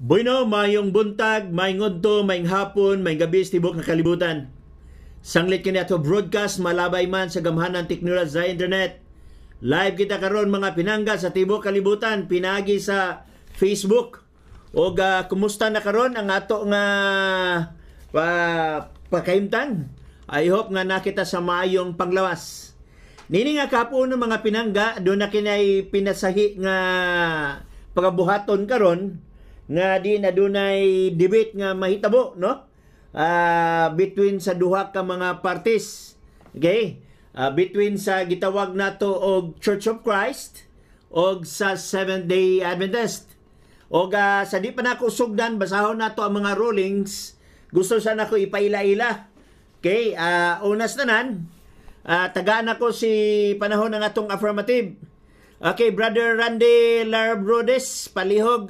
Bueno, mayong buntag, mayong ngodto, mayong hapon, mayong gabi sa tibok na kalibutan. Sanglit kini ato broadcast malabay man sa gamhanan teknolohiya sa internet. Live kita karon mga pinangga sa tibok kalibutan, pinagi sa Facebook. O kumusta na karon ang ato nga pakaimtan? I hope nga nakita sa maayong panglawas. Nini nga kapo ng mga pinangga, doon na kinay pinasahi nga pagabuhaton karon nga di na dunay debate nga mahitabo, no? Between sa duha ka mga parties. Okay? Between sa gitawag nato og Church of Christ og sa Seventh-day Adventist. Og sa di pa nako sugdan, basahon nato ang mga rulings. Gusto sana ko ipaila-ila. Okay? Unas tanan, tagaan ako si panahon ng atong affirmative. Okay, Brother Randy Larobes, palihog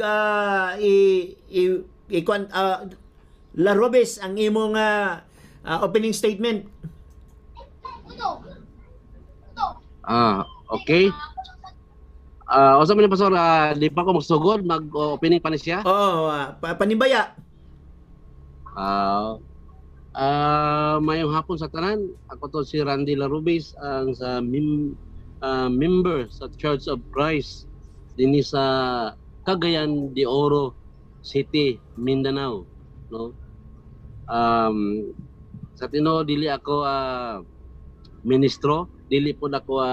Larobes ang imong opening statement. Okay. Usa man ni Pastor, di pa ko magsugod, mag-opening pa ni siya? Oo, panimbaya. Mayong hapon sa tanan, ako to si Randy Larobes, ang sa member sa Church of Christ dinhi sa Cagayan de Oro City, Mindanao, no? Sa tinuod dili ako ministro, dili po ako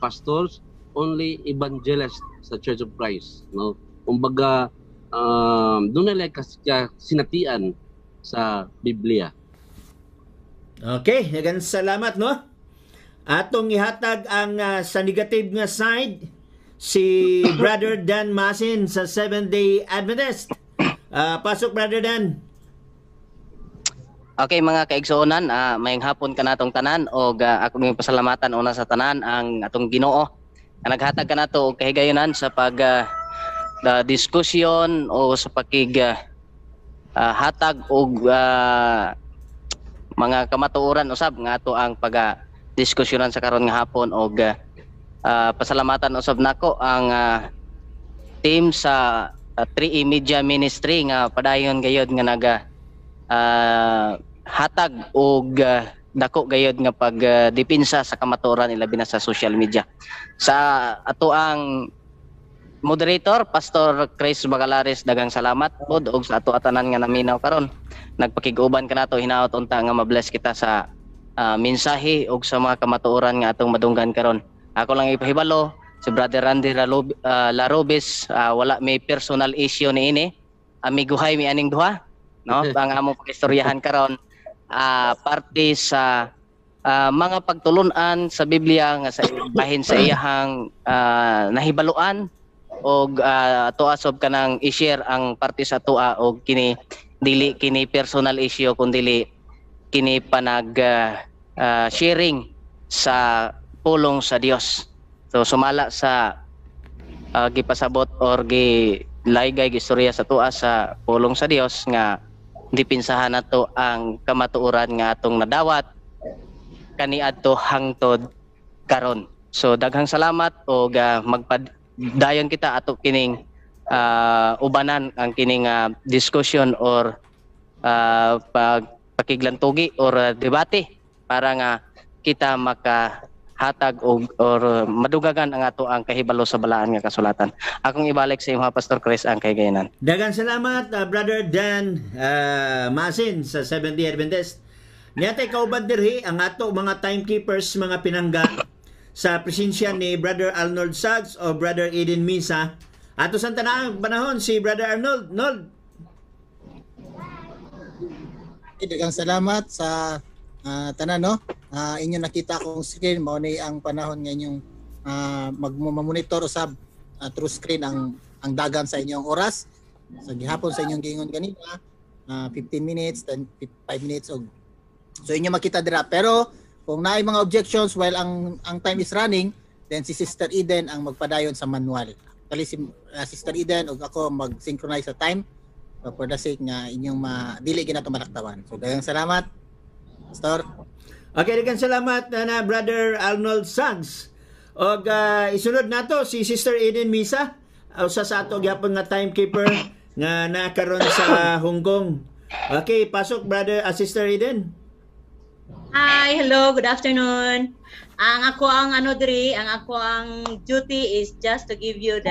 pastors, only evangelist sa Church of Christ, no? Kumbaga doon na sinatian sa Biblia. Okay, daghang salamat, no? Atong ihatag ang sa negative nga side si Brother Dan Masin sa Seventh-day Adventist. Pasok, Brother Dan. Okay mga kaigsuonan, mayong hapon ka natong tanan o ako ng pasalamatan una sa tanan ang atong Ginoo na naghatag ka nato og kahigayonan sa pag diskusyon o sa pakig hatag og mga kamatuoran usab nga ato ang diskusyonan sa karon nga hapon og pasalamatan usab nako ang team sa 3E Media Ministry nga padayon gayud nga naga hatag og dako gayud nga pagdepensa sa kamatuoran ilabi na sa social media. Sa ato ang moderator Pastor Chris Bagalares, daghang salamat pod og sa ato atanan nga naminaw karon. Nagpakiguban kanato hinaot unta nga mabless kita sa mensahe og sa mga kamatuoran nga atong madunggan karon. Ako lang ipahibalo si Brother Randy Larobes, wala may personal issue niini. Amiguhay mi aning duha, no? Ang among pagistoryahan karon parte sa mga pagtulunan sa Biblia nga sa bahin sa iyahang nahibaluan og ato asob kanang i-share ang parte sa tua og kini dili kini personal issue kundi kini panag sharing sa pulong sa Dios. So sumala sa gipasabot or gilaygay gistorya sa tuwa sa pulong sa Dios nga dipinsahan nato ang kamatuoran nga atong nadawat kaniadto hangtod karon. So daghang salamat og magpadayon kita ato kining ubanan ang kining discussion or pakiglantugi or debate para nga kita makahatag or madugagan ang ato ang kahibalo sa balaan nga kasulatan. Akong ibalik sa imong Pastor Chris ang kahigayonan. Daghang salamat Brother Dan Masin sa Seventh-day Adventist. Niyatay kauban dirhi ang ato mga timekeepers, mga pinangga sa presensya ni Brother Arnold Sags o Brother Eden Misa. Ato sa tanang panahon si Brother Arnold. Daghang salamat sa tanan, no? Inyo nakita akong screen mao ni ang panahon nga inyong magmonitor usab through screen ang dagan sa inyong oras. So gihapon sa inyong giingon kanina 15 minutes, then 5 minutes og so inyo makita dira. Pero kung naay mga objections while ang time is running, then si Sister Eden ang magpadayon sa manual. Kali si Sister Eden og ako mag-synchronize sa time. So for the sake nga inyong dili ginato malaktawan. So daghang salamat, Pastor. Okay, daghang salamat na Brother Arnold Sags. Og isunod nato si Sister Eden Misa, usa sa ato gyapon nga timekeeper nga nakaroon sa Hong Kong. Okay, pasok brother, Sister Eden. Hi, hello, good afternoon. Ang ako ang ang ako ang duty is just to give you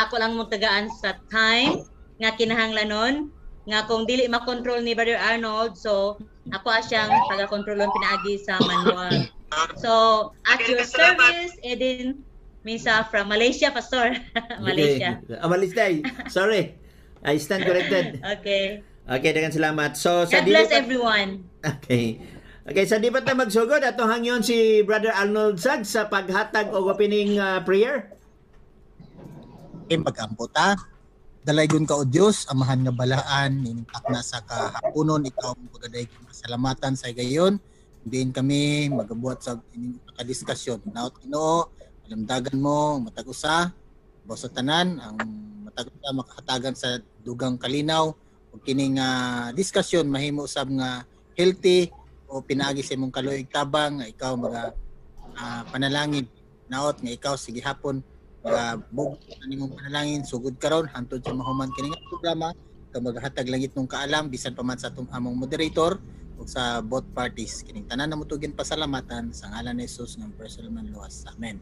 ako lang mo tagaan sa time nga kinahanglanon nga kung dili makontrol ni Brother Arnold, so ako siyang taga-kontrolon pinaagi sa manual. So, at your service, Eden Misa from Malaysia, Pastor. Malaysia. Okay. Malaysia. Sorry. I stand corrected. Okay. Okay, dengan salamat. So, God bless everyone. Okay. Okay, sa di pa ta magsugod, atong hangyon si Brother Arnold Sag sa paghatag o opening prayer. Pag-amputa, dalaygon ka o Diyos, amahan nga balaan, ninintak na sa kahaponon, ikaw ang pagaday masalamatan sa gayon. Diin kami magabuhat sa ining pagkadiskasyon. Naot Ginoo, alamdagan mo, matag-usa, sa tanan, ang matag-usa makahatagan sa dugang kalinaw, o kining diskusyon, mahimo usab nga healthy, o pinaagi sa imong kaloig tabang, nga ikaw mga panalangin. Naot nga ikaw, sige hapon, bug nimong panalangin sugod karon hantod sa mahuman kini nga programa ka maghatag langit nung kaalam bisan pa man sa atong among moderator ug sa both parties kining tanan namutugin pasalamatan sa ngalan ni Jesus ng personal man luwas. Amen.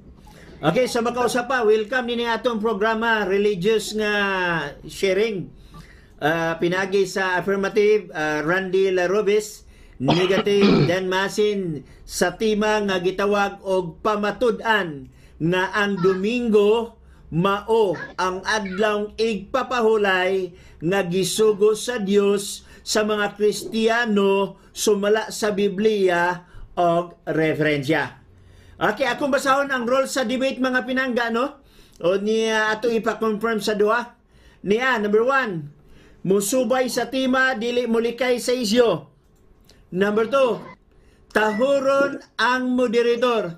Okay, sa makausap pa, welcome nini atong programa religious nga sharing. Pinagi sa affirmative Randy Larobis, negative Dan Masin sa tema nga gitawag og pamatud-an nga ang Domingo mao ang adlawng igpapahulay nga gisugo sa Dios sa mga Kristiyano sumala sa Biblia og referensya. Okay, akong basahon ang role sa debate mga pinangga, no? O niya ato ipa-confirm sa duha. Niya, number 1, musubay sa tema, dili mulikay sa isyo. Number 2, tahuron ang moderator.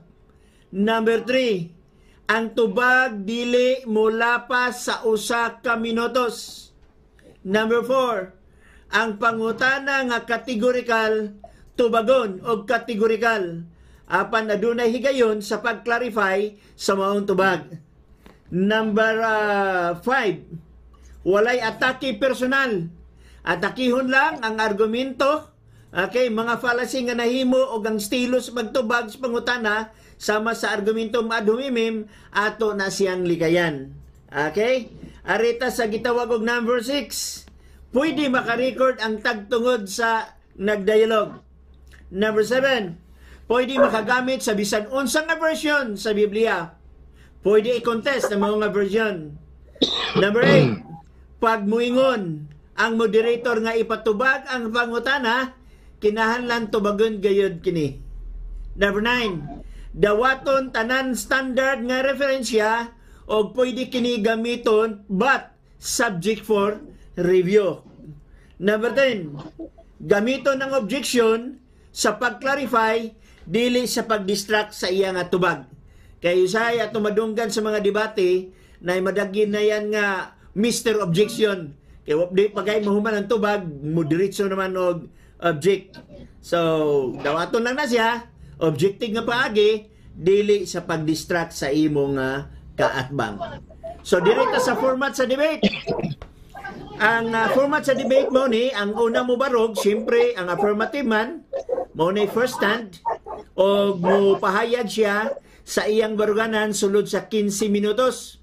Number 3, ang tubag dili mulapas sa usa ka minutos. Number 4, ang pangutana nga kategorikal tubagon o kategorikal. Apan adunay higayon sa pag-clarify sa maong tubag. Number 5, walay atake personal. Atakihon lang ang argumento. Okay, mga fallacy nga nahimo o ang estilo sa pagtubag sa pangutana sama sa argumento madhumimim ato na siyang ligayan. Okay? Arita sa gitawag og number 6, pwede makarecord ang tagtungod sa nagdialog. Number 7, pwede makagamit sa bisan unsang nga version sa Biblia. Pwede i-contest ang mga version. Number 8, pag muingon ang moderator nga ipatubag ang pangutana, kinahanglan tubagon gayud kini. Number 9, dawaton tanan standard nga referensya o pwede kini gamiton but subject for review. Number 10, gamiton ng objection sa pag-clarify dili sa pag-distract sa iya nga tubag. Kay usay ato madunggan sa mga debate na madagin na yan nga Mr. Objection. Kay di pagay mahuman ang tubag, moderate naman og object. So, dawaton lang na siya, objective nga paagi, dili sa pag-distract sa imong kaatbang. So, direta sa format sa debate. Ang format sa debate mo ni, ang una mo barog, siyempre, ang affirmative man, mo ni first stand, o mo pahayag siya sa iyang baruganan sulod sa 15 minutos.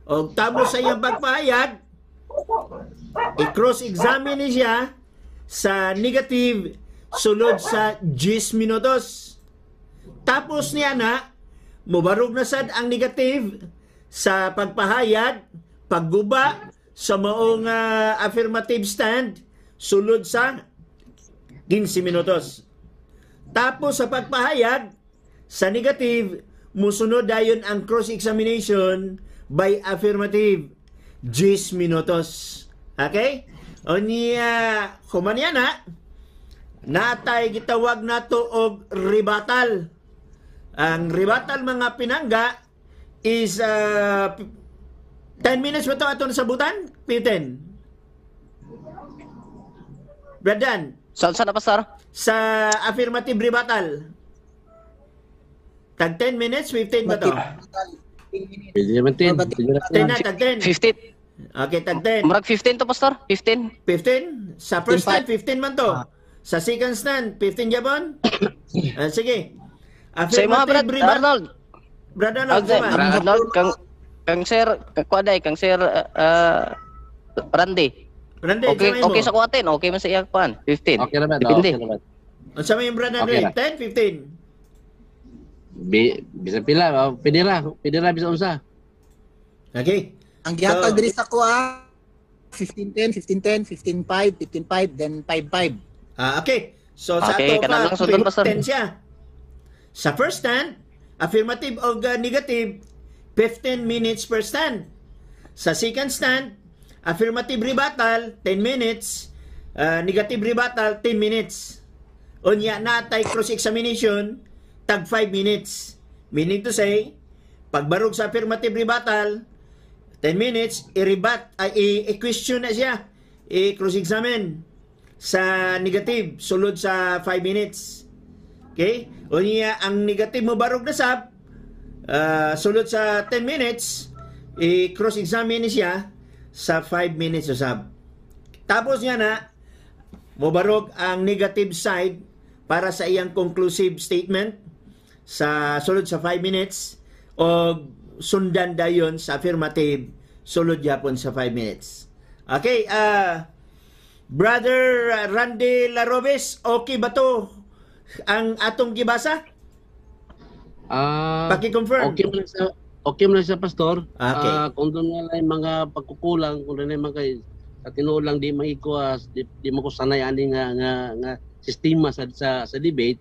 O tamo sa iyang pagpahayag, i-cross-examine siya sa negative sulod sa 10 minutos. Tapos niya na, mubarog na sad ang negative sa pagpahayag, pagguba sa maong affirmative stand sulod sa 15 minutos. Tapos sa pagpahayag sa negative, musunod dayon ang cross-examination by affirmative 10 minutos. Okay? O niya, kumanya na, natay gitawag nato og rebuttal. Ang rebuttal mga pinangga is 10 minutes ba ito ato nasabutan? 15. Bradan. Saan na, Pastor? Sa affirmative rebuttal. Tag 10 minutes, 15 ba ito? Pwede naman 10. 10 na, tag 10. 15. Okay, tag 10. Murag 15 to, Pastor? 15? 15? Sa first 15. stand, 15 man to. Sa second stand, 15 Japon? Sige. Sa mga Brad Arnold. Brad Arnold, Okay, sama. Brad Arnold, kang Sir, kang Sir Randy. Randy, Okay, sama mo. okay sa kuwatin. Okay man sa iya kuan. 15. Okay naman. Depende. Okay naman. Ang sama yung Brad Okay Andre, 10, 15. Bisa pila. Pwede ra bisa unsa. Okay. Ang gihatag So- diri sa kuha 15-10, 15-10, 15-5, 15-5, then 5-5. Okay. So sa Okay, ato kanang lang sundon, Pastor. 10 siya. Sa first stand, affirmative o negative, 15 minutes per stand. Sa second stand, affirmative rebuttal, 10 minutes. Negative rebuttal, 10 minutes. Unya natay cross-examination, tag 5 minutes. Meaning to say, pagbarog sa affirmative rebuttal, 10 minutes, i-question na siya, i-cross-examine sa negative, sulod sa 5 minutes. Okay? O niya, ang negative mo barog na sab, sulod sa 10 minutes, i-cross-examine siya sa 5 minutes usab. Tapos niya na, mobarog ang negative side para sa iyang conclusive statement sa sulod sa 5 minutes o sundan dayon sa affirmative sulod yapon sa 5 minutes. Okay, Brother Randy Larobes, okay ba to ang atong gibasa? Paki-confirm. Okay man sa pastor. Okay. Kung doon nga lang mga pagkukulang, kung doon mga sa tinuod lang di maikuas, di mo ko sanay ani nga sistema sa debate.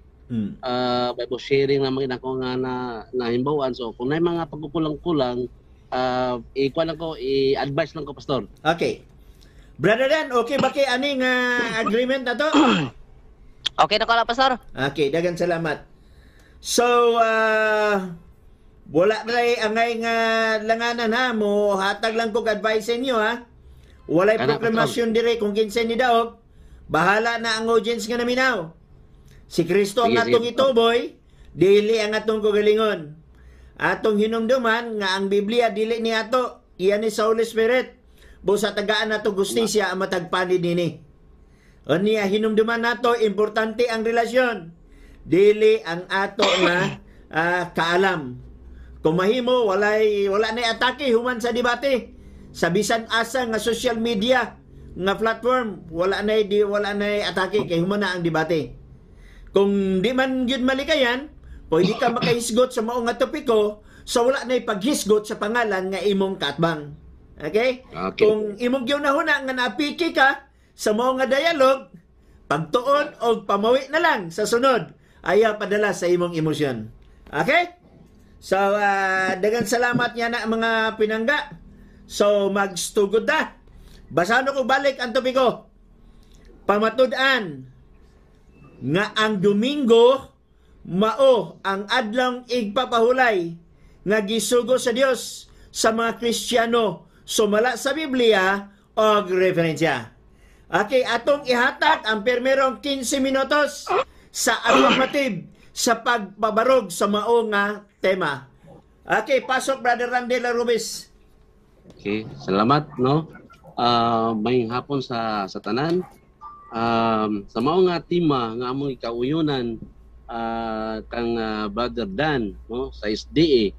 Bible sharing naman ako nga na himbawaan. So kung may mga pagkukulang-kulang, ikuha lang ko, i-advise lang ko, pastor. Okay. Brother Dan, okay ba kay aning agreement na to? Okay na ko lang, Pastor. Okay, dagan salamat. So, wala na angay nga langanan ha, mo hatag lang kong advice sa inyo ha. Walay Kana, proklamasyon dire kung kinsa ni daog. Bahala na ang audience nga naminaw. Si Kristo ang Sige, atong sige. ituboy, dili ang atong kagalingon. Atong hinumduman nga ang Biblia dili ni ato, iyan ni sa Holy Spirit. Busa tagaan nato gustisya ang matagpanid nini. O niya hinumduman nato importante ang relasyon. Dili ang ato nga kaalam. Kung mahimo wala na atake human sa debate. Sa bisan asa nga social media nga platform, wala na atake kay human na ang debate. Kung di man gyud malikayan, pwede ka makahisgot sa maong nga topiko, so wala na paghisgot sa pangalan nga imong katbang. Okay? Okay. Kung imong gyud nahuna nga naapiki ka sa maong nga dialog, pagtuon o pamawi na lang sa sunod, ayaw padala sa imong emosyon. Okay? So, dagang salamat niya na mga pinangga. So, magstugod na. Basahan ko balik ang topiko. Pamatud-an nga ang Domingo mao ang adlong igpapahulay nga gisugo sa Dios sa mga Kristiyano sumala sa Biblia o referensya. Okay, atong ihatag ang permerong 15 minutos sa affirmative sa pagbabarog sa mao nga tema. Okay, pasok Brother Randy Larubis. Okay, salamat no. May hapon sa tanan. Sa mao nga tema nga among ikauyonan kang Brother Dan no sa SDA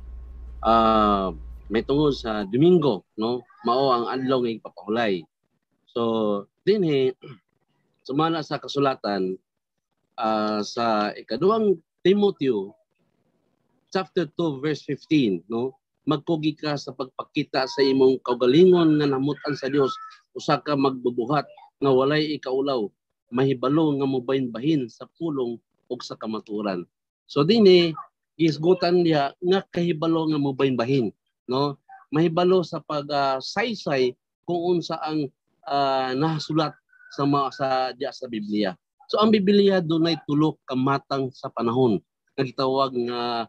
may tungod sa Domingo no mao ang adlaw nga ipapahulay. So dinhi sumala sa kasulatan sa ikaduhang Timoteo chapter 2 verse 15 no magkugi ka sa pagpakita sa imong kaugalingon nga namutan sa Dios usa ka magbubuhat nga walay ikaulaw mahibalo nga mobahin-bahin sa pulong ug sa kamaturan. So dinhi gisgutan niya nga kahibalo nga mobahin-bahin no mahibalo sa pag-saysay kung unsa ang nahasulat sa diya sa Biblia. So ang Biblia dunay tulo ka matang sa panahon nga gitawag nga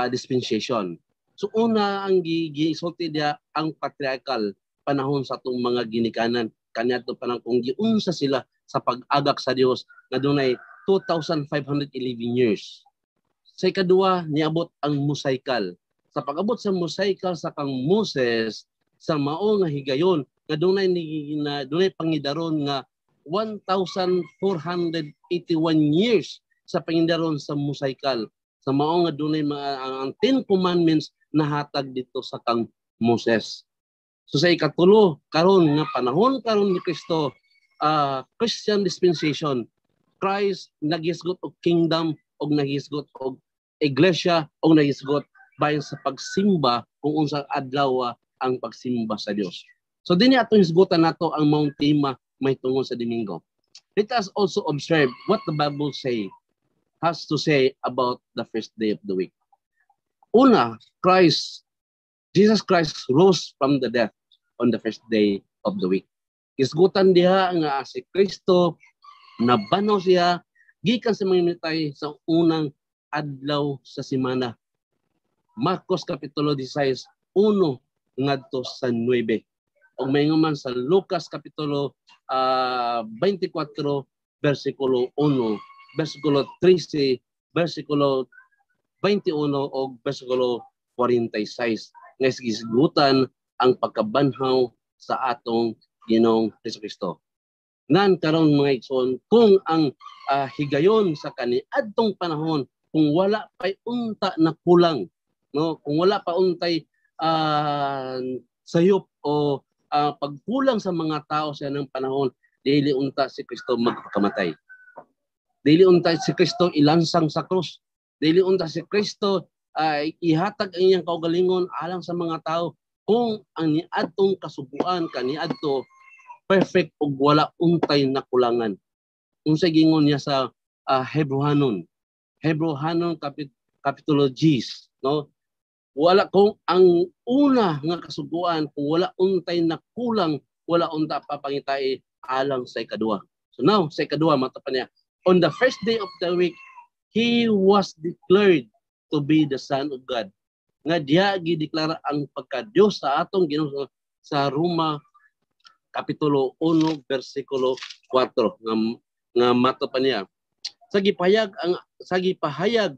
dispensation. So una ang gisulti diya ang patriarchal panahon sa atong mga ginikanan kaniadto panahon kung giunsa sila sa pag-agak sa Dios nga dunay 2,511 years. Sa ikaduha niabot ang Mosaikal. Sa pag-abot sa Mosaikal sa kang Moses sa mao nga higayon nga dunay pangidaron nga 1,481 years sa pangidaron sa mosaikal. Sa mao nga dunay ang 10 commandments nahatag dito sa kang Moses. So sa ikatulo karon nga panahon karon ni Kristo, Christian dispensation, Christ naghisgot og kingdom og naghisgot og iglesia og naghisgot bayan sa pagsimba kung unsang adlaw ang pagsimba sa Dios. So dinhi atong hisgutan nato ang maong tema may tungod sa Domingo. Let us also observe what the Bible has to say about the first day of the week. Una, Jesus Christ rose from the dead on the first day of the week. Hisgutan diha nga si Kristo nabanaw siya gikan sa mga mitay sa unang adlaw sa semana. Marcos Kapitulo 16, 1 ngadto sa 9. O mayingon man sa Lucas Kapitulo 24, versikulo 1, versikulo 13, versikulo 21 o versikulo 46. Nga isgutan ang pagkabanhaw sa atong Ginoong Jesucristo. Nan karon mga igsoon, kung ang higayon sa kaniadtong panahon, kung wala pa'y unta na kulang, no, kung wala pa untay sayop o pagkulang sa mga tao sa ng panahon, dili unta si Kristo magpakamatay. Dili unta si Kristo ilansang sa krus. Dili unta si Kristo ihatag ang iyang kaugalingon alang sa mga tao kung ang niadtong kasubuan kaniadto perfect ug wala untay na kulangan. Unsay gingon niya sa Hebrehanon kapitulo 10, no? Wala kung ang una nga kasubuan kung wala untay na kulang, wala unta papangitay alang sa ikadua. So now sa ikadua matapan niya, on the first day of the week he was declared to be the Son of God. Nga diya gideklara ang pagka-Dios sa atong Ginoo sa Roma kapitulo 1 versikulo 4 nga matapan niya. Sa gipahayag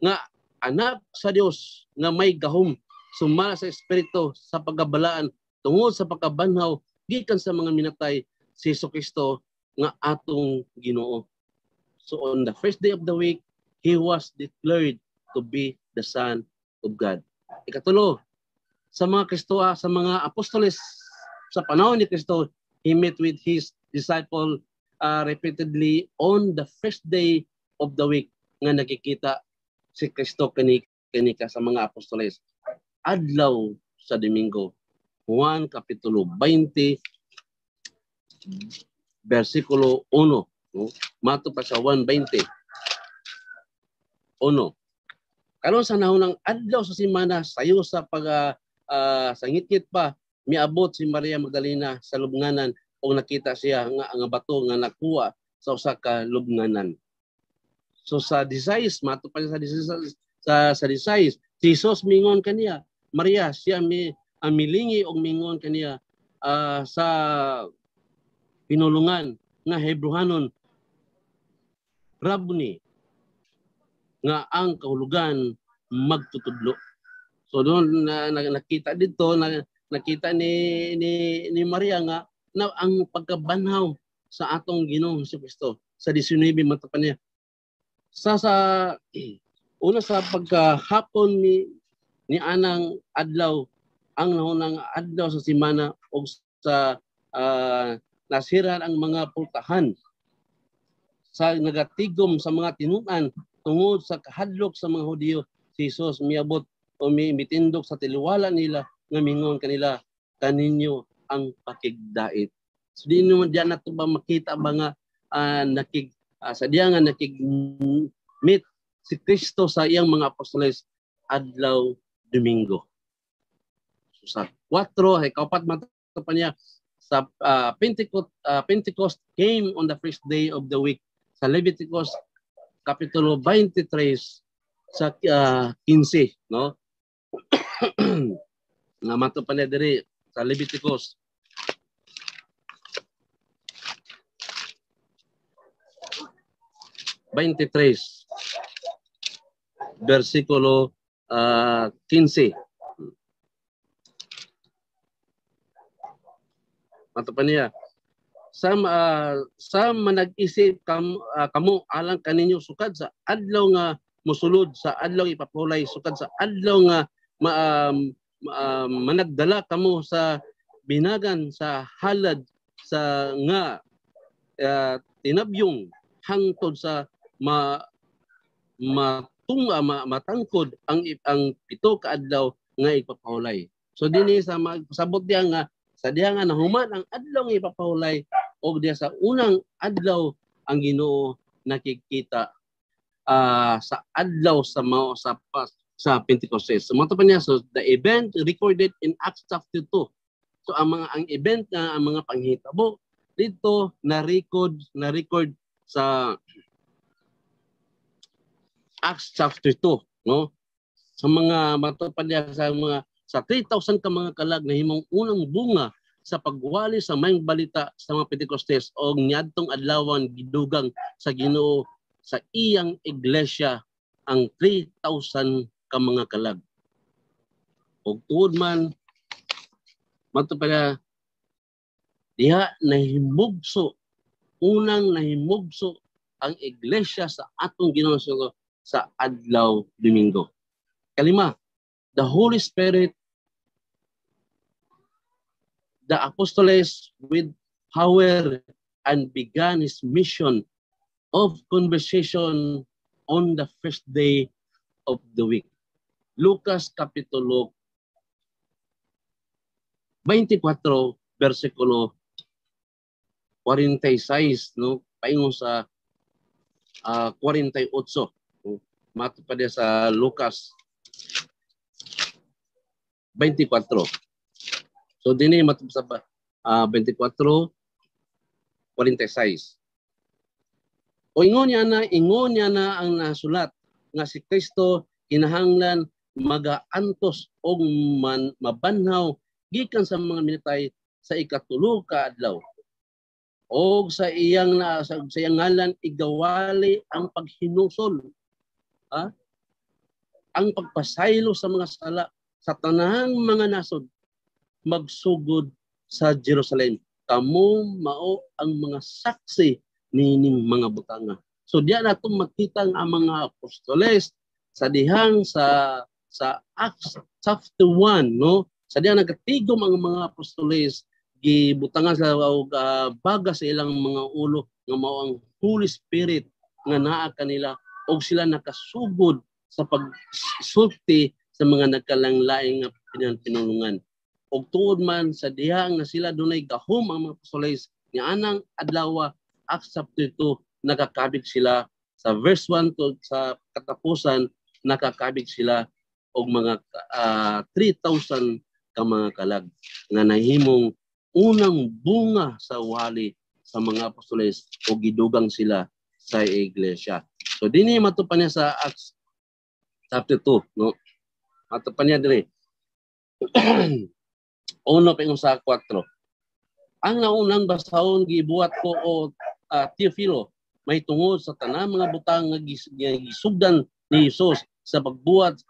nga anak sa Dios nga may gahom sumala sa espiritu sa pagkabalaan tungod sa pagkabanhaw gikan sa mga minatay si Jesucristo nga atong Ginoo. So on the first day of the week he was declared to be the Son of God. Ikatulo, sa mga Kristo, sa mga apostoles sa panahon ni Kristo, he met with his disciple repeatedly on the first day of the week nga nakikita si Kristo kanika sa mga apostoles. Adlaw sa Domingo, Juan Kapitulo 20, versikulo 1. Mato pa sa 1:20. 1. Karon sa nahunang adlaw sa semana, sayo sa sa ngit-ngit pa, miabot si Maria Magdalena sa lubnganan o nakita siya nga ang bato nga nakuha sa usa ka lubnganan. So sa 16, mato pa sa 16, si Jesus mingon kaniya, Maria, siya milingi og mingon kaniya sa pinulungan nga Hebrehanon, Rabboni, nga ang kahulugan magtutudlo. So doon nakita dito, nakita ni Maria nga na ang pagkabanhaw sa atong Ginoong Jesucristo. Sa 19 matapan niya. Una sa pagkahapon ni anang adlaw, ang nahunang adlaw sa semana o sa nasiran ang mga pultahan sa nagatigom sa mga tinunan tungod sa kahadlok sa mga Hudiyo. Si Jesus miabot o mitindog sa tiliwala nila nga mingon kanila, kaninyo ang pakigdait. So di naman diyan nato ba makita ba nga sa diya nga nakig-meet si Kristo sa iyang mga apostoles adlaw Domingo. So sa 4 ay kaupat man pa niya sa Pentecost came on the first day of the week sa Leviticus kapitulo 23 sa 15, no? Nga mato pa niya diri sa Leviticus versikulo 15. Mato pa niya. Sa manag-isip kamo alang kaninyo sukad sa adlaw nga mosulod, sa adlaw ipapulay, sukad sa adlaw nga managdala kamo sa binagan, sa halad, sa nga tinabyong hangtod sa matangkod ang pito ka adlaw nga ipapahulay. So dinhi sa sabot diha nga sa diha nga nahuman ang adlaw nga ipapahulay og diha sa unang adlaw ang Ginoo nakikita sa adlaw sa Pentecostes. So mga pa niya, so the event recorded in Acts chapter 2. So ang event nga ang mga panghitabo dito na record sa Acts chapter 2, no? Sa mga matupad sa 3,000 ka mga kalag na himong unang bunga sa pagwali sa mayong balita sa mga Pentecostes o niadtong adlawan gidugang sa Ginoo sa iyang iglesia ang 3,000 ka mga kalag. Og tuod man matupad diha unang nahimugso ang iglesia sa atong Ginoo sa adlaw Domingo. Kalima, the Holy Spirit, the apostles with power and began his mission of conversation on the first day of the week. Lucas Kapitulo 24, versikulo 46, no? Paingon sa 48. Matupad sa Lucas 24. So dinhi matupad sa 24, 46. O ingon niya na ang nasulat nga si Kristo kinahanglan magaantos og mabanhaw gikan sa mga minatay sa ikatulo ka adlaw. O sa iyang ngalan igawali ang paghinusol, ang pagpasaylo sa mga sala sa tanang mga nasod magsugod sa Jerusalem. Kamo mao ang mga saksi nining mga butanga. So diya natong makita ang mga apostoles sa dihang sa Acts chapter 1, no? Sa diya nagatigom ang mga apostoles gibutangan sa baga sa ilang mga ulo nga mao ang Holy Spirit nga naa kanila og sila nakasugod sa pagsulti sa mga nagkalanglaing nga pinulungan. Og tuod man sa diha nga sila dunay gahom ang mga apostoles nga anang adlaw Acts chapter 2 nakakabig sila sa verse 1 to sa katapusan nakakabig sila og mga 3,000 ka mga kalag nga nahimong unang bunga sa wali sa mga apostoles o gidugang sila sa iglesia. So dinhi matupan niya sa Acts chapter 2, no? Matupan niya dire. Uno pa sa 4. Ang naunang basahon gibuhat ko o Teofilo may tungod sa tanang mga butang nga gisugdan ni Hesus sa pagbuhat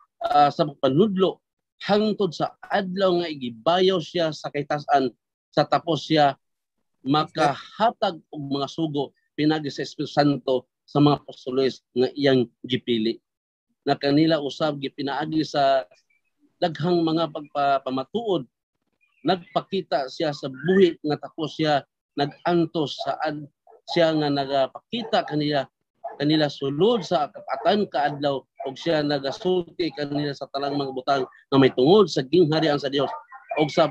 sa pagpanudlo hangtod sa adlaw nga igibayaw siya sa kaytas-an sa tapos siya makahatag og mga sugo pinagi sa Espiritu Santo sa mga apostoles nga iyang gipili na kanila usab gipinaagi sa daghang mga pagpamatuod nagpakita siya sa buhi nga tapos siya nagantos siya nga nagapakita kanila sulod sa kapatan kaadlaw og siya nagasulti kanila sa talang mga butang nga may tungod sa gingharian sa Dios og sa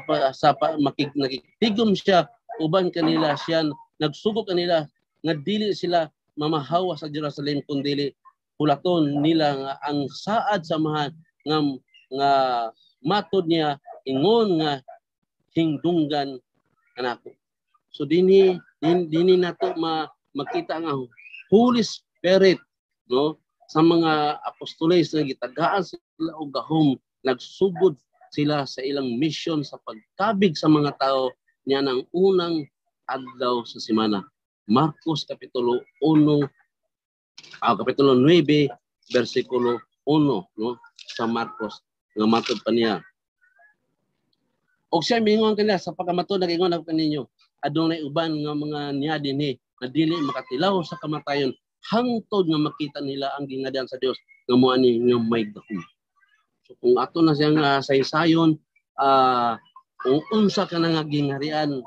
nakitigom siya uban kanila siya nagsugo kanila nga dili sila mamahawa sa Jerusalem kundi hulaton nila nga ang saad samahan nga matod niya ingon nga hingdunggan kanako. So dinhi nato makita nga Holy Spirit, no, sa mga apostoles nga gitagaan sila og gahom nagsugod sila sa ilang mission sa pagkabig sa mga tao niya ng unang adlaw sa semana. Marcos Kapitulo 9, versikulo 1, no, sa Marcos nga matod pa niya. Og siya mingon kanila sa pagkamatod nag-ingon ako kaninyo adunay uban nga mga niya dinhi na dili makatilaw sa kamatayon hangtod nga makita nila ang gingadyan sa Dios nga mo ani nga may gahom. So kung ato na siyang saysayon, kung unsa ka na nga gingharian,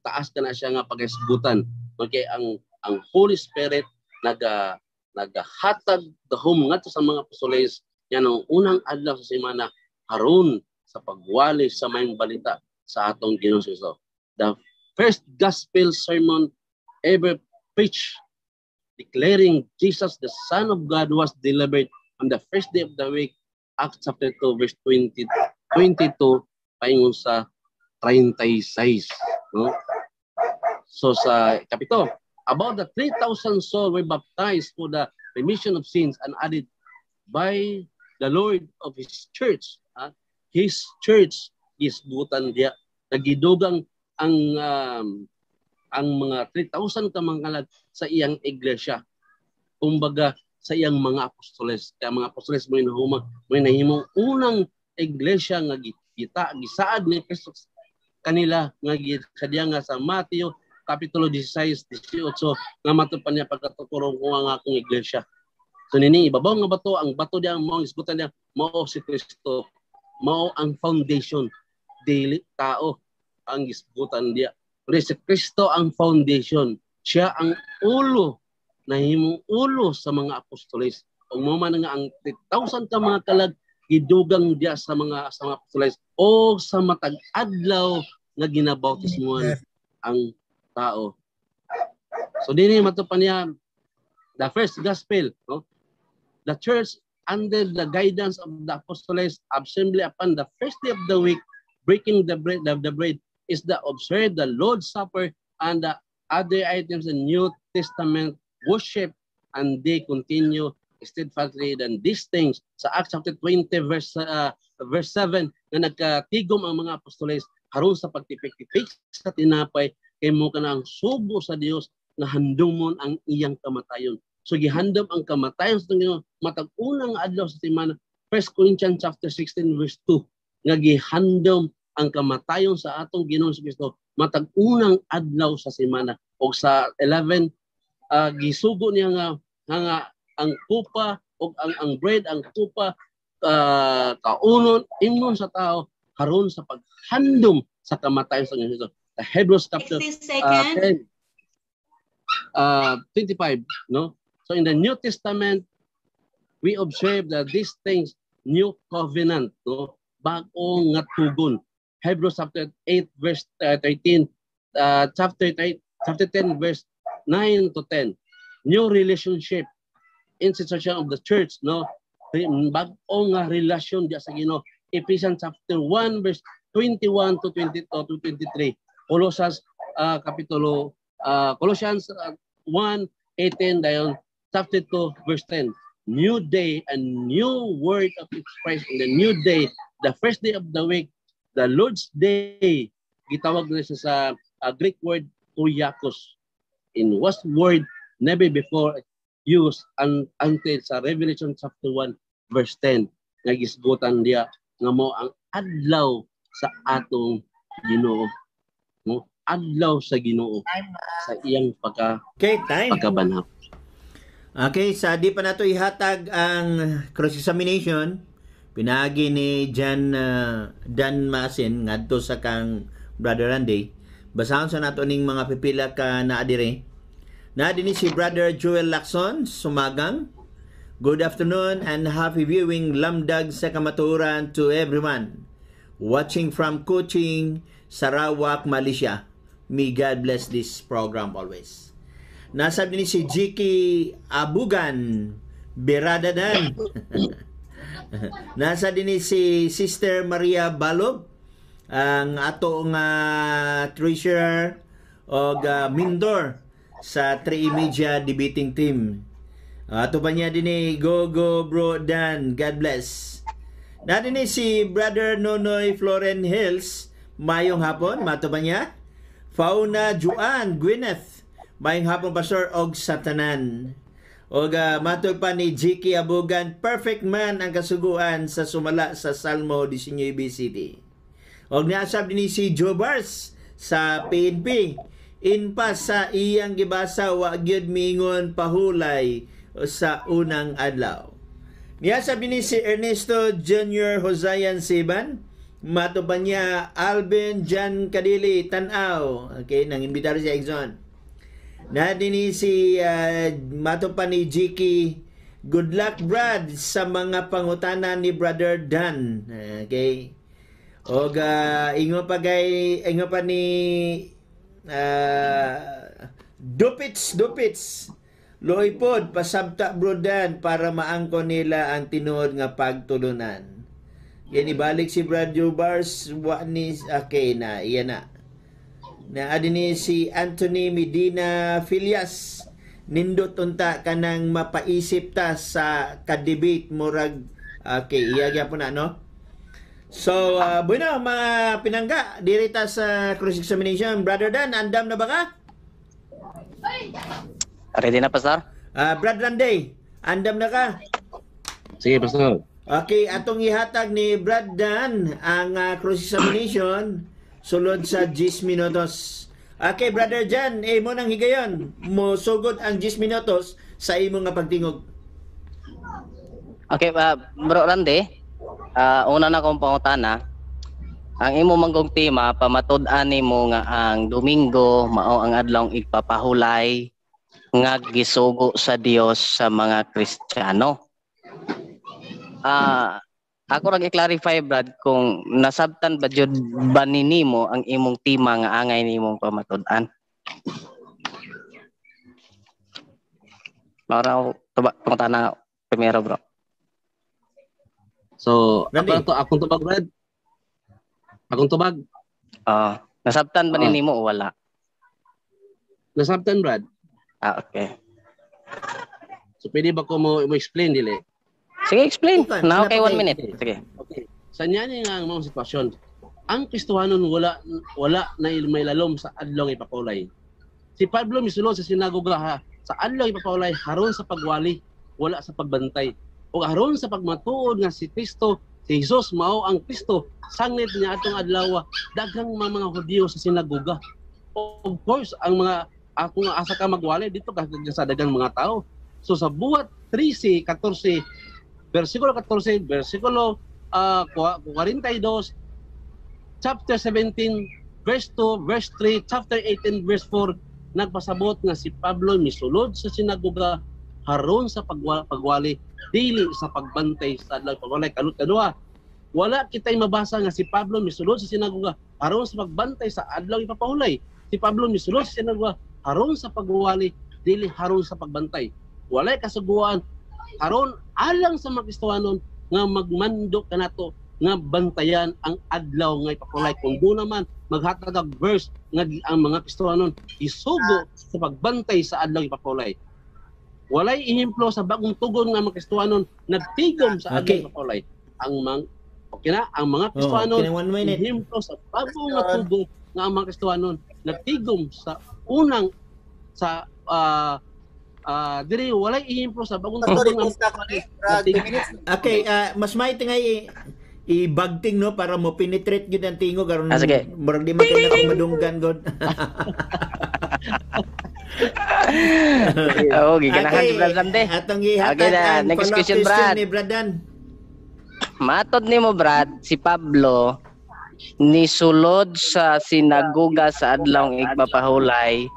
taas ka na siya nga pag-isgutan. Okay, ang Holy Spirit nagahatag gahom ngadto sa mga apostoles yan ang unang adlaw sa semana haron sa pagwali sa mayong balita sa atong Ginoong Kristo. The first gospel sermon ever preached declaring Jesus the Son of God was delivered on the first day of the week, Acts chapter 2 verse 22 paingon sa 36, no? So sa kapito, about the 3,000 souls were baptized for the remission of sins and added by the Lord of His church. His church is butan dia nagidugang ang mga 3,000 ka mga sa iyang iglesia. Kumbaga sa iyang mga apostoles. Kaya mga apostoles mo nahimong unang iglesia nga gisaad ni Kristo kanila nga kadya nga sa Mateo kapitulo 16, 18 nga matupan niya pagkatuturong ko ang akong iglesia. So nini ibabaw nga bato, ang bato diya mo isgutan niya mao si Kristo, mao ang foundation, dili tao ang isgutan diya. Pero si Kristo ang foundation, siya ang ulo, nahimong ulo sa mga apostoles. Ug mo man nga ang 3,000 ka mga kalag gidugang diya sa mga apostoles o sa matag adlaw nga ginabautismuhan ang tao. So dinhi matupan niya the first gospel, no? The church under the guidance of the apostles assembly upon the first day of the week, breaking the bread is the observe the Lord's Supper and the other items in New Testament worship, and they continue steadfastly than these things. Sa Acts chapter 20 verse 7 na nagkatigom ang mga apostoles haron sa pagtipik-tipik sa tinapay kay mo ka na ang sugo sa Dios nga handumon ang iyang kamatayon. So gihandom ang kamatayon sa Ginoo matag unang adlaw sa semana. 1 Corinthians chapter 16 verse 2 nga gihandom ang kamatayon sa atong Ginoong Kristo matag unang adlaw sa semana. Og sa 11 gisugo niya nga ang kupa o ang bread, ang kupa kaunon imnon sa tao haron sa paghandom sa kamatayon sa Kristo. The Hebrews chapter 10 25, no? So in the New Testament we observe that these things new covenant, no? Bag-o nga tugon. Hebrews chapter 8 verse 13, chapter 10 verse 9 to 10. New relationship, institution of the church, no? Bag-o nga relasyon diya sa Ginoo. Ephesians chapter 1 verse 21 to 22 to 23. Colossians Colossians 1:18 dayon chapter 2 verse 10. New day and new word of Christ in the new day, the first day of the week, the Lord's Day. Gitawag na siya sa Greek word Kuriakos. In what word never before used until sa Revelation chapter 1 verse 10. Nagisgutan diya nga mo ang adlaw sa atong Ginoo. No? Adlaw sa Ginoo sa iyang pagkabanhaw. Okay, sa di pa nato ihatag ang cross-examination, pinagi ni Dan Masin ngadto sa kang Brother Randy. Basahon sa nato ning mga pipila ka naa dire. Na dinhi si Brother Joel Lacson, Sumagang. Good afternoon and happy viewing lamdag sa kamaturan to everyone. Watching from Kuching, Sarawak, Malaysia. May God bless this program always. Nasa din si Jiki Abugan, Beradadan. Nasa din si Sister Maria Balog, ang atong treasurer o Mindor sa 3 Media debating team. Ato pa niya din Go Bro Dan, God bless. Na din si Brother Nonoy Floren Hills, mayong hapon, mato ba niya? Fauna Juan Gwyneth, mayong hapon Pastor og Satanan. Og matol pa ni Jiki Abugan, perfect man ang kasuguan sa sumala sa Salmo 19 City. Og niasab din si Joe Bars sa PNP. Inpas sa iyang gibasa wa gyud mingon pahulay sa unang adlaw. Niya sabi ni si Ernesto Jr. Hosayan Siban, mato pa niya Alvin Jan Kadili Tanaw. Okay, nang imbitar si Exxon. Na din si mato pa ni Jiki, good luck Brad sa mga pangutana ni Brother Dan. Okay. Og ingo pa ni Dupits Loy pod pasabta bro Dan para maangko nila ang tinuod nga pagtulunan. Yan ibalik si Brad Jubars wa ni okay na iyan na. Na adini si Anthony Medina Filias nindot unta kanang mapaisip ta sa ka-debate murag okay iya gyapon na no. So bueno mga pinangga dirita sa cross examination. Brother Dan, andam na ba ka? Ready na, Pastor? Brad Randay, andam na ka? Sige, Pastor. Okay, atong ihatag ni Brad Dan ang cross examination sulod sa 10 minutos. Okay, Brother Jan, mo nang higayon. Mo sugod ang 10 minutos sa imo nga pagtingog. Okay, Bro Randy, una na kong pangutana. Ang imo manggong tema, pamatud-an nimo nga ang Domingo mao ang adlawng igpapahulay nga gisugo sa Dios sa mga Kristiyano. Ako ra i-clarify Brad kung nasabtan ba jud ba nimo ang imong tema nga angay nimong pamatud-an. Mara pangutana primero bro. So, Randy. akong tubag, Brad. Akong tubag. Nasabtan ba nimo o wala? Nasabtan, Brad. Okay. So, pwede ba ko mo explain, dili? Sige, explain. Okay, Na okay, 1 okay. minute. Sige. Okay. Sa niya nga ang mga sitwasyon, ang Kristohanon wala na may lalom sa adlaw ipapulay. Si Pablo misulod sa sinagoga sa adlaw ipapulay haron sa pagwali, wala sa pagbantay. O haron sa pagmatuod nga si Kristo, si Jesus mao ang Kristo, sanglit niya atong adlaw daghang mga Hudiyo sa sinagoga. Of course, ang mga ako nga asa ka magwali dito sa daghang mga tao. So sa buhat 13:14 versikulo 14, versikulo 42, chapter 17, verse 2, verse 3, chapter 18, verse 4, nagpasabot nga si Pablo misulod sa sinagoga haron sa pagwali, dili sa pagbantay sa adlaw pagwalay. Kadua, wala kitay mabasa nga si Pablo misulod sa sinagoga haron sa pagbantay sa adlaw ipapahulay. Si Pablo misulod sa sinagoga haron sa pagwali, dili haron sa pagbantay. Walay kasuguan aron alang sa mga Kristohanon nga magmando kanato nga bantayan ang adlaw nga ipapulay. Kung doon naman maghatag og verse nga ang mga Kristohanon isugo sa pagbantay sa adlaw ipapulay. Walay ehemplo sa bagong tugon nga mga Kristohanon nagtigom sa adlaw Okay. ipapulay. Ang mga Kristohanon okay, 1 minute. ehemplo sa bagong nga tugon nga ang mga Kristohanon nagtigom sa unang sa diri walay ehemplo sa bagong Sorry, tugon kung sa 2 minutes. Okay, mas maiti nga i-bagting no para mo penetrate gyud ang tingog aron Sige. murag di man kayo madunggan god. Giganahan si Brad Randy. Atong ihatag Okay na, ang next follow-up question, Brad. ni Bradan. Matod nimo Brad, si Pablo nisulod sa sinagoga sa adlawng igpapahulay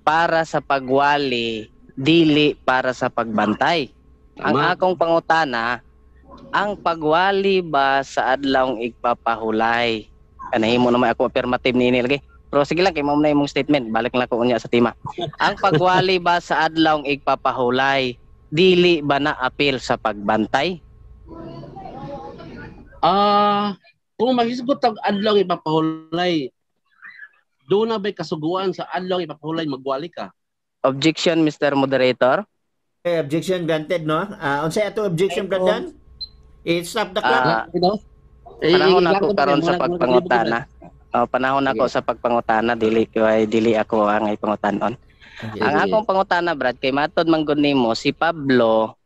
para sa pagwali, dili para sa pagbantay. Ang Tama. akong pangutana, ang pagwali ba sa adlawng igpapahulay? Kanahimo naman ako affirmative niini lagi. Pero sige lang, kay mo na imong statement. Balik lang ko unya sa tema. Ang pagwali ba sa adlawng igpapahulay, dili ba na apil sa pagbantay? Kung maghisugot ang adlaw ipapahulay, doon na ba'y kasuguan sa adlaw ipapahulay magwali ka? Objection, Mr. Moderator. Okay, objection granted no. Unsay ato objection Bradan? I-stop the clock. Panahon ako karon sa pagpangutana. Panahon ako sa pagpangutana, dili ako ang ipangutanon. Ang akong pangutana Brad kay matod man gud nimo si Pablo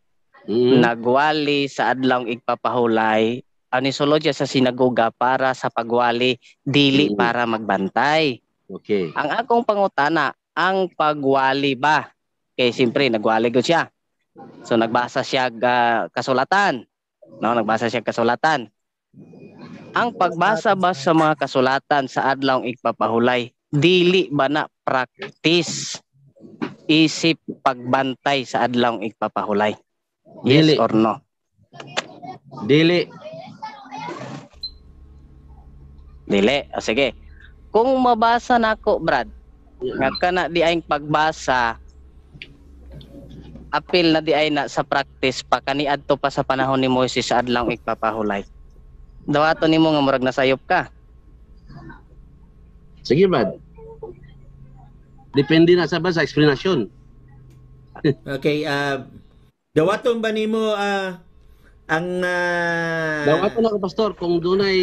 nagwali sa adlawng igpapahulay anisulod siya sa sinagoga para sa pagwali, dili para magbantay. Okay. Ang akong pangutana, ang pagwali ba? Kay siyempre nagwali gud siya. So nagbasa siya kasulatan. No, nagbasa siya kasulatan. Ang pagbasa ba sa mga kasulatan sa adlawng igpapahulay, dili ba na practice isip pagbantay sa adlawng igpapahulay? Yes Dili. or no? Dili. Dili. O sige. Kung mabasa nako, Brad, nga kana di ay pagbasa, apil na di ay na sa practice pa kaniadto pa sa panahon ni Moises sa adlawng igpapahulay. Dawato nimo nga murag nasayop ka. Sige, Brad. Depende na sa explanation. Okay, dawaton ba nimo ang Dawaton ako, Pastor, kung dunay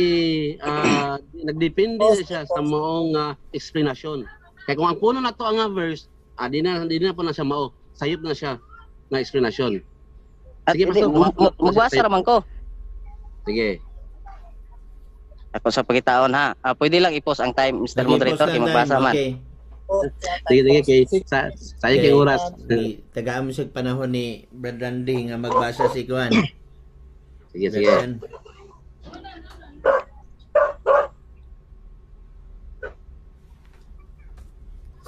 nagdepende na siya sa maong explanation. Kaya kung ang puno na to ang verse, di na po na siya mao. Sayop na siya na explanation. At Sige, Pastor, magbasa raman ko. Sige. Ako sa pagkitaon ha. Pwede lang i-post ang time, Mr. Moderator, kay magbasa man. Okay. Sige, sayang kay oras. Tagaan mo sa panahon ni Brad Randy nga magbasa si Kuan. Sige.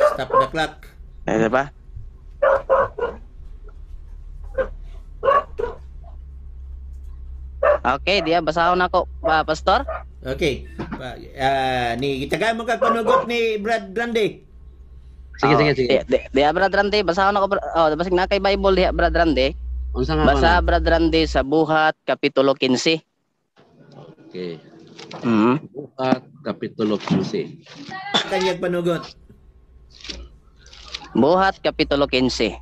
Stop the clock. Ano ba? Okay, diya basahon ako, Pastor. Okay. Ni tagaan mo kag panugot ni Brad Randy. Sige. Diya Brad Randy, basahon ako. Basig na kay Bible diya Brad Randy. Unsa nga Basa Brad Randy sa Buhat Kapitulo 15. Okay. Mhm. Buhat Kapitulo 15. Kanyang panugot. Buhat Kapitulo 15.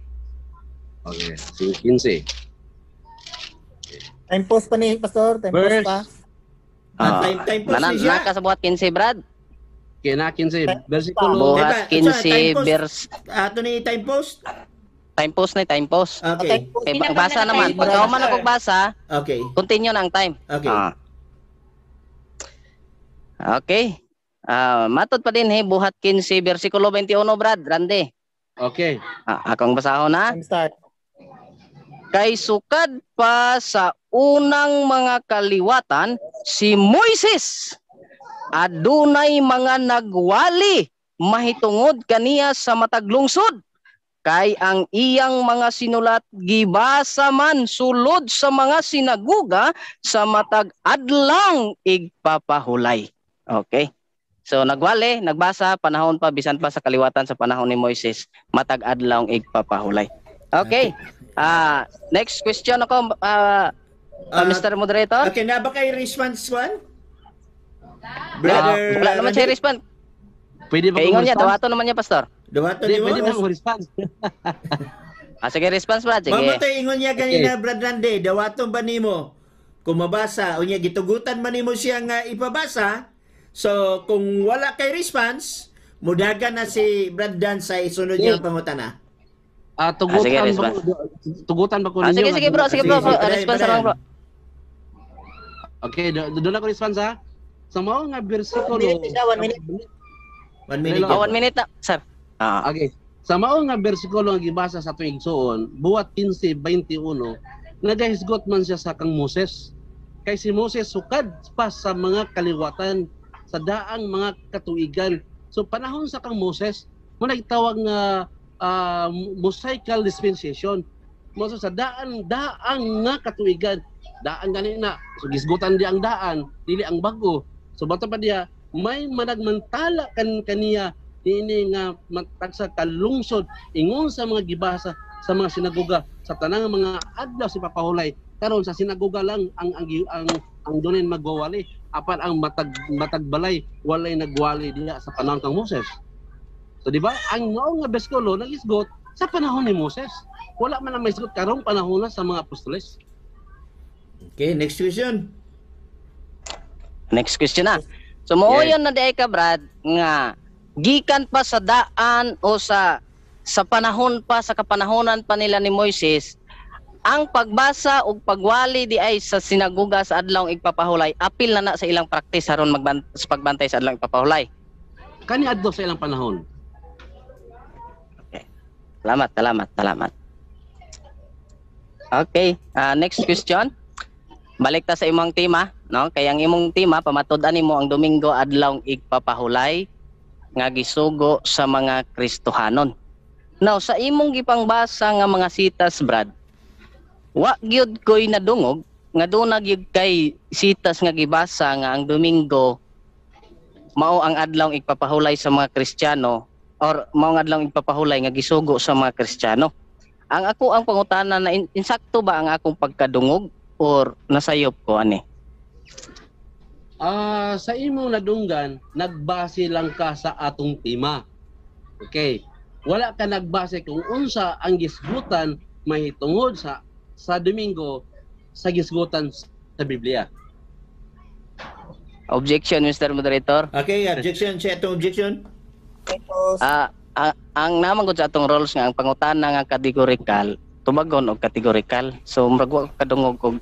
Okay. 15. Time post pa ni Pastor, time post pa. Time post ni siya. Naka sa Buhat 15, Brad. Okay, na 15. Versikulo. Buhat Diba? 15 Time post. vers Ato ni time post. time post na time post. Okay. Okay, basa naman. Pag ako man ako basa, Okay. continue na ang time. Okay. Okay. Matod pa din Buhat 15 versikulo 21, Brad Randy. Okay. Akong basahon na. Time start. Kay sukad pa sa unang mga kaliwatan, si Moises adunay mga nagwali mahitungod kaniya sa matag lungsod. Kay ang iyang mga sinulat gibasa man sulod sa mga sinaguga sa matag adlang igpapahulay. Okay. So nagwali, nagbasa panahon pa bisan pa sa kaliwatan sa panahon ni Moises, matag adlaw igpapahulay. Okay. Next question ako, Mr. Moderator. Okay, na ba kay response one? Wala naman siya respond. Pwede ba Kaya ingon niya, dawato naman niya, Pastor. Dawato ni mo. Pwede ba mo response? Sige, response, Brad. Sige. Mamatay ingon niya ganina, Brad Randy. Dawato ba nimo? Kung mabasa, o niya gitugutan man nimo siya nga ipabasa. So, kung wala kay response, mudagan na si Brad Dan sa isunod niyang pangutana. Tugutan ba ko ninyo? Sige, bro. Sige, bro. Sige, Response lang, bro. Okay, doon ako response ha. Sa mga nga versikulo. 1 minute. 1 minute. 1 minute na, sir. Okay. Sa mga nga versikulo nga gibasa sa tuig igsoon, Buhat 15:21, nagahisgot man siya sa kang Moses. Kay si Moses sukad pa sa mga kaliwatan sa daang mga katuigan. So panahon sa kang Moses, mo nagtawag nga Mosaical dispensation. Mo sa daang nga katuigan. Daan ganina. So gisgutan di ang daan, dili ang bago. So bato pa diya may managmantala kaniya ini nga matag sa kalungsod ingon sa mga gibasa sa mga sinagoga sa tanang mga adlaw si papahulay karon sa sinagoga lang ang dunen magwawali apan ang matagbalay walay nagwali diha sa panahon kang Moses. So di ba ang noong nga bersikulo nagisgot sa panahon ni Moses. Wala man ang maisgot karong panahon na sa mga apostoles. Okay, next question. Next question na. So, mooyon na di ka, Brad, nga gikan pa sa daan o sa panahon pa, sa kapanahonan pa nila ni Moises, ang pagbasa ug pagwali di ay sa sinaguga sa adlawng igpapahulay apil na sa ilang practice aron sa pagbantay sa adlawng igpapahulay. Kani adto sa ilang panahon. Okay. Salamat. Okay, next question. Balik ta sa imong tema, no? Kay ang imong tema pamatud-an nimo ang Domingo adlawng igpapahulay nga gisugo sa mga Kristohanon. Now, sa imong gipangbasa nga mga sitas, Brad, wa gyud koy nadungog nga doon na gyud kay sitas nga gibasa nga ang Domingo mao ang adlawng igpapahulay sa mga Kristiyano or mao ang adlawng igpapahulay nga gisugo sa mga Kristiyano. Ang ako ang pangutana na insakto ba ang akong pagkadungog or nasayop ko ani? Sa imong nadunggan, nagbase lang ka sa atong tema. Okay. Wala ka nagbase kung unsa ang gisgutan mahitungod sa Domingo sa gisgutan sa Biblia. Objection, Mr. Moderator. Okay, objection. Siya itong objection. Ang naman ko sa atong rules nga ang pangutana nga categorical, tubagon og categorical. So murag wa kadungog og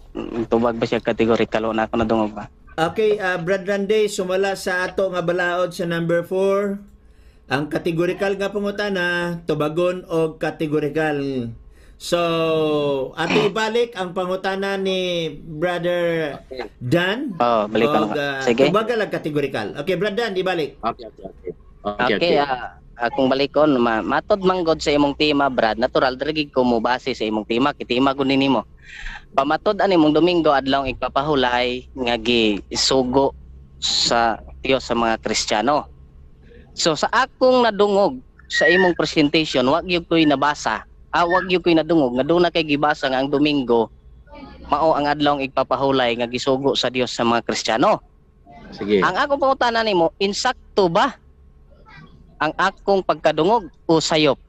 tubag ba siya categorical o na ako nadungog ba? Okay, Brad Randy, sumala sa ato nga balaod sa number 4. Ang categorical nga pangutana, tubagon og categorical. So, ato ibalik ang pangutana ni Brother Dan. Oh, balik ko na. Sige. Tubagal ang categorical. Okay, Brad Dan, ibalik. Okay, akong balikon, matod manggod sa imong tema, Brad, natural dragig ko mo base sa imong tema, kitima ko nimo. Pamatod ani mong Domingo adlawng igpapahulay nga gisugo sa Dios sa mga Kristiyano. So sa akong nadungog sa imong presentation, wag gyud koy nabasa, wag gyud koy nadungog nga doon na kay gibasa nga ang Domingo mao ang adlawng igpapahulay nga gisugo sa Dios sa mga Kristiyano. Sige. Ang akong pangutana nimo, insakto ba ang akong pagkadungog o sayop?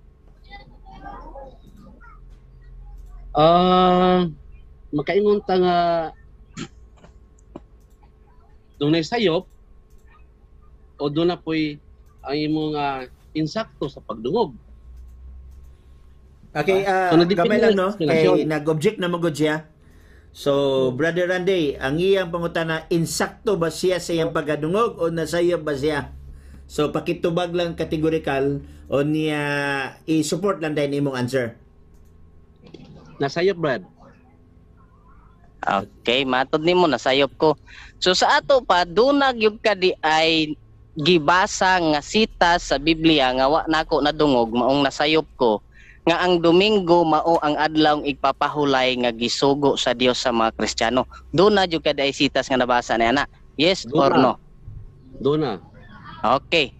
Makaingon ta nga doon na sayop o doon na po'y ang imong insakto sa pagdungog. Okay, gamay lang no, kay nag-object na magod siya. So, Brother Randy, ang iyang pangutana, insakto ba siya sa iyang pagkadungog o nasayop ba siya? So, pakitubag lang categorical o niya i-support lang dahil imong answer. Nasayop, Brad. Okay, matod nimo nasayop ko. So sa ato pa dunag yung kadi ay gibasa nga sita sa Biblia nga wa nako nadungog maong nasayop ko nga ang Domingo mao ang adlawng igpapahulay nga gisugo sa Dios sa mga Kristiyano. Doon na jud kadi ay sitas nga nabasa na ana. Yes or no? Doon na. Okay.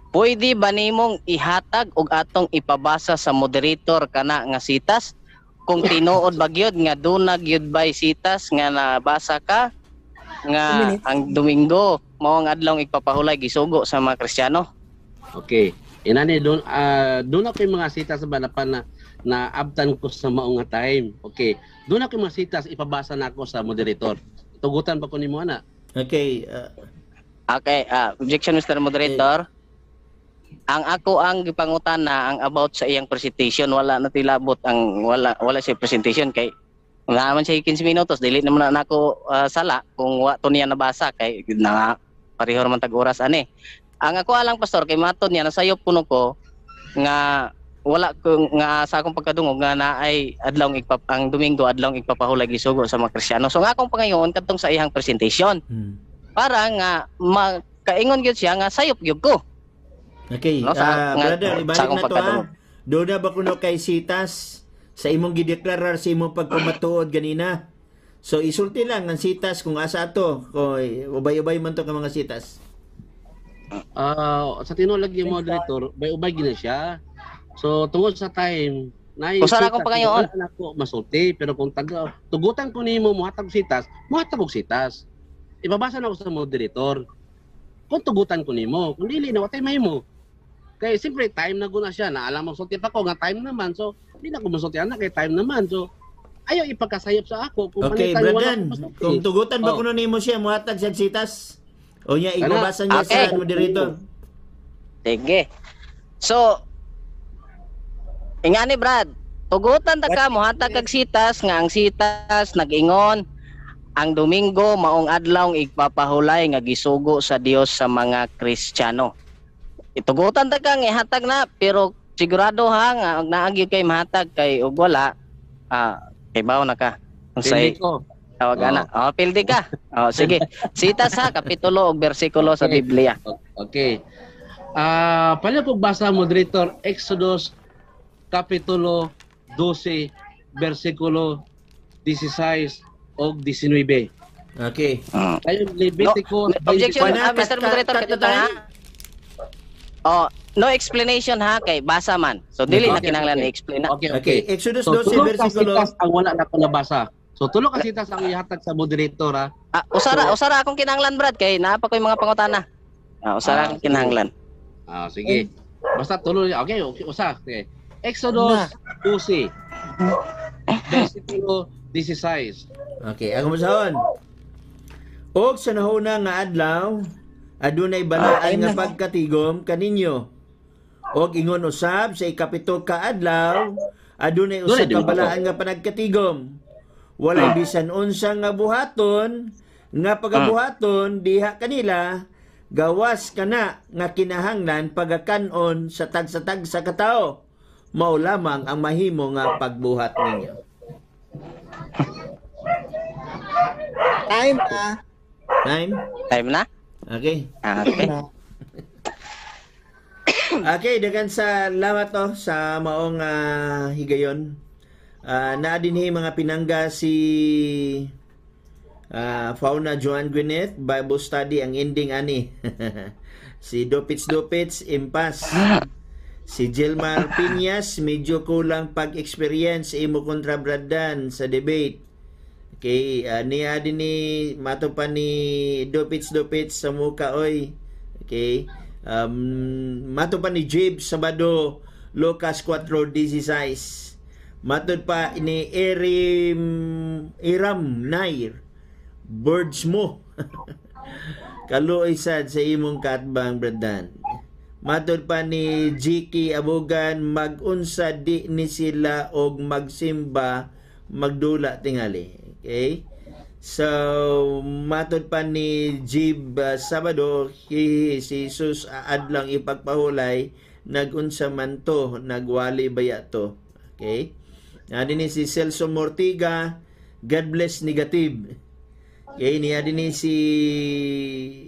Pwede ba nimong ihatag og atong ipabasa sa moderator kana nga sitas? Kung tinuod ba gyud nga dunag gyud bay sitas nga nabasa ka nga ang Domingo mao ang adlawng igpapahulay gisugo sa mga Kristiyano? Okay. Inani doon ako yung mga sitas ba na abtan ko sa maong nga time. Okay. Doon ako yung mga sitas ipabasa na ako sa moderator. Tugutan pa ko nimo ana. Okay. Okay, objection Mr. Moderator. Ang ako ang gipangutana ang about sa iyang presentation, wala na tilabot ang wala siya presentation kay naman siya 15 minutos dili naman na ako sala kung wa to niya nabasa kay na pareho man tag oras ani. Ang ako alang pastor kay maton niya nasayop kuno ko nga wala ko nga sa akong pagkadungog nga naay adlawng ang Domingo adlawng igpapahulay gisugo sa mga Kristiyano. So nga akong pangayon kadtong sa iyang presentation. Para nga makaingon gyud siya nga sayop gyud ko. Okay, no, brother, ibalik na to ha. Doon na ba kuno kay sitas sa imong gideklarar sa imong pagpamatuod ganina? So isulti lang ang sitas kung asa ato, koy ubay-ubay man to ka mga sitas. Sa tinulag yung moderator, ubay gina siya. So tungod sa time, kung saan akong pangayon ako masulti, pero kung tugutan ko nimo muhatag og sitas. Ibabasa na ako sa moderator. Kung tugutan ko nimo, kung dili na watay may mo. Kaya siyempre time na guna siya na alam mo sulti pa ko nga time naman. So hindi na ko masulti ana kay time naman. So ayaw ipagkasayop sa ako kung okay, Bradan, kung tugutan ba kuno nimo siya muhatag sa sitas o niya ibabasa niya sa moderator. Sige. So ingani Brad, tugutan ta ka mohatag kag sitas nga ang sitas nag-ingon ang Domingo maong adlaw igpapahulay nga gisugo sa Dios sa mga Kristiyano. Itugutan ta ka nga ihatag na pero sigurado ha nga naagi kay mahatag kay ug wala kay bawo na ka. Unsay Ko. tawag ana? Pildi ka. Sige. Sitas ha kapitulo ug bersikulo sa Okay. Biblia. Okay. Pala kong basa, moderator, Exodus Kapitulo 12, versikulo 16 o 19. Okay. Ayun, Levitico Objection, 24. Mr. Moderator, cut ito tayo. ha. No explanation ha kay basa man. So dili na Okay, kinahanglan okay. i-explain na. Okay, Okay, okay. Exodus So, 12 tulog versikulo. kasitas ang wala na ko nabasa. So, tulog kasitas ang ihatag sa moderator, ha? Usara akong kinahanglan Brad kay naa pa koy mga pangutana. Usara akong sige. kinahanglan. Sige. Basta tuloy. Okay, usa. Okay. Exodus 12, versikulo 16. Okay, ako masahon. Og sa nahuna nga adlaw, adunay balaan nga pagkatigom kaninyo. Og ingon usab sa ikapito ka adlaw, adunay usa ka balaan nga panagkatigom. Walay bisan unsa nga buhaton, nga pagabuhaton diha kanila gawas kana nga kinahanglan pagakanon sa tag-sa katao. Mao lamang ang mahimo nga pagbuhat ninyo. Time na. Time na? Okay. Okay. Okay, dagan sa salamat to sa maong higayon. Na dinhi mga pinangga si Fauna Joan Gwyneth, Bible study ang ending ani. Si Dopits Impas. Si Jelmar Piñas, medyo kulang pag-experience imo kontra Bradan sa debate. Okay, niya din ni matupan ni Dopits sa muka oy. Okay. Matupan ni Jib Sabado Lucas 4:16. Matud pa ni Iram Nair Birds mo. Kaluoy sad sa imong katbang Bradan. Matud pa ni Jiki Abogan mag-unsa di ni sila og magsimba magdula tingali. Okay? So, matud pa ni Jib Sabado, si Jesus adlang ipagpahulay, nagunsa man to, nagwali baya to. Okay? Din si Celso Mortiga, God bless negative. Okay, niya din si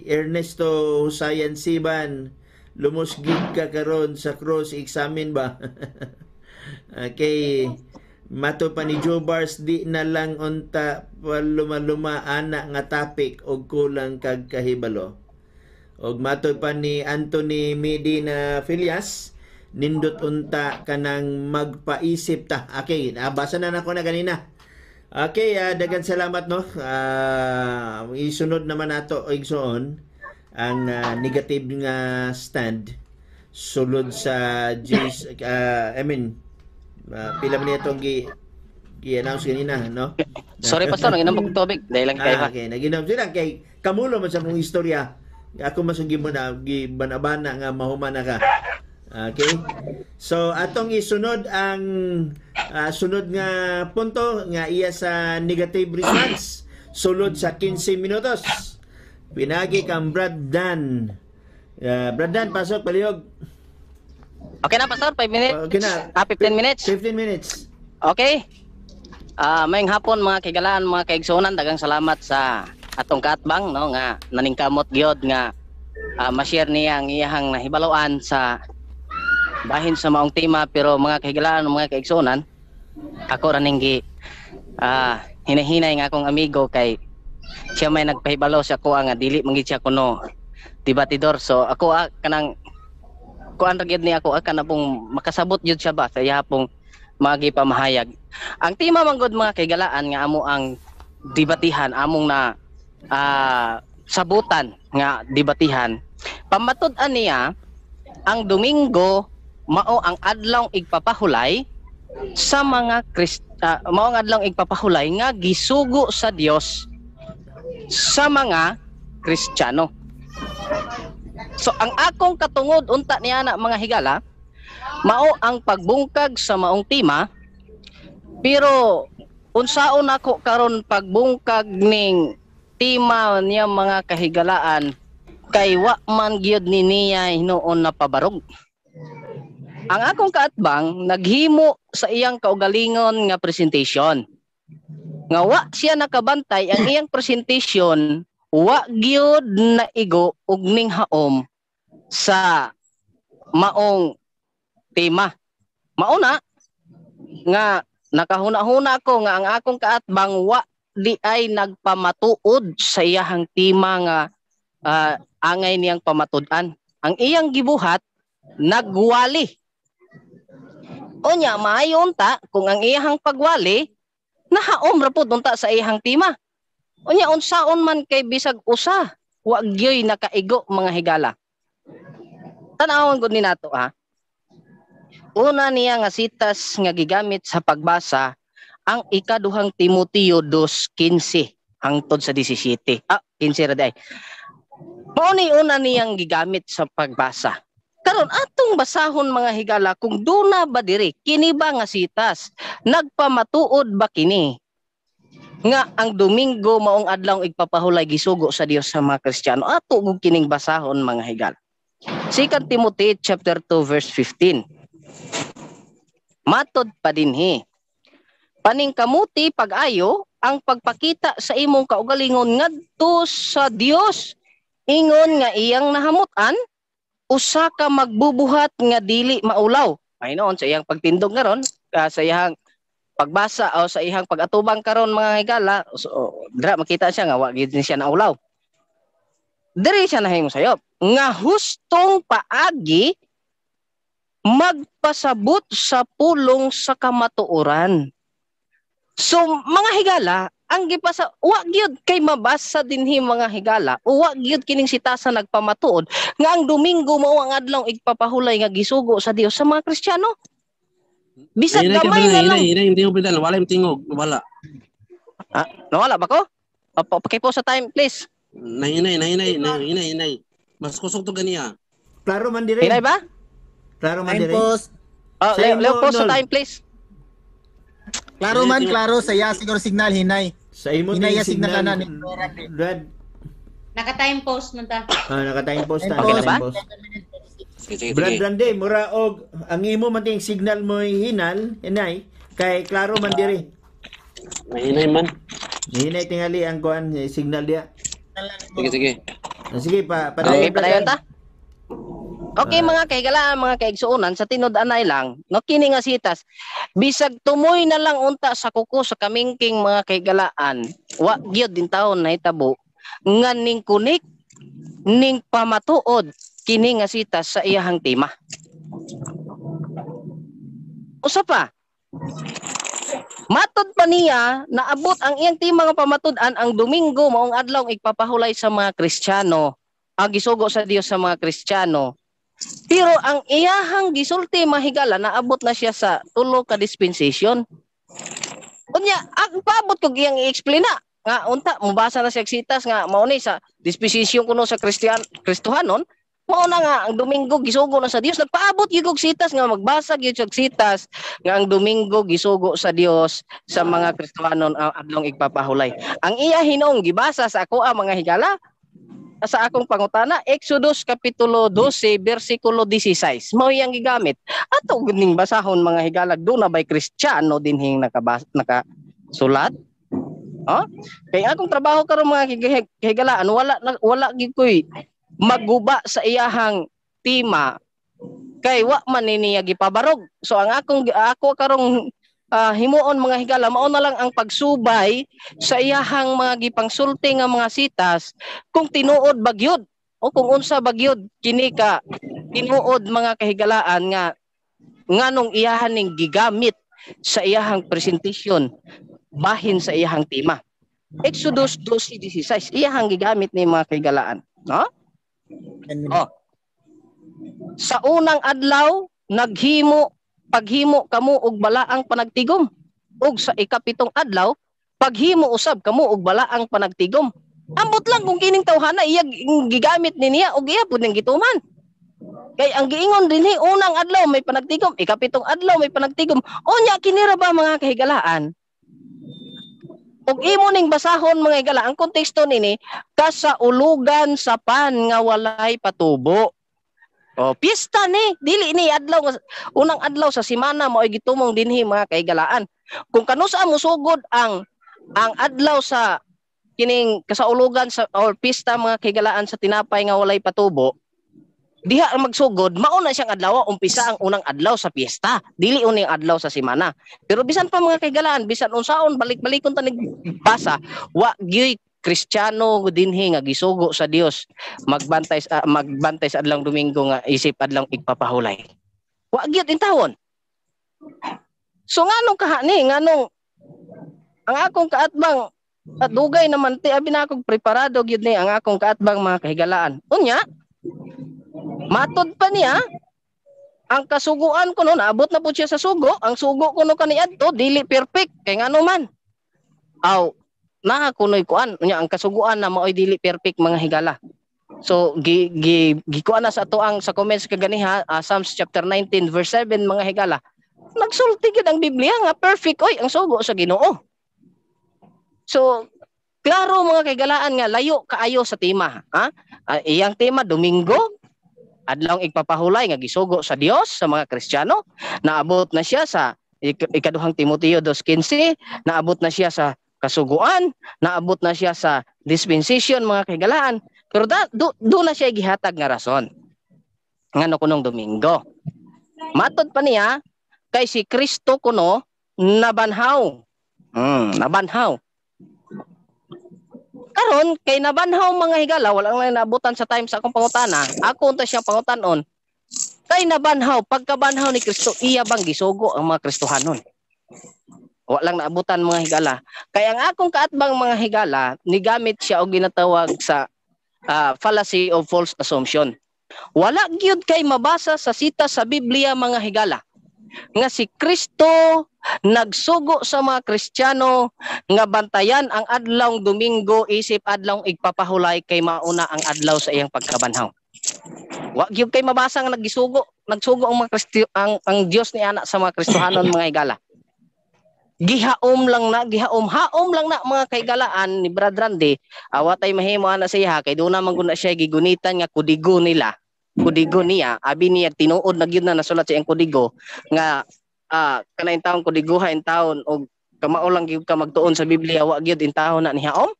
Ernesto Husayan Siban, lumusgid ka karon sa cross, examine ba? Okay. Mato pa ni Joe Bars, di na lang unta paluma-luma ana nga topic og kulang kag kahibalo. Og mato pa ni Anthony Medina Filias, nindot unta kanang magpaisip ta. Okay, nabasa na nako na kanina. Okay, dagan salamat no. Isunod naman nato igsoon ang negative nga stand sulod sa pila man itong gi-announce kanina, no? Sorry pastor, nang inom tubig dahil lang kayo. Okay, naginom sila kay kamulo man sa kong istorya. Ako masugid mo na gibanabana nga mahuman na ka. Okay? So atong isunod ang sunod nga punto nga iya sa negative response sulod sa 15 minutos. Pinagi kang Brad Dan. Brad Dan, pasok palihog. Okay na pastor, 5 minutes. Okay na. 15 minutes. 15 minutes. Okay. Mayong hapon mga kaigalaan, mga kaigsunan, dagang salamat sa atong kaatbang no nga naningkamot gyud nga ma-share niya ang iyang nahibaloan sa bahin sa maong tema, pero mga kahigalaan, mga kaigsunan, ako ra ning hinahinay nga akong amigo kay siya may nagpahibalo sa ako nga dili manggid siya kuno debatidor. So ako kanang kuan ra gyud ni ako kana pong makasabot gyud siya ba sa iya pong magi pamahayag. Ang tema man gud mga kahigalaan nga amo ang debatihan, among na sabutan nga debatihan. Pamatud-an niya ang Domingo mao ang adlaw igpapahulay sa mga mao ang adlaw igpapahulay nga gisugo sa Dios sa mga Kristiyano. So ang akong katungod unta niya na mga higala mao ang pagbungkag sa maong tema Pero unsaon ako karon pagbungkag ning tima niya mga kahigalaan kay wa man gyud ni niya hinuon na pabarog. Ang akong kaatbang naghimo sa iyang kaugalingon nga presentation. Nga wa siya nakabantay ang iyang presentation wa gyud naigo og ning haom sa maong tema. Mauna nga nakahuna-huna ko nga ang akong kaatbang wa di ay nagpamatuod sa iyahang tema nga angay niyang pamatud-an. Ang iyang gibuhat nagwali. Unya maayon ta kung ang iyahang pagwali nahaom ra pud unta sa iyahang tema. Unya unsaon man kay bisag usa wa gyoy nakaigo mga higala. Tan-awon gud ni nato ha. Una niya nga sitas nga gigamit sa pagbasa ang ikaduhang Timoteo 2:15 hangtod sa 17. 15 ra day. Mao ni una niyang gigamit sa pagbasa. Karon atong basahon mga higala kung duna ba diri kini ba nga sitas nagpamatuod ba kini nga ang Domingo maong adlaw igpapahulay gisugo sa Dios sa mga Kristiyano. Ato gud kining basahon mga higala. 2 Timothy chapter 2 verse 15. Matod pa dinhi. Paningkamuti pag-ayo ang pagpakita sa imong kaugalingon ngadto sa Dios. Ingon nga iyang nahamutan usa ka magbubuhat nga dili maulaw. Ay noon sa iyang pagtindog karon, sa iyang pagbasa o sa iyang pag-atubang karon mga higala, so, dira makita siya nga wa gid siya naulaw. Diri siya nahimo sayop nga hustong paagi magpasabot sa pulong sa kamatuoran. So mga higala, ang gipasa wa gyud kay mabasa dinhi mga higala, wa gyud kining sitasa nagpamatuod nga ang Domingo mao ang adlaw igpapahulay nga gisugo sa Dios sa mga Kristiyano. Bisag gamay na lang. Hindi ko pinal, wala yung tingog, wala. Nawala ba ko? Pakipo sa time please. Nahinay. Mas kusog to ganiya. Klaro man dire. Hinay ba? Klaro man Time dire. post. Leo po sa time please. Klaro man, klaro. Saya siguro signal, hinay. Sa imo Hinay ting signal na ni Brad. Naka-time post man ta. Naka-time post Time ta. post. Naka-time post. Sige. Brad Brande, mura og ang imo man ting signal mo hinay kay klaro man dire. Nahinay man. Hinay tingali ang kuan signal dia. Sige. Sige pa Okay, padayon ta. Okay mga kaigalaan, mga kaigsuonan, sa tinud-anay lang, no kini nga sitas, bisag tumoy na lang unta sa kuko sa kamingking mga kaigalaan, wa gyud din taon na hitabo, nga ning kunik, ning pamatuod, kini nga sitas sa iyahang tema. Usa pa, matod pa niya, naabot ang iyang tema nga pamatud-an ang Domingo, maong adlaw igpapahulay sa mga Kristiyano, ang gisugo sa Dios sa mga Kristiyano. Pero ang iyahang gisulti mahigala naabot na siya sa tulo ka dispensation. Unya, ang paabot ko iyang i-explain na nga unta mubasa na siya sitas nga mao ni sa dispensation kuno sa Kristohanon, mao na nga ang Domingo gisugo na sa Dios. Nagpaabot gyud og sitas nga magbasa gyud og sitas nga ang Domingo gisugo sa Dios sa mga Kristohanon adlaw igpapahulay. Ang iya hinong gibasa sa ako mga higala sa akong pangutana, Exodus Kapitulo 12, versikulo 16. Mao yang gigamit. Ato ning basahon mga higalag, do na ba'y Kristiyano dinhing nakasulat? Kay akong trabaho karon mga higalaan, wala gid koy magguba sa iyahang tema kay wa man niya gipabarog. So ang ako karong himuon mga higala, mao na lang ang pagsubay sa iyahang mga gipangsulti nga mga sitas kung tinuod bagyod o kung unsa bagyod kini ka tinuod mga kahigalaan nga nganong iyahan ning gigamit sa iyahang presentation bahin sa iyahang tema. Exodus 12:16 iyahang gigamit ni mga kahigalaan, no? Sa unang adlaw paghimo kamo og balaang panagtigom, ug sa ikapitong adlaw paghimo usab kamo og balaang panagtigom. Ambot lang kung kining tawhana iya gigamit ni niya og iya pud ning gituman. Kay ang giingon dinhi unang adlaw may panagtigom, ikapitong adlaw may panagtigom. Unya kinira ba mga kahigalaan? Ug imo ning basahon mga higala, ang konteksto nini kasaulugan sa pan nga walay patubo. O pista ni, dili ni adlaw unang adlaw sa semana mao gitumong dinhi mga kahigalaan. Kung kanusa mo sugod ang adlaw sa kining kasaulugan sa or pista mga kahigalaan sa tinapay nga walay patubo, diha ang magsugod, mauna siyang adlaw, umpisa ang unang adlaw sa piyesta, dili uning adlaw sa semana. Pero bisan pa mga kaigalaan, bisan unsaon balik-balikon ta basa, wa gyud Kristiyano dinhi nga gisugo sa Dios magbantay sa adlawng Domingo nga isip adlawng igpapahulay. Wa gyud intawon. So nganong kahani, nganong ang akong kaatbang at dugay naman ti abi na akong preparado gyud ni ang akong kaatbang mga kahigalaan. Unya matod pa niya, ang kasuguan ko no, naabot na po siya sa sugo, ang sugo ko no kaniadto, dili perfect, kay nga man. Aw, nakakunoy kuan, ang kasuguan na maoy dili perfect mga higala. So, gikuan na sa ato ang sa comments kaganiha, Psalms chapter 19 verse 7 mga higala. Nagsulti gid ang Biblia nga perfect oy ang sugo sa Ginoo. So, klaro mga kaigalaan nga layo kaayo sa tema, ha? Iyang tema Domingo, adlawng igpapahulay nga gisugo sa Dios sa mga Kristiyano. Naabot na siya sa ikaduhang Timoteo 2:15, naabot na siya sa kasuguan, naabot na siya sa dispensation mga kahigalaan. Pero do na siya gihatag nga rason. Ngano kunong Domingo. Matod pa niya kay si Kristo kuno nabanhaw. Nabanhaw. Karon kay nabanhaw mga higala, wala lang naabutan sa time sa akong pangutana. Ako unta siyang pangutan-on. Kay nabanhaw, pagkabanhaw ni Kristo, iya bang gisugo ang mga Kristohanon? Wala lang naabutan mga higala. Kaya ang akong kaatbang mga higala, nigamit siya og ginatawag sa fallacy of false assumption. Wala gyud kay mabasa sa sita sa Biblia mga higala nga si Kristo nagsugo sa mga Kristiyano nga bantayan ang adlawng Domingo isip adlawng igpapahulay kay mauna ang adlaw sa iyang pagkabanhaw. Wa gyud kay mabasa nga nagsugo ang mga ang Dios ni anak sa mga Kristohanon mga higala. Gihaom lang na mga kaigalaan ni Brad Randy, awatay mahimo ana siya kay do na man guna siya gigunitan nga kudigo niya, abi niya tinuod na gyud na nasulat sa iyang kudigo nga kanain taon kudiguha in taon og kamao lang gyud ka magtuon sa Biblia, wa gyud in taon na nihaom,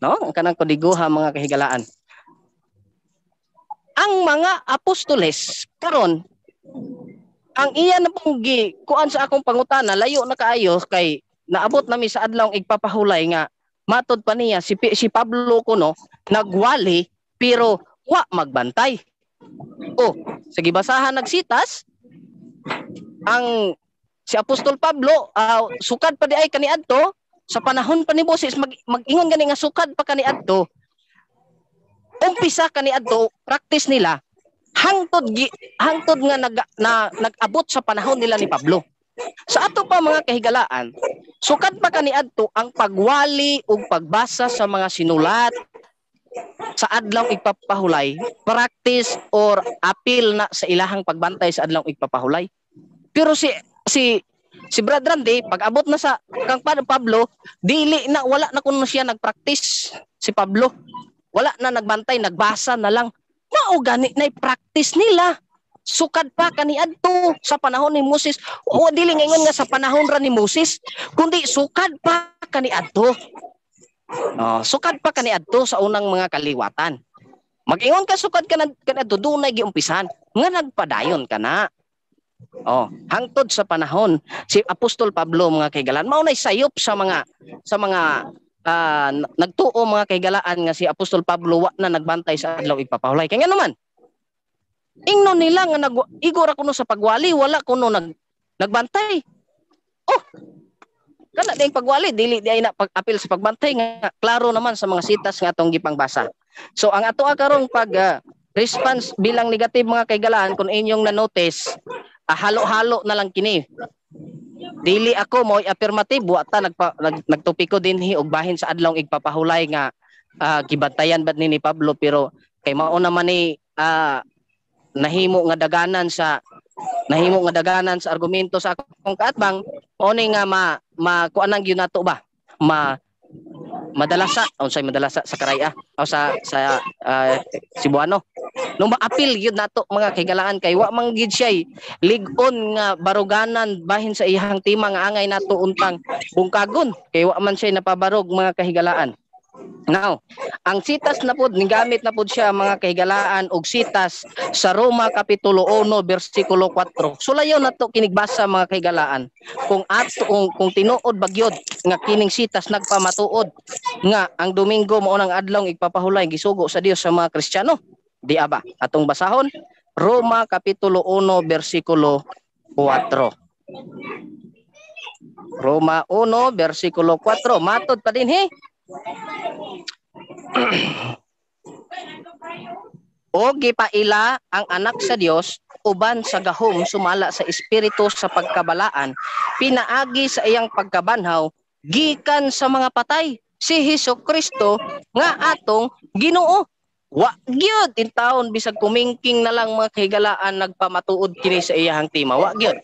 no? Ang kanang kudiguha mga kahigalaan. Ang mga apostoles karon ang iya na pong kuan sa akong pangutana, layo na kaayo kay naabot nami sa adlawng igpapahulay nga matod pa niya si Pablo kuno nagwali pero wa magbantay. Sige basahan nagsitas ang si Apostol Pablo sukad pa di ay kaniadto sa panahon pa ni Moses mag-ingon gani nga sukad pa kaniadto. Umpisa kaniadto practice nila hangtod nga nag-abot sa panahon nila ni Pablo. Sa ato pa mga kahigalaan, sukad pa kaniadto ang pagwali ug pagbasa sa mga sinulat sa adlawng igpapahulay, practice or appeal na sa ilahang pagbantay sa adlawng igpapahulay. Pero si Brad Randy, pag-abot na sa kang Pablo, dili na wala na kuno siya nagpractice si Pablo. Wala na nagbantay, nagbasa na lang. Mao gani na practice nila. Sukad pa kaniadto sa panahon ni Moses. O dili ngayon nga sa panahon ra ni Moses, kundi sukad pa kaniadto. Sukad pa kaniadto sa unang mga kaliwatan. Mag-ingon ka sukad kaniadto dunay giumpisan nga nagpadayon ka na. Hangtod sa panahon si Apostol Pablo mga kaigalan mao nay sayop sa mga nagtuo mga kaigalaan nga si Apostol Pablo wa na nagbantay sa adlaw igpapahulay. Kaya nga naman ingnon nila nga igora kuno sa pagwali wala kuno nagbantay. Kana ding pagwali dili di ay na pag-apil sa pagbantay nga klaro naman sa mga sitas nga atong gipangbasa. So ang ato karong response bilang negative mga kaigalaan kung inyong na-notice halo-halo na lang kini. Dili ako mo'y affirmative wa ta nagtupiko dinhi og bahin sa adlawng igpapahulay nga gibantayan bad ni Pablo pero kay mao naman ni nahimo nga daganan sa argumento sa akong kaatbang o ni nga kuanang gyud nato ba madalasa unsay madalasa sa Karaya o sa Cebuano nung maapil gyud nato mga kahigalaan kay wa man gyud siya lig-on nga baruganan bahin sa iyang tima nga angay nato untang bungkagon kay wa man siya napabarog mga kahigalaan. Now, ang sitas na pod nigamit na pod siya mga kahigalaan og sitas sa Roma kapitulo 1 bersikulo 4. Sulayon nato kinigbasa mga kahigalaan. Kung tinuod bagyod nga kining sitas nagpamatuod nga ang Domingo mao nang adlaw igpapahulay gisugo sa Dios sa mga Kristiyano. Di aba atong basahon Roma kapitulo 1 bersikulo 4. Roma 1 bersikulo 4 matod pa dinhi. O gipaila ang anak sa Dios uban sa gahom sumala sa espiritu sa pagkabalaan pinaagi sa iyang pagkabanhaw gikan sa mga patay si Hesukristo nga atong Ginoo. Wa gyud in taon bisag kumingking na lang mga kahigalaan nagpamatuod kini sa iyang tima. Wa gyud.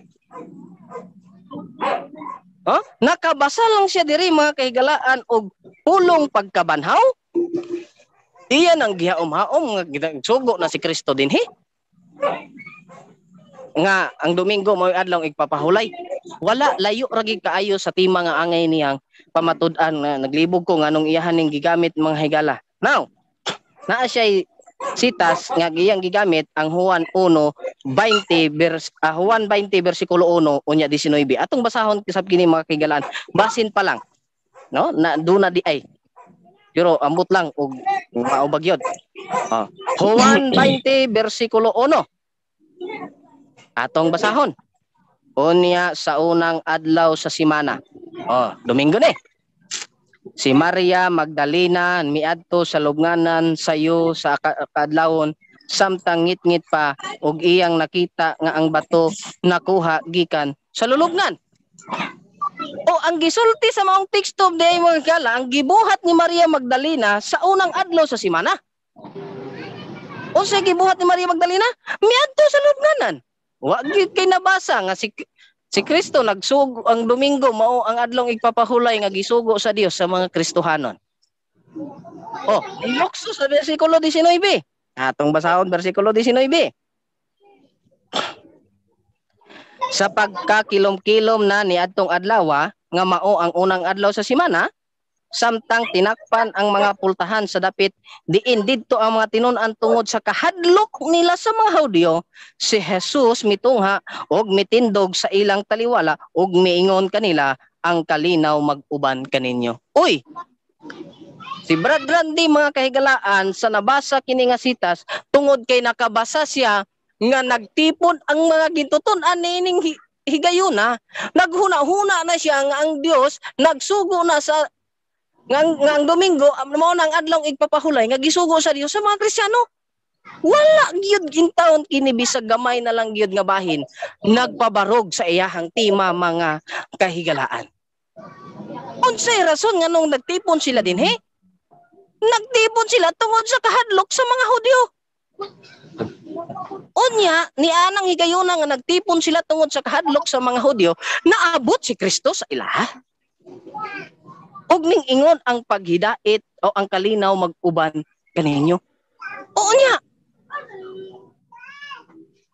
Nakabasa lang siya diri mga kahigalaan og pulong pagkabanhaw. Iyan ang gihaom-haom nga sugo na si Kristo dinhi. Nga ang Domingo mao adlaw igpapahulay. Wala layo ra gid kaayo sa tima nga angay niyang pamatud-an na naglibog ko nganong iyahan ning gigamit mga higala. Now, naa siya sitas nga giyang gigamit ang Juan 1:20 bersikulo 1 unya 19. Atong basahon kisab kini mga kahigalaan. Basin pa lang. No? Na duna di ay. Pero ambot lang og maubagyod. Juan 20 bersikulo 1. Atong basahon. Unya sa unang adlaw sa semana. Domingo ni. Si Maria Magdalena miadto sa lubnganan sayo sa kadlawon samtang ngit-ngit pa og iyang nakita nga ang bato nakuha gikan sa lulubngan. Ang gisulti sa maong teksto day mga kala ang gibuhat ni Maria Magdalena sa unang adlaw sa semana. Sa gibuhat ni Maria Magdalena miadto sa lubnganan. Wa gyud kay nabasa nga si Kristo nagsugo ang Domingo mao ang adlaw igpapahulay nga gisugo sa Dios sa mga Kristohanon. Ilokso sa bersikulo 19. Atong basahon bersikulo 19. Sa pagkakilom-kilom na niadtong adlaw nga mao ang unang adlaw sa semana, samtang tinakpan ang mga pultahan sa dapit diin didto ang mga tinun-an tungod sa kahadlok nila sa mga Hudyo, si Jesus mitungha og mitindog sa ilang taliwala og miingon kanila ang kalinaw mag-uban kaninyo. Si Brad Randy mga kahigalaan sa nabasa kini nga sitas tungod kay nakabasa siya nga nagtipon ang mga gintutun-an niining higayuna, naghuna-huna na siya nga ang Dios nagsugo na sa ang Domingo mao nang adlaw igpapahulay nga gisugo sa Dios sa mga Kristiyano. Wala gyud gintawon kini bisag gamay na lang gyud nga bahin nagpabarog sa iyahang tima mga kahigalaan. Unsay rason nga nung nagtipon sila dinhi? Nagtipon sila tungod sa kahadlok sa mga Hudyo. Unya ni anang higayuna nga nagtipon sila tungod sa kahadlok sa mga Hudyo, naabot si Kristo sa ilaha. Og ning ingon ang paghidait o ang kalinaw mag-uban kaninyo. Unya.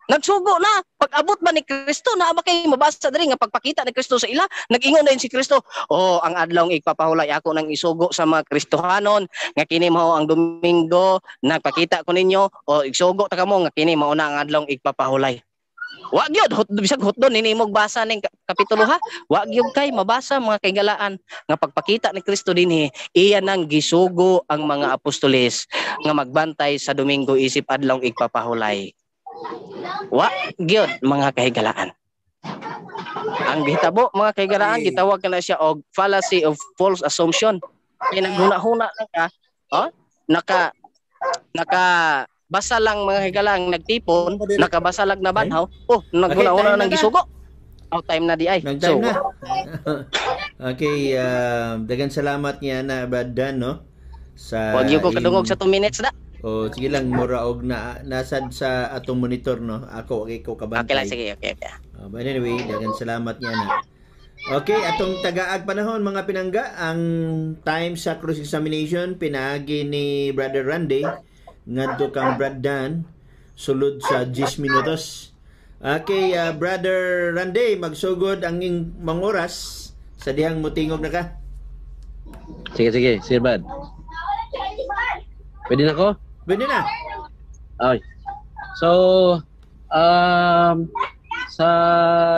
Nagsugo na pag-abot ba ni Kristo na ba kay mabasa diri nga pagpakita ni Kristo sa ila, nag-ingon din si Kristo, ang adlaw igpapahulay ako nang isugo sa mga Kristohanon nga kini mao ang Domingo, nagpakita ko ninyo isugo ta kamo nga kini mao na ang adlaw igpapahulay. Wa gyud bisag hotdon nimog basa ning kapitulo ha. Wa gyud kay mabasa mga kahigalaan nga pagpakita ni Kristo dinhi iya nang gisugo ang mga apostoles nga magbantay sa Domingo isip adlaw igpapahulay. Wa gyud mga kahigalaan. Ang gihitabo mga kahigalaan gitawag na siya og fallacy of false assumption. Kay naghuna-huna lang ka, naka basa lang mga higalang nagtipon, nakabasalag na banhaw, naghuna-huna nang gisugo. Time na di ay. Nag-time na. Okay, dagan salamat niya na Brad Dan, no? Wag yung ko kadungog sa 2 minutes na. O sige lang, mura og nasad sa atong monitor, no? Ako, okay ko kabantay. Okay lang, sige, okay. But anyway, daghang salamat niya na. Okay, atong tagaag panahon mga pinangga, ang time sa cross examination pinagi ni Brother Randy ngadto kang Brad Dan sulod sa 10 minutos. Okay, Brother Randy, magsugod ang mga oras sa dihang mutingog na ka. Sige, Sir Brad. Pwede na ko? Pwede na. Okay. So, sa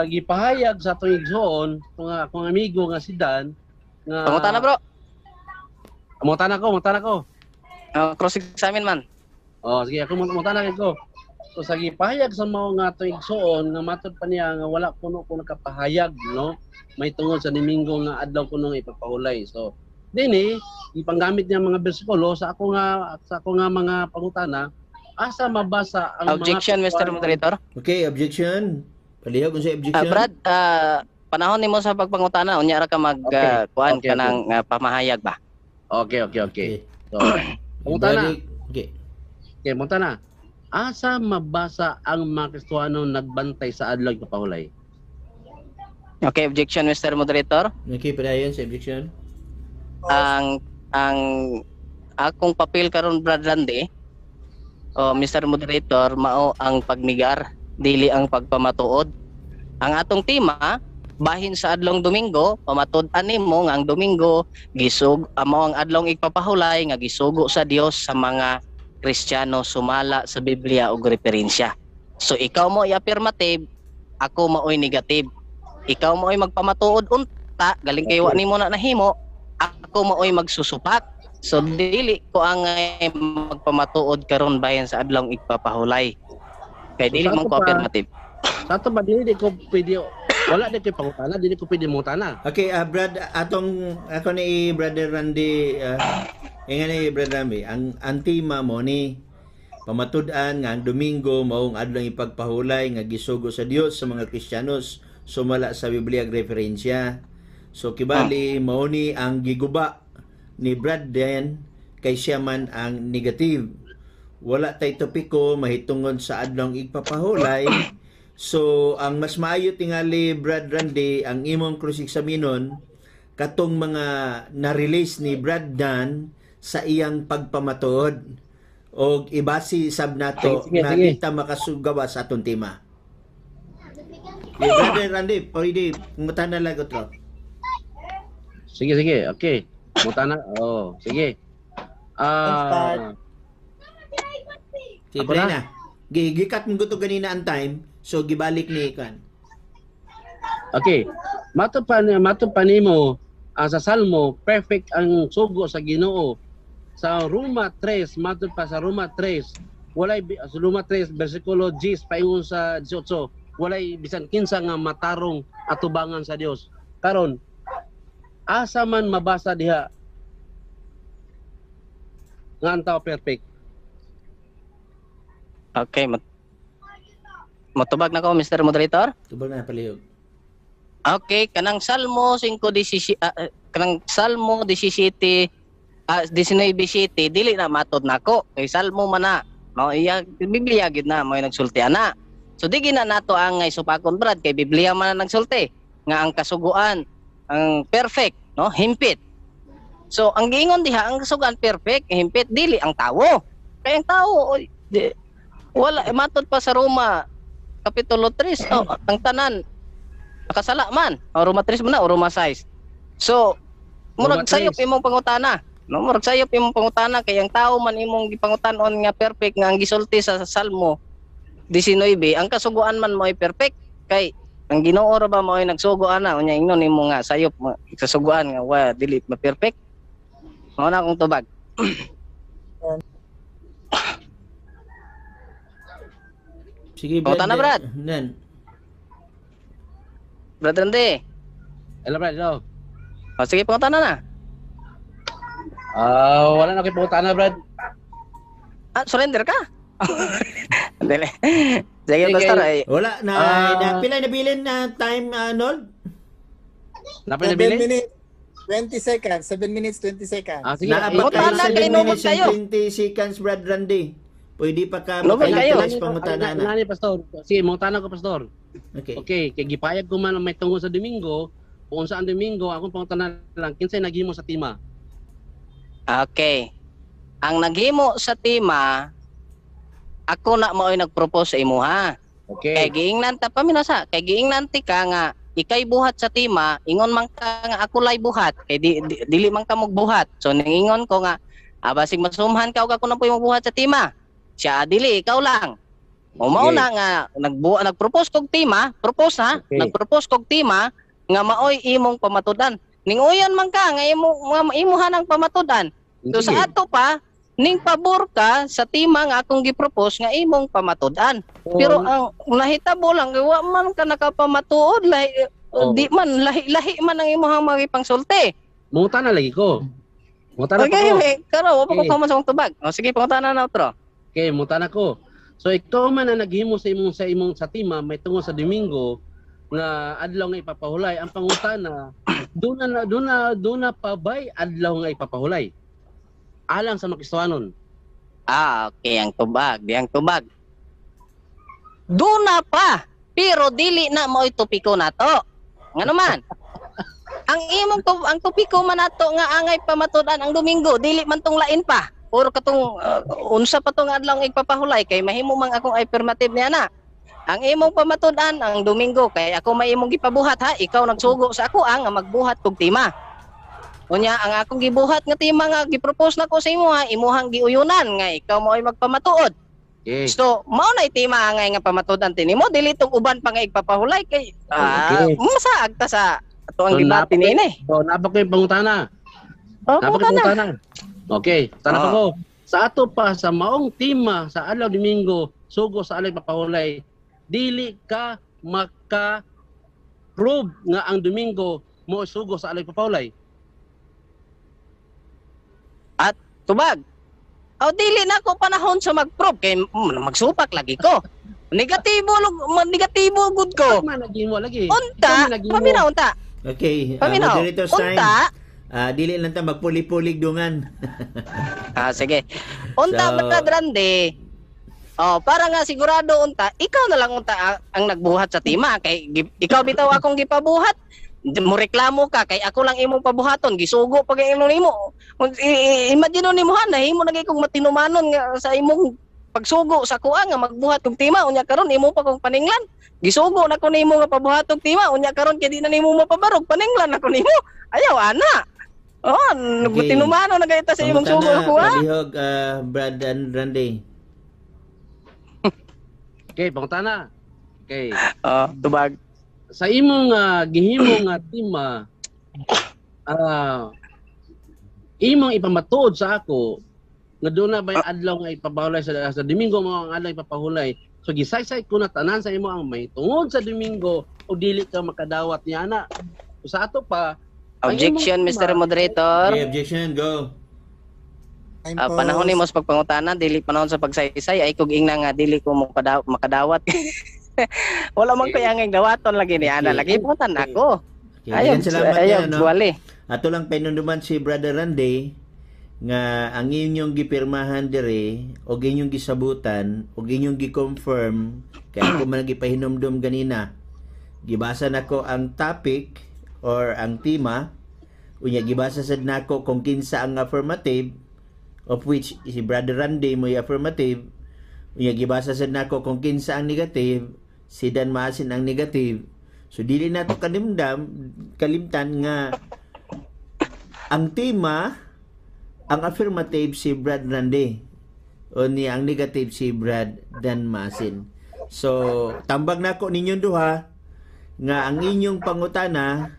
gipahayag sa atong igsoon, akong amigo nga si Dan, nga Pangutan na, bro. Mutana ko. Cross-examine man. Sige, ako mutana ko. So sa gipahayag sa mao nga atong igsoon, nga matod pa niya nga wala kuno ko nakapahayag, no? May tungod sa Domingo nga adlaw kuno nga ipagpahulay. So, dinhi ipanggamit niya mga bersikulo sa ako nga mga pangutana, asa mabasa ang Objection, Mr. Moderator. Okay, objection. Palihog kung sa objection. Brad, panahon nimo sa pagpangutana, unya ra ka kuan Okay. kanang pamahayag ba? Okay. So, pangutana. Okay. Okay, pangutana. Asa mabasa ang mga Kristiyano nagbantay sa adlaw ipagpahulay? Okay, objection, Mr. Moderator. Okay, padayon sa objection. Ang akong papel karon, Brad Randy, Mr. Moderator, mao ang pagmigar, dili ang pagpamatuod. Ang atong tema bahin sa adlong Domingo, pamatud-an nimo nga ang Domingo mao ang adlong igpapahulay nga gisugo sa Dios sa mga Kristiyano sumala sa Biblia ug referensya. So ikaw mo i-affirmative, ako mao'y negative. Ikaw mao'y magpamatuod unta, galing kay wa nimo na nahimo, ako mao'y magsusupak. So dili ko ang magpamatuod karon bahin sa adlong igpapahulay. Kay dili man ko affirmative. Sa ato ba dili ko pwede wala di ko pangutana, dili ko pwede mutana. Okay, Brad, ako ni Brother Randy, ni Brother Randy, ang tema mo ni pamatud-an nga ang Domingo maong adlong ipagpahulay nga gisugo sa Dios sa mga Kristiyanos sumala sa Biblia ug referensya. So kibali mao ni ang giguba ni Brad Den kay siya man ang negative. Wala tay topiko mahitungod sa adlong igpapahulay. So ang mas maayo tingali Brad Randy ang imong cross-examinon katong mga na-release ni Brad Dan sa iyang pagpamatuod o ibasi sab nato na kita makasugawa sa atong tema. Brother Randy, pwede mutana lang ito. Sige, okay. Mutana. Sige. Si Brena. Gikat mo gusto ganina ang time, so gibalik ni kan. Okay. Mato pa nimo sa Salmo, perfect ang sugo sa Ginoo. Sa Roma 3, mato pa sa Roma 3, walay sa Roma 3 bersikulo 10 paingon sa 18, walay bisan kinsa nga matarong atubangan sa Dios. Karon asa man mabasa diha nga ang tao perfect? Okay, matubag na ko, Mr. Moderator. Tubag na palihog. Okay, kanang Salmo 5:17 kanang Salmo 19:7 dili na matod nako. Kay Salmo man na. Mao iya Biblia gid na mao nagsulti ana. So di gina nato ang isupakon, Brad, kay Biblia man na nagsulti nga ang kasuguan ang perfect, no? Himpit. So ang giingon diha ang kasuguan perfect, himpit dili ang tawo. Kay ang tawo wala matod pa sa Roma kapitulo 3, ang tanan nakasala man. Roma 3 man na, Roma 6. So murag sayop imong pangutana, no? Murag sayop imong pangutana kay ang tao man imong gipangutan-on nga perfect nga ang gisulti sa Salmo 19, ang kasuguan man mo'y perfect kay ang Ginoo ra ba mo'y nagsugo ana unya ingnon nimo nga sayop kasuguan nga wa dili ma-perfect. Mao na akong tubag. Sige, Pangutana, Brad. Nan. Brad Randy. Hello, Brad. Hello. Sige, pangutana na. Wala na kayo pangutana, Brad. Surrender ka? Dili. Sige, Pastor. Wala na, pila na bilin na time, Nold? Napay na bilin? 20 seconds. 7 minutes, 20 seconds. Sige. Naabot Imutan kayo na, 7 inubod minutes kayo. and 20 seconds, Brad Randy. Pwede pa ka Inubod kayo. makalimutan pangutana na. Nani, Pastor. Sige, mangutana ko, Pastor. Okay. Okay, kay gipayag ko man may tungod sa Domingo, kung saan Domingo, akong pangutana lang, kinsay naghimo sa tima? Okay. Ang naghimo sa tima, ako na mao'y nag-propose sa imuha. Kay Okay. giingnan ta paminasa, kay giingnan ti ka nga ikay buhat sa tima, ingon man ka nga ako lay buhat, kay dili man ka magbuhat. So ningingon ko nga basig masumhan ka og ako na po magbuhat sa tima. Siya dili, ikaw lang. O mao Okay. na nga nagpropose kog tima, propose ha, Okay. nagpropose kog tima nga maoy imong pamatudan. Ninguyon man ka nga imuhan ang pamatudan. So Sige. sa ato pa ning pabor ka sa tima nga akong gipropose nga imong pamatudan. Pero ang nahitabo lang wa man ka nakapamatuod lahi Oh. di man lahi man ang imong magipangsulti. Mangutana lagi ko. Mangutana pa Okay, ko. karo wa pa ko Okay. kamo sa akong tubag. O sige pangutana na otro. Okay, mangutana ko. So ikaw man na naghimo sa imong sa tima may tungod sa Domingo nga adlaw nga ipapahulay, ang pangutana doon na pa bay adlaw nga ipapahulay. Alang sa Makistawanon. Okay, ang tubag, di ang tubag. Duna pa, pero dili na mo topiko nato. Ngano man? ang topiko man nato nga angay pamatudan ang Domingo, dili man tong lain pa. Or katong unsa pa tong adlaw nga ipapahulay kay mahimo man akong affirmative niya na. Ang imong pamatudan ang Domingo kay ako may imong gipabuhat ha, ikaw nagsugo sa ako nga magbuhat kog tima. Unya ang akong gibuhat nga tima nga gipropose nako sa imo ha, imuhang giuyunan nga ikaw mo ay magpamatuod. Okay. So, mao na tima angay nga pamatudan tinimo dili tong uban pa nga igpapahulay kay Okay. masaag ta sa ato ang So, debate nini. So, napa ko yung pangutana. Oh, Napa ko yung pangutana. Okay, tanong Oh. ko. Sa ato pa, sa maong tima, sa Adlaw Domingo, sugo sa alay papahulay, dili ka maka-prove nga ang Domingo mo sugo sa alay papahulay. Tubag. Aw dili na ko panahon sa mag-prove kay magsupak lagi ko. Negatibo gud ko. Tama, naghimo lagi. Unta, Tama, naghimo. paminaw unta. Okay, Paminaw. moderator's time. Unta. Dili lang ta magpuli-pulig dungan. Sige. Unta So- Brad Randy. Para nga sigurado unta, ikaw na lang unta ang nagbuhat sa tima kay ikaw bitaw akong gipabuhat. Mo reklamo ka kay ako lang imong pabuhaton, gisugo pag imong nimo. Imagine nimo ha, nahimo na kay kong matinumanon nga sa imong pagsugo sa kuha nga magbuhat og tima unya karon imo pa kong paninglan. Gisugo na ko nimo nga pabuhat og tima unya karon kay di na nimo mapabarog paninglan ako nimo. Ayaw ana. Okay. Tinumanon na kayta sa imong sugo sa kuha. Palihog, Brad and Randy. Okay, pangutana. Okay. Tubag. Sa imong gihimo nga tima, imong ipamatuod sa ako nga doon na ba yung adlaw nga ipapahulay sa Domingo mo ang adlaw ipapahulay. So gisaysay ko na tanan sa imo ang may tungod sa Domingo o dili ka makadawat niya na. So, sa ato pa ang Objection, imong Mr. tima- Moderator. Okay, objection, go. Time Panahon ni mo sa pagpangutana, dili panahon sa pagsaysay, ay kung ingna nga dili ko makadawat. Wala man kaya nga dawaton lagi ni Ana. Lagi puntan ako. Okay, Ayaw, daghang salamat ayaw, niya, no? buwali. Ato lang pinunduman si Brother Randy nga ang inyong gipirmahan dire o inyong gisabutan o inyong gi-confirm kaya ako man gipahinomdom ganina. Gibasa nako ang topic or ang tema unya gibasa sad nako kung kinsa ang affirmative of which si Brother Randy mo affirmative unya gibasa sad nako kung kinsa ang negative si Dan Masin ang negative. So dili nato kalimtan nga ang tema ang affirmative si Brad Randy o ni ang negative si Brad Dan Masin. So tambag nako ninyong duha nga ang inyong pangutana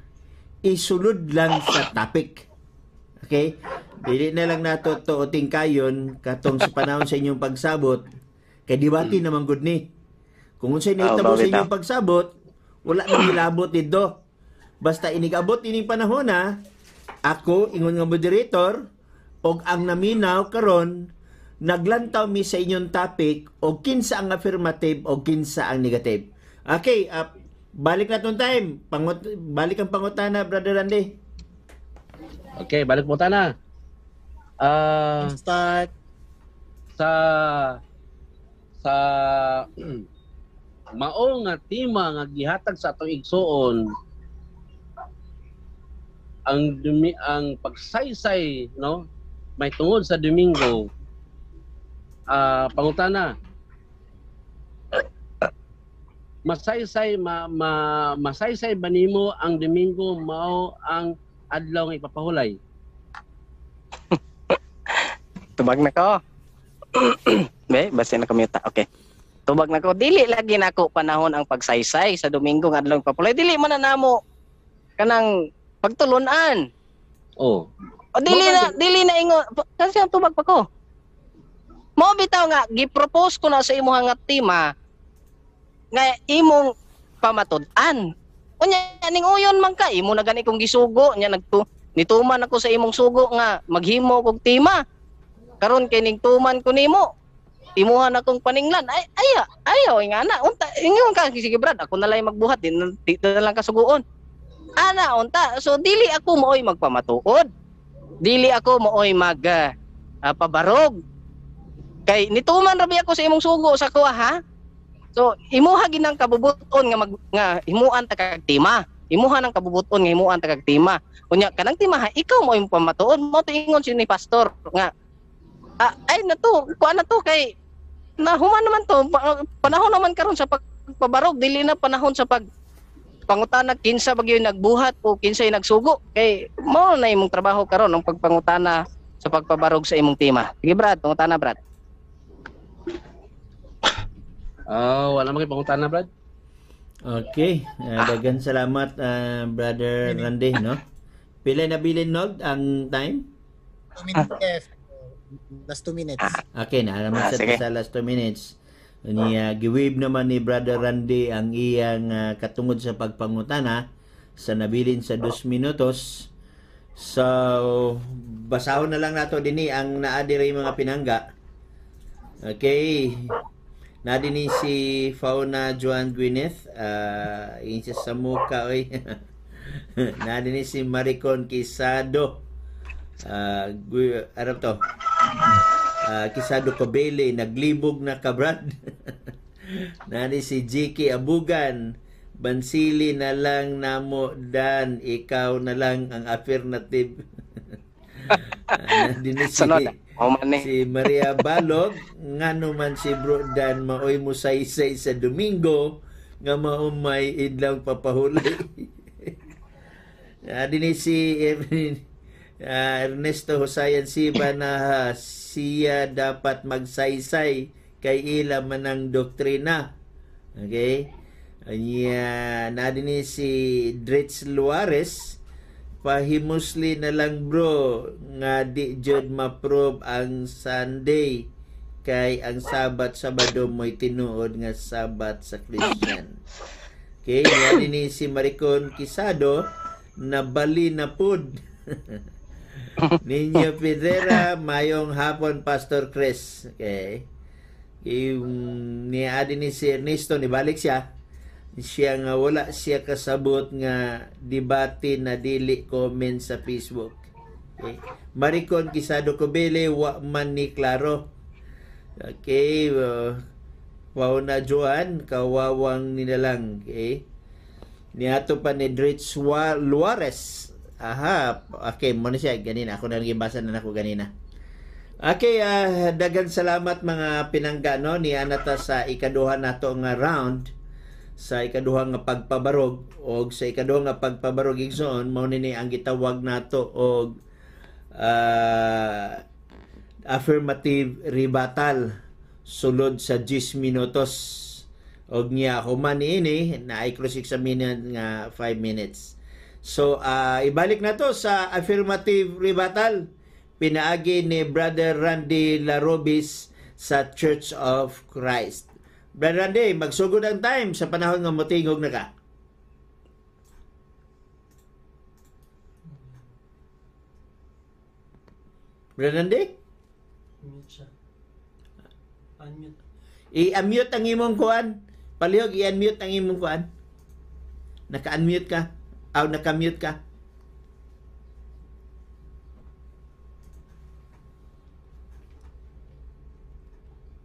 isulod lang sa topic. Okay? Dili na lang nato tuoting kayon katong sa panahon sa inyong pagsabot kay debate naman gud ni. Kung unsay nahitabo sa inyong pagsabot, wala nang ilabot dito. Basta inigabot ining panahon na ako ingon nga moderator og ang naminaw karon naglantaw mi sa inyong topic og kinsa ang affirmative og kinsa ang negative. Okay, balik na tong time. Balik ang pangutana, Brother Randy. Okay, balik mo na. Start. Sa mao nga tema nga gihatag sa atong igsoon ang pagsaysay, no, may tungod sa Domingo. Pangutana, masaysay ba nimo ang Domingo mao ang adlaw nga ipapahulay? Tubag na ko. Be, basta na commute. Okay. Tubag na ko. Dili lagi nako panahon ang pagsaysay sa Domingo nga adlaw papulay. Dili man na namo kanang pagtulunan. Oh. O dili na ingon kasi ang tubag pa ko. Mo bitaw nga gi-propose ko na sa imong nga tema nga imong pamatud-an. Unya ning uyon man ka imo na gani kong gisugo nya nituman ako sa imong sugo nga maghimo kog tema. Karon kay ning tuman ko nimo. Timuhan akong paninglan. Ayaw nga na. Unta ingon ka sige brad, ako na lang magbuhat din na lang kasuguon. Ana unta. So dili ako mooy magpamatuod. Dili ako mooy pabarog. Kay nituman rabi ako sa imong sugo sa kuha ha. So imuha ginang kabubuton nga himuan ta kag tema. Imuha ng kabubuton nga himuan ta kag tema. Unya kanang tema ha, ikaw mooy pamatuod mo ingon si ni pastor nga ay na to, kuan na to kay nahuman naman to panahon naman karon sa pagpabarog dili na panahon sa pangutana kinsa bagyo nagbuhat o kinsay nagsugo kay mao na imong trabaho karon ang pagpangutana sa pagpabarog sa imong tema. Sige brad, pangutana brad. Wala man kay pangutana brad. Okay, dagan salamat Brother Randy, no? Pila na bilin nog ang time? 2 minutes. Last 2 minutes. Okay, naalaman sa last 2 minutes. Giwave naman ni Brother Randy ang iyang katungod sa pagpangutana sa nabilin sa 2 minutos. So, basahon na lang nato dinhi ang naa diri mga pinangga. Okay. Na dinhi si Fauna Joan Gwyneth, insa sa muka oy. Na dinhi si Maricon Quisado. Ano to? Kisado Kabele, naglibog na kabrad. Nani si Jiki Abugan, Bansili na lang namo dan, ikaw na lang ang alternative. Nandini si Maria Balog, nga naman si Bro Dan, maoy mo saysay sa Domingo, nga maumay idlang papahulay. Nandini si Ernesto Husayan Siba na siya dapat magsaysay kay ila man ang doktrina. Okay? Nadini si Dritz Luares, pahimusli na lang bro nga di jud ma-prove ang Sunday kay ang Sabado mo'y tinuod nga Sabat sa Christian. Okay? Nadini si Maricon Quisado, nabali na pud. Ninyo Pedera, mayong hapon Pastor Chris. Okay. Niya ni si Ernesto, nibalik siya. Siya nga wala siya kasabot nga debate na dili comment sa Facebook. Okay. Maricon Quisado Cobele, wa man ni klaro. Okay. Fauna Joan, kawawang nilalang. Okay. Niato pa ni Dritz Luares. Aha, okay, mo na siya ganina. Ako na nagibasa na ako ganina. Okay, dagan salamat mga pinangga, no? Ni anata sa ikaduha nato nga round, sa ikaduha nga pagpabarog o sa ikaduha nga pagpabarog igsoon, mao ni ang gitawag nato og affirmative rebuttal sulod sa 10 minutos. Og niya human ini na ay cross-examine nga 5 minutes. So, ibalik na to sa affirmative rebuttal. Pinaagi ni Brother Randy Larobis sa Church of Christ. Brother Randy, magsugod ang time sa panahon nga motingog na ka. Brother Randy? Mute siya. Unmute. I-unmute ang imong kuan. Palihog, i-unmute ang imong kuan. Naka-unmute ka. Naka-mute ka.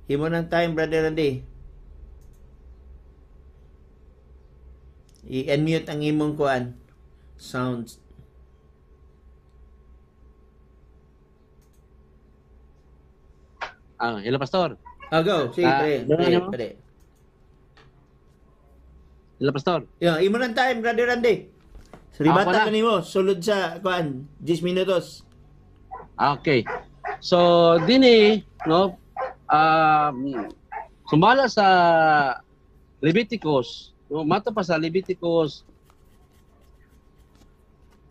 Himo ng time, Brother Randy. I-unmute ang imong kuan. Sounds. Hello, Pastor. Go. Sige, ano? pre. Hello, Pastor. Imo ng time, Brother Randy. Saribata wala. ka nimo, sulod sa kuan, 10 minutos. Okay. So, dini, no, sumala sa Leviticus, no, mato pa sa Leviticus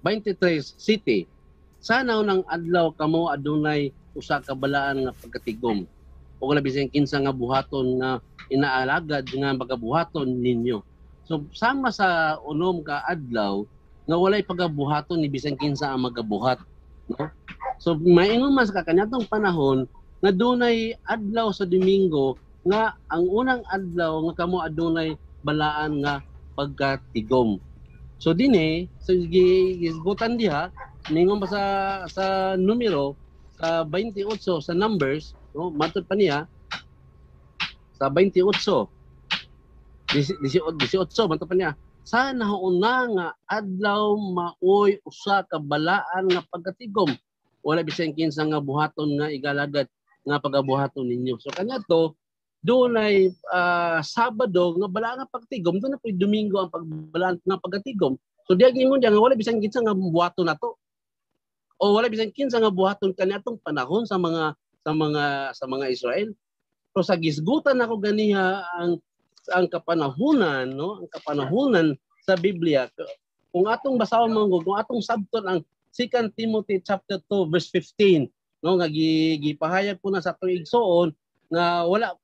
23 city. Sana unang adlaw kamo adunay usa ka balaan nga pagkatigom. O labi sa kinsa nga buhaton nga inaalagad nga magabuhaton ninyo. So sama sa unom ka adlaw nga walay pagabuhaton ni bisan kinsa ang magabuhat, no? So maingon man sa kanyatong panahon nga dunay adlaw sa Domingo nga ang unang adlaw nga kamo adunay balaan nga pagkatigom. So dinhi sa gisgutan diha ningon pa sa numero sa 28 sa numbers, no, matud pa niya sa 28 18 matud pa niya sana una nga adlaw maoy usa ka balaan nga pagkatigom wala bisan kinsa nga buhaton nga igalagad nga pagabuhaton ninyo. So kaniadto dunay Sabado nga balaan nga pagtigom, dunay pud Domingo ang pagbalaan nga pagkatigom. So diya gingon diya nga wala bisan kinsa nga buhaton nato o wala bisan kinsa nga buhaton kaniadtong panahon sa mga Israel. So sa gisgutan ako ganiha ang kapanahunan, no, ang kapanahunan sa Biblia. Kung atong basahon manggo, kung atong sabton ang 2 Timothy chapter 2 verse 15, no, nga gipahayag po na sa atong igsoon nga wala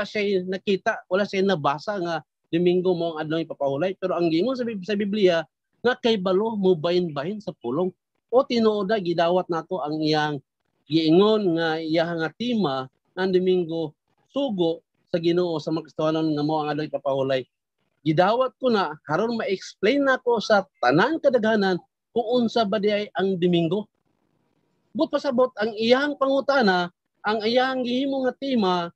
siya nakita, wala siya nabasa nga Domingo mo ang adlaw ipapahulay, pero ang giingon sa Biblia nga kay balo mo bahin-bahin sa pulong o tinuoda gidawat nato ang iyang giingon nga iyang nga tema ng Domingo sugo sa Ginoo sa magkastwanon nga mo ang adlaw ipapahulay. Gidawat ko na karon ma-explain nako sa tanan kadaghanan kung unsa ba di ang Domingo. But pasabot ang iyang pangutana, ang iyang gihimo nga tema,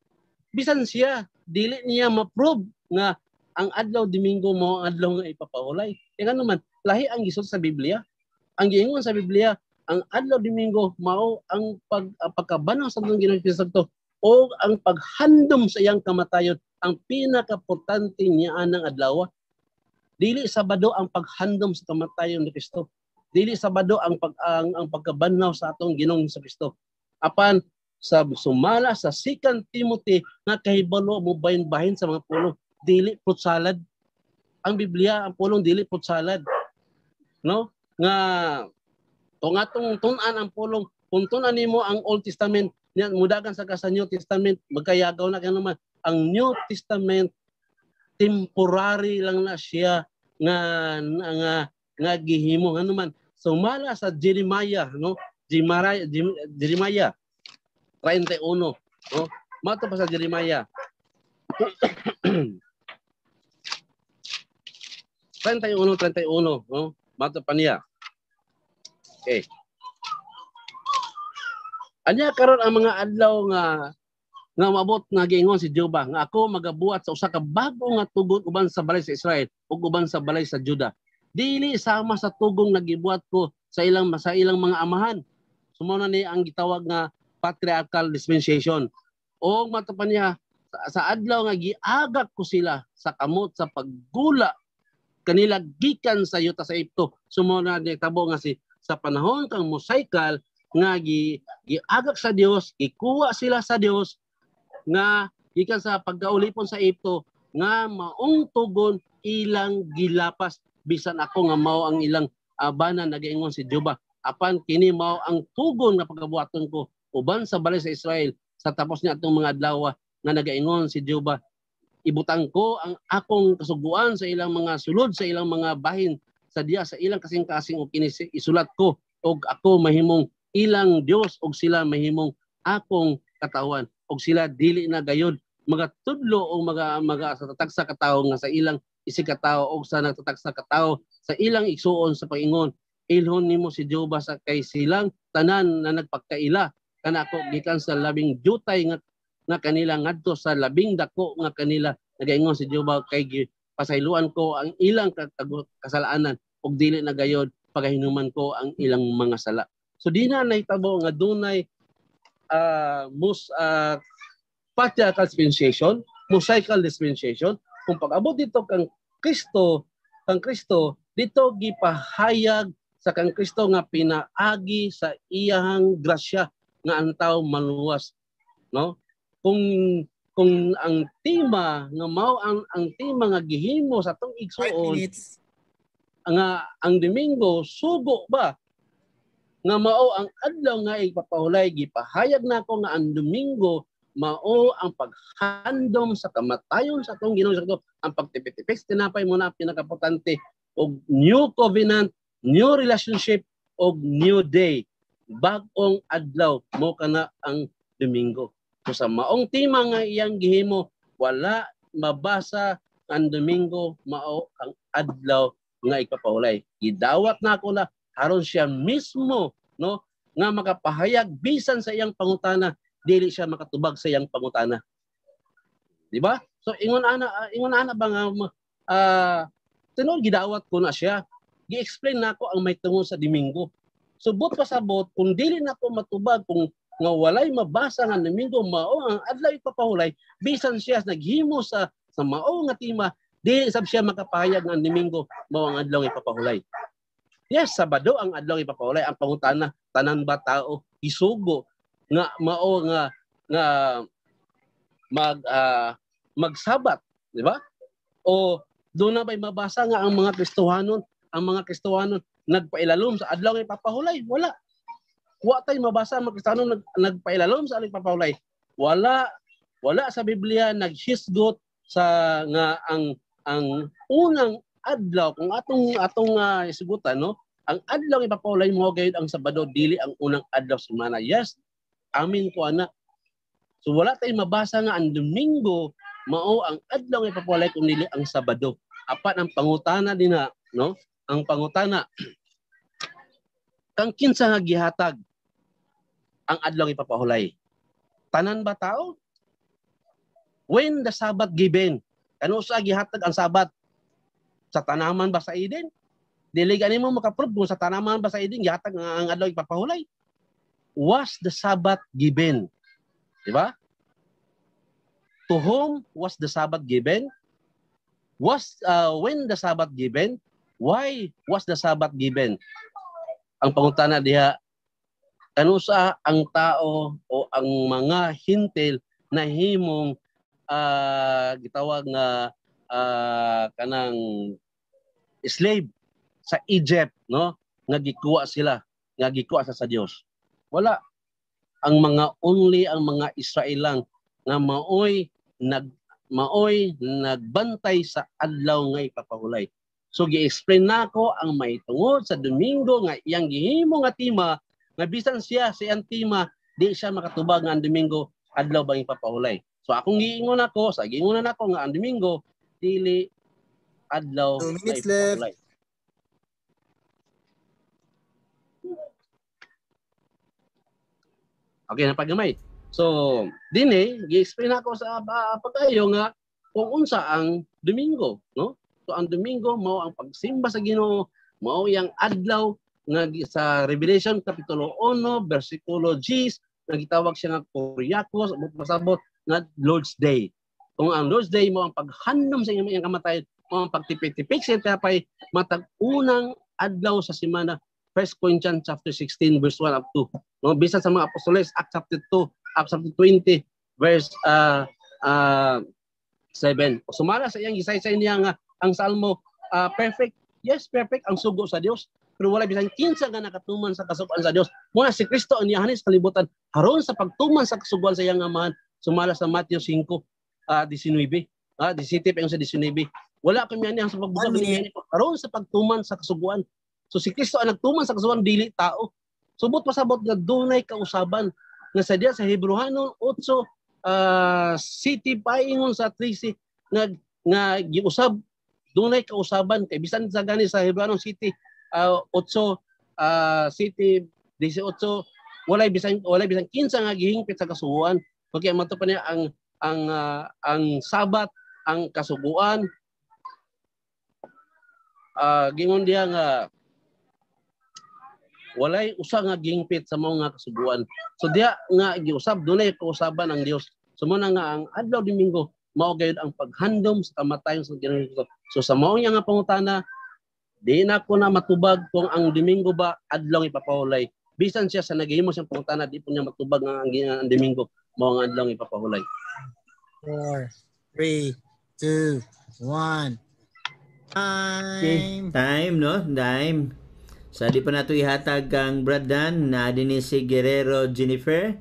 bisan siya dili niya ma-prove nga ang adlaw Domingo mo ang adlaw nga ipapahulay. Kaya naman lahi ang gisod sa Biblia. Ang giingon sa Biblia, ang adlaw Domingo mao ang pagkabanaw sa Ginoong Kristo o ang paghandom sa iyang kamatayon ang pinakaportante niya anang adlaw. Dili Sabado ang paghandom sa kamatayon ni Kristo. Dili Sabado ang pagkabanaw sa atong Ginoong Kristo. Apan sa sumala sa 2 Timothy nga kahibalo mo bahin-bahin sa mga pulong dili putsalad. Ang Biblia ang pulong dili putsalad. No? Nga kung atong tun-an ang pulong, kung tun-an nimo ang Old Testament, mudagan sa New Testament, magkayagaw na kaya naman. Ang New Testament temporary lang na siya nga gihimo ano man. So mala sa Jeremiah, no? Jeremiah 31, no? Mato pa sa Jeremiah 31, no? Mato pa niya. Okay. Anya karon ang mga adlaw nga mabot nga giingon si Jehova nga ako magabuhat sa usa ka bago nga tugon uban sa balay sa Israel ug uban sa balay sa Juda. Dili sama sa tugong nagibuhat ko sa ilang mga amahan. Sumo na ni ang gitawag nga patriarchal dispensation. O matapan niya sa adlaw nga giagak ko sila sa kamot sa paggula kanila gikan sa yuta sa Egipto. Sumo na ni tabo nga sa panahon kang mosaikal nga giagak sa Dios, ikuha sila sa Dios nga gikan sa pagkaulipon sa Egipto nga maong tugon ilang gilapas bisan ako nga mao ang ilang banan nagaingon si Jehova. Apan kini mao ang tugon nga pagabuhaton ko uban sa balay sa Israel sa tapos niya atong mga adlaw nga nagaingon si Jehova. Ibutang ko ang akong kasuguan sa ilang mga sulod sa ilang mga bahin sa diya sa ilang kasing-kasing o kini isulat ko og ako mahimong ilang Dios og sila mahimong akong katawan og sila dili na gayud magatudlo o mga sa tatag sa katawo nga sa ilang isig katawo og sa nagtatag sa katawo sa ilang igsuon sa paingon ilhon nimo si Jehova sa kay silang tanan na nagpagkaila kana ako gikan sa labing jutay nga nga kanila ngadto sa labing dako nga kanila nagaingon si Jehova kay pasayloan ko ang ilang kasalaanan ug dili na gayod pagahinuman ko ang ilang mga sala. So di na nahitabo nga dunay patriarchal dispensation, Mosaical dispensation. Kung pag-abot dito kang Kristo dito gipahayag sa kang Kristo nga pinaagi sa iyang grasya nga ang tao maluwas, no? Kung ang tema nga mao ang tema nga gihimo sa atong 5 igsuon minutes. nga ang Domingo sugo ba nga mao ang adlaw nga ipapahulay gipahayag nako nga ang Domingo mao ang paghandom sa kamatayon sa atong Ginoo Kristo, ang pagtipik-tipik tinapay mo na pinakaimportante og new covenant, new relationship og new day, bag-ong adlaw mo kana ang Domingo. So sa maong tema nga iyang gihimo, wala mabasa ang Domingo mao ang adlaw nga ipapahulay. Gidawat na ako na aron siya mismo, no, nga makapahayag bisan sa iyang pangutana, dili siya makatubag sa iyang pangutana. Di ba? So ingon ana ba nga tinod gidawat ko na siya. Gi-explain nako ang may tungod sa Domingo. So but pasabot kung dili nako matubag kung nga walay mabasa nga Domingo mao ang adlaw ipapahulay, bisan siya naghimo sa mao nga tema, di sab siya makapahayag nga Domingo mao ang adlaw ipapahulay. Yes, Sabado ang adlaw ipapahulay. Ang pangutana, tanan ba tao isugo nga mao nga magsabat, di ba? O doon na ba'y mabasa nga ang mga Kristohanon nagpailalom sa adlaw ipapahulay? Wala. Wa tay mabasa ang mga Kristiyano nagpailalom sa adlaw ipapahulay. Wala sa Biblia naghisgot sa nga ang unang adlaw kung atong isigutan, no, ang adlaw ipapahulay mo gayud ang Sabado, dili ang unang adlaw sa semana. Yes, amin ko ana. So wala tay mabasa nga ang Domingo mao ang adlaw ipapahulay kung dili ang Sabado. Apat ang pangutana din na, no, ang pangutana kang kinsa nga gihatag ang adlaw ipapahulay? Tanan ba tao? When the Sabbath given? Kano sa gihatag ang Sabat? Sa tanaman ba sa Eden? Dili gani mo makaprove kung sa tanaman ba sa Eden gihatag ang adlaw ipapahulay. Was the Sabbath given? Di ba? To whom was the Sabbath given? When the Sabbath given? Why was the Sabbath given? Ang pangutana diha, kano sa ang tao o ang mga hintil na himong gitawag nga kanang slave sa Egypt, no, nga gikuha sa Dios. Wala. Ang mga Israel lang nga maoy nagbantay sa adlaw nga ipapahulay. So gi-explain nako ang may tungod sa Domingo nga iyang gihimo nga tema nga bisan siya sa iyang tema di siya makatubag nga ang Domingo adlaw bang ipapahulay. So akong giingon nako nga ang Domingo dili adlaw 2 minutes nga ipapahulay. Okay na pagamay. So dinhi gi-explain nako sa pagayo nga kung unsa ang Domingo, no? So ang Domingo mao ang pagsimba sa Ginoo, mao yang adlaw nga sa Revelation kapitulo 1 bersikulo 10 nga gitawag siya nga Kuriakos, pasabot nga Lord's Day. Kung ang Lord's Day mo ang paghandom sa iyang kamatayon, mo ang pagtipik-tipik sa tapay matag unang adlaw sa semana. 1 Corinthians chapter 16 verse 1 up to. No, bisan sa mga apostoles, Acts chapter 2, Acts chapter 20 verse 7. Sumala sa iyang gisay-say niya nga ang salmo perfect. Yes, perfect ang sugo sa Dios. Pero wala bisan kinsa nga nakatuman sa kasugoan sa Dios. Muna si Kristo ang iyahanis kalibutan haron sa pagtuman sa kasugoan sa iyang amahan. Sumala sa Matthew 5 19. 17 pa yung sa 19. Wala kami ani ang sa pagbutang niya haron sa pagtuman sa kasugoan. So si Kristo ang nagtuman sa kasugoan, dili tao. Subot pasabot nga dunay kausaban nga sa diya sa Hebrehanon 8 city paingon sa 13 nga giusab dunay kausaban kay bisan sa gani sa Hebrehanon City 8 City 18 walay bisan kinsa nga gihingpit sa kasugoan. Okay, mato pa niya ang Sabat, ang kasuguan, gingon diya nga walay usa nga gingpit sa mga kasuguan. So diya nga giusab dunay kausaban ang Dios. So mo na nga ang adlaw Domingo mao gayud ang paghandom sa kamatayon sa Ginoong Hesus. So sa mao nga pangutana, di na ko na matubag kung ang Domingo ba adlaw ipapahulay. Bisan siya sa naghihimo siyang pangutana, di po niya matubag nga ang Domingo mao nga adlaw ipapahulay. 4, 3, 2, 1. Time. Time, no? Time. Sa di pa nato ihatag kang Brad Dan na dinhi si Guerrero Jennifer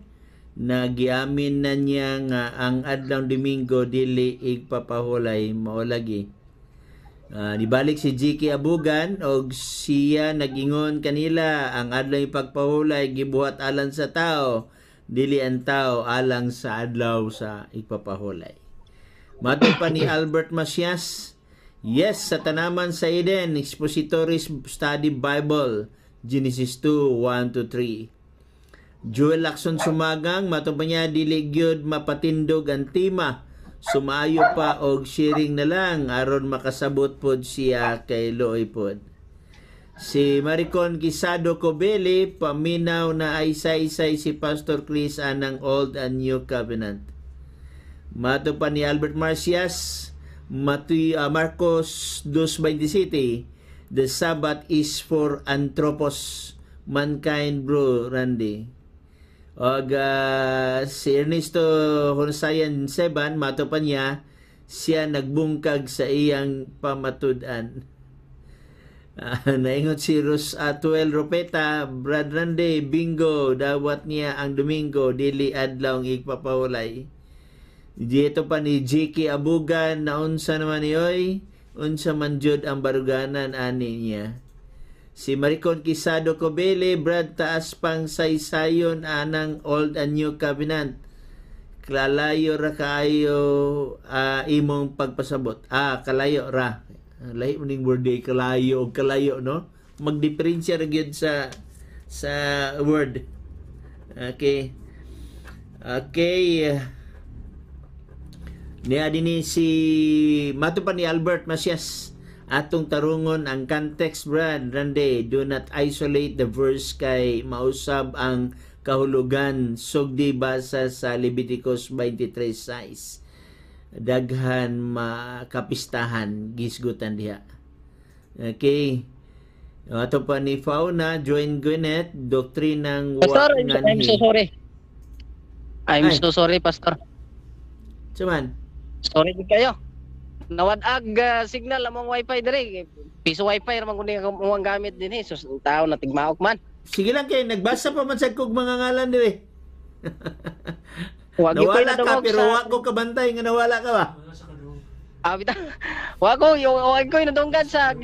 na giamin na niya nga ang adlaw Domingo dili igpapahulay mao lagi. Nibalik si Jiki Abugan og siya nagingon kanila ang adlaw ipagpahulay gibuhat alang sa tao dili ang tao alang sa adlaw sa igpapahulay. Mato pa ni Albert Masias, yes, sa tanaman sa Eden, Expository Study Bible, Genesis 2, 1-3. Joel Lacson Sumagang, mato pa niya, dili gyud mapatindog ang tema, sumayo pa og sharing na lang, aron makasabot pod siya kay Looy pod. Si Maricon Quisado Cobeli, paminaw na ay say-say si Pastor Chris anang Old and New Covenant. Mato pa ni Albert Marcias, Marcos 2:27, the Sabbath is for anthropos, mankind, bro, Randy. Og si Ernesto Honsayan 7, mato pa niya, siya nagbungkag sa iyang pamatud-an. Naingot si Atuel Ropeta, Brad Randy, bingo, dawat niya ang Domingo, dili adlaw ang igpapahulay. Dito pa ni Jiki Abugan na unsa naman niyoy, unsa man jud ang baruganan ani niya. Si Maricon Quisado Cobele, Brad, taas pang saysayon anang Old and New Covenant. Kalayo ra kaayo imong pagpasabot. Kalayo ra. Lahi mo ning word day, kalayo o kalayo, no? Magdiferensya ra gyud sa word. Okay. Niya dinhi si mato pa ni Albert Masias atong tarungon ang context, Brad Rande. Do not isolate the verse kay mausab ang kahulugan. Sugdi basa sa Leviticus 23:6. Daghan makapistahan gisgutan diha. Okay. Ato pa ni Fauna, Join Gwyneth, doktrinang Pastor, I'm so sorry. I'm so sorry, Pastor. Cuman Sorry din kayo. Nawadag signal among wifi dire. Piso wifi ramang kundi ang gamit din eh. So tao na tigmaok man. sige lang kay nagbasa pa man sad kog mga ngalan dire. Wagi ko Nawala ka nadungog pero sa wa ko kabantay nga nawala ka ba? Wala sa kadung. bita. Wagi ko nadunggan sa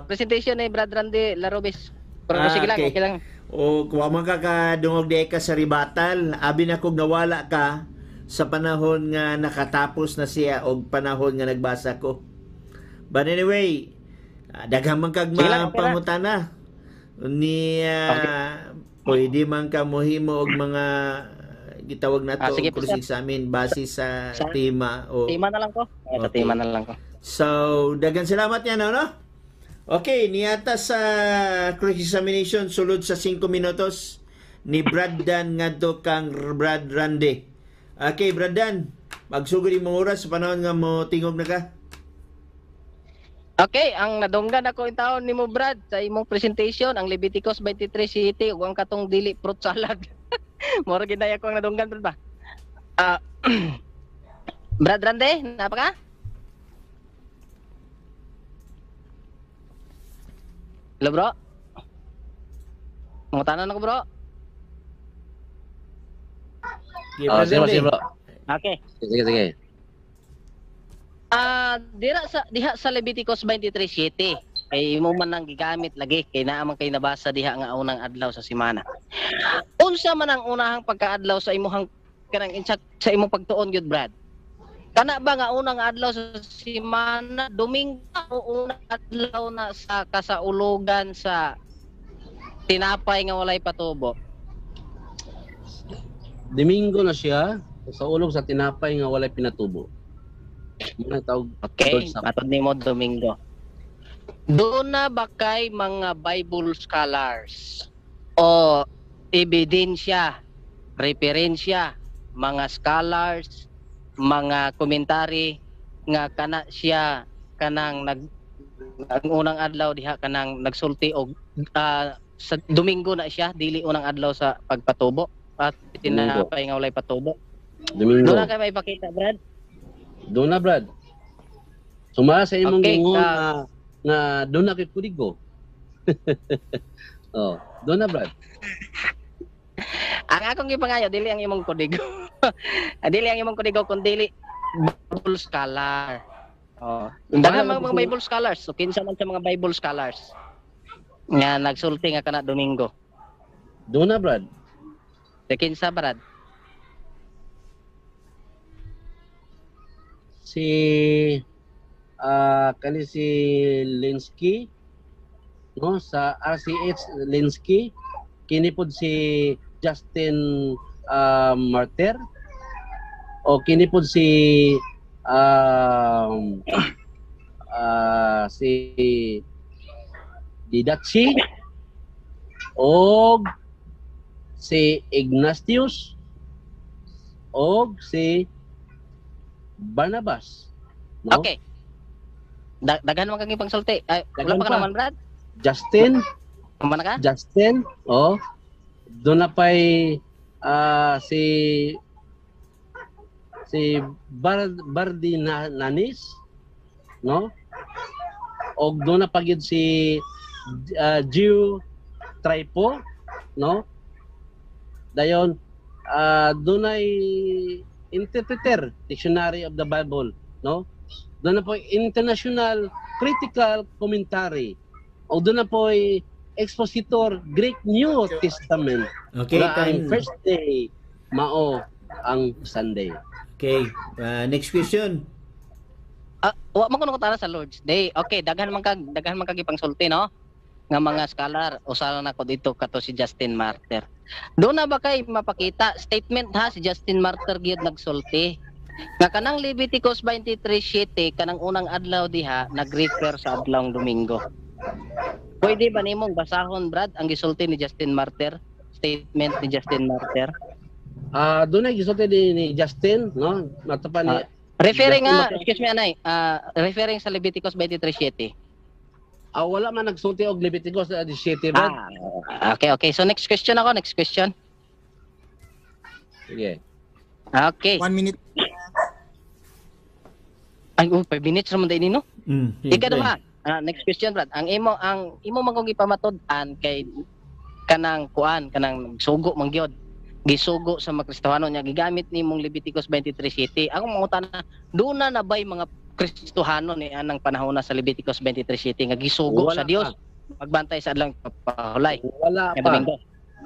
presentation ni Brad Randy Larobis. Pero sige lang, Okay. okay lang. O kuha man ka kadungog di ka sa ribatal, abi na kog nawala ka sa panahon nga nakatapos na siya o panahon nga nagbasa ko. But anyway, daghang man kag Sige lang, okay pangutana ni pwede man ka mohimo og mga gitawag nato Sige po, cross sir. examine base sa Sa- tema o Tema na lang ko. Ito Okay. tema na lang ko. so daghang salamat yan, no? Okay, niyata sa cross examination sulod sa 5 minutos ni Brad Dan ngadto kang Brad Randy. Okay, Brad Dan, magsugod imong oras sa panahon nga mo tingog na ka. Okay, ang nadunggan ako in taon nimo Brad sa imong presentation ang Leviticus 23:7 ug ang katong dili fruit salad. Mora ginaya ko ang nadunggan Brad ba? Brad Rande, napa ka? Hello bro. Mangutanan ako bro. Okay, Oh, Brad sige, Randy. sige bro. Okay. Sige. Diha sa Leviticus 23:7 kay imo man nang gigamit lagi kay naa man kay nabasa diha nga unang adlaw sa semana. Unsa man ang unahang pagkaadlaw sa imong kanang sa imong pagtuon gyud Brad? Kana ba nga unang adlaw sa semana, Domingo o unang adlaw na sa kasaulugan sa tinapay nga walay patubo? Domingo na siya Sa ulog sa tinapay nga walay pinatubo. Muna tawag Okay, sa matod nimo Domingo. Doon na ba kay mga Bible scholars o ebidensya, referensya, mga scholars, mga komentary nga kana siya kanang ang unang adlaw diha kanang nagsulti og sa Domingo na siya dili unang adlaw sa pagpatubo at tinapay nga walay patubo. Domingo. Doon na kay may pakita, Brad. Doon na, Brad. Sumala sa imong Okay, gingon nga doon na kay Kudigo. Oh, doon na, Brad. Ang akong gipangayo dili ang imong kodigo. Dili ang imong kodigo kun dili Bible scholar. Oh, daghan mga Bible scholars. So kinsa man sa mga Bible scholars nga nagsulti nga kana Domingo. Doon na, Brad. Sa kinsa, Brad? Si kani si Linsky, no, sa RCH Linsky, kini pod si Justin Martyr, o kini pod si si Didachi, og si Ignatius, og si Barnabas. No? Okay. Daghan man kang ipangsulti. Ay, wala Daghan pa ka pa. naman, Brad? Justin, Kumana ka? Justin, oh. Doon na pa'y si Bardinanis, no? Og doon na pagyud si Gio Tripo, no? Dayon doon ay interpreter, Dictionary of the Bible, no? Doon na po international critical commentary. O doon na po ay expositor Greek New Testament. Okay, Na ang time. first day mao ang Sunday. Okay, next question. Wa man kuno tara sa Lord's Day. Okay, daghan man kag ipangsulti, no? Nga mga scholar usalan nako dito kato si Justin Martyr. Doon na ba kay mapakita statement ha si Justin Martyr gyud nagsulti nga kanang Leviticus 23:7 kanang unang adlaw diha nag-refer sa adlawng Domingo. Pwede ba nimong basahon, Brad, ang gisulti ni Justin Martyr? Statement ni Justin Martyr? Doon na gisulti ni Justin, no? Matapan ni Referring Justin nga, Martyr. excuse me anay, referring sa Leviticus 23:7. Wala man nagsulti og Leviticus 17, Brad. Okay. So next question ako, next question. Sige. Okay. 1 minute. Ay, 5 minutes ra man din no? Ika siyempre. naman. Next question, Brad. Ang imo man kong ipamatud-an kay kanang kuan, kanang sugo man gyud. Gisugo sa mga Kristiyano nya gigamit nimong Leviticus 23:7. Ako mangutana, doon na bay mga Kristiyano ni anang panahon na sa Leviticus 23:7 nga gisugo Wala sa Dios magbantay sa adlang pagpahulay. Wala Kay pa. Domingo.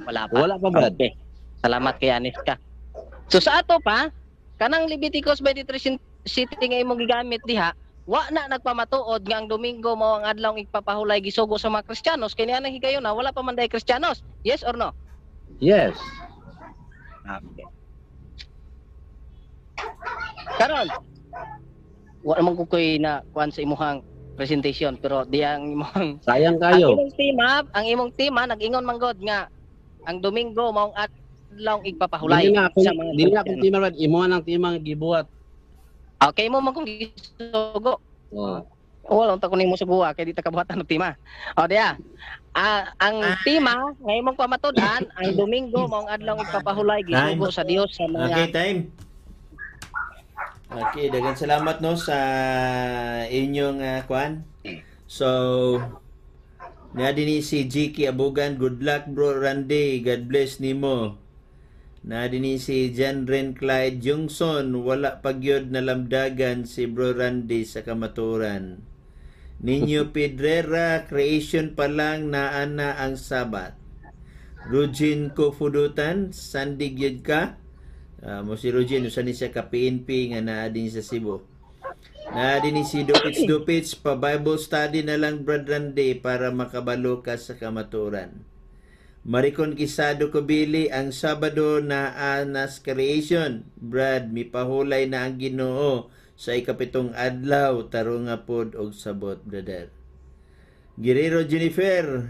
Wala pa. Wala pa, Brad. Okay. Salamat kay Anis ka. So sa ato pa, kanang Leviticus 23:7 nga imong gigamit diha, wa na nagpamatuod nga ang Domingo mao ang adlaw ipapahulay gisugo sa mga Kristiyanos kay niya higayon na wala pa man day Kristiyanos. Yes or no? Yes. Okay. Karon, wa naman ko koy na kuan sa imuhang presentation pero di ang imong Sayang ang kayo. imong tema nag-ingon man god nga ang Domingo mao ang adlaw igpapahulay Dili na sa mga dili na akong Kristiyano. tima, Brad. Imo ang timang gibuhat. Okay mo man kung gisugo. Oh. Wala unta ko nimo suguha kay di ta kabuhatan og tema. O diya. Ang tema nga imong pamatud-an ang Domingo mao ang adlaw igpapahulay gisugo sa Dios sa Okay, mga time. Okay, daghang salamat no sa inyong kuan. So, na dinhi si GK Abugan, good luck bro Randy, God bless nimo. Na dinhi si Janren Clyde Jungson, wala pagyod na lamdagan si bro Randy sa kamaturan. Ninyo Pedrera, creation pa lang naana ang Sabat. Rujin Kofudutan, sandig yun ka. Mo si Rujin, usan ni siya ka PNP nga naa din sa Cebu. Naa din ni si Dupits, pa Bible study na lang Brad Randy para makabalo ka sa kamaturan. Maricon Quisado Kubili, ang Sabado na Anas Creation. Brad, mipahulay na ang Ginoo sa ikapitong adlaw, tarunga pod og sabot, brother. Guerrero Jennifer,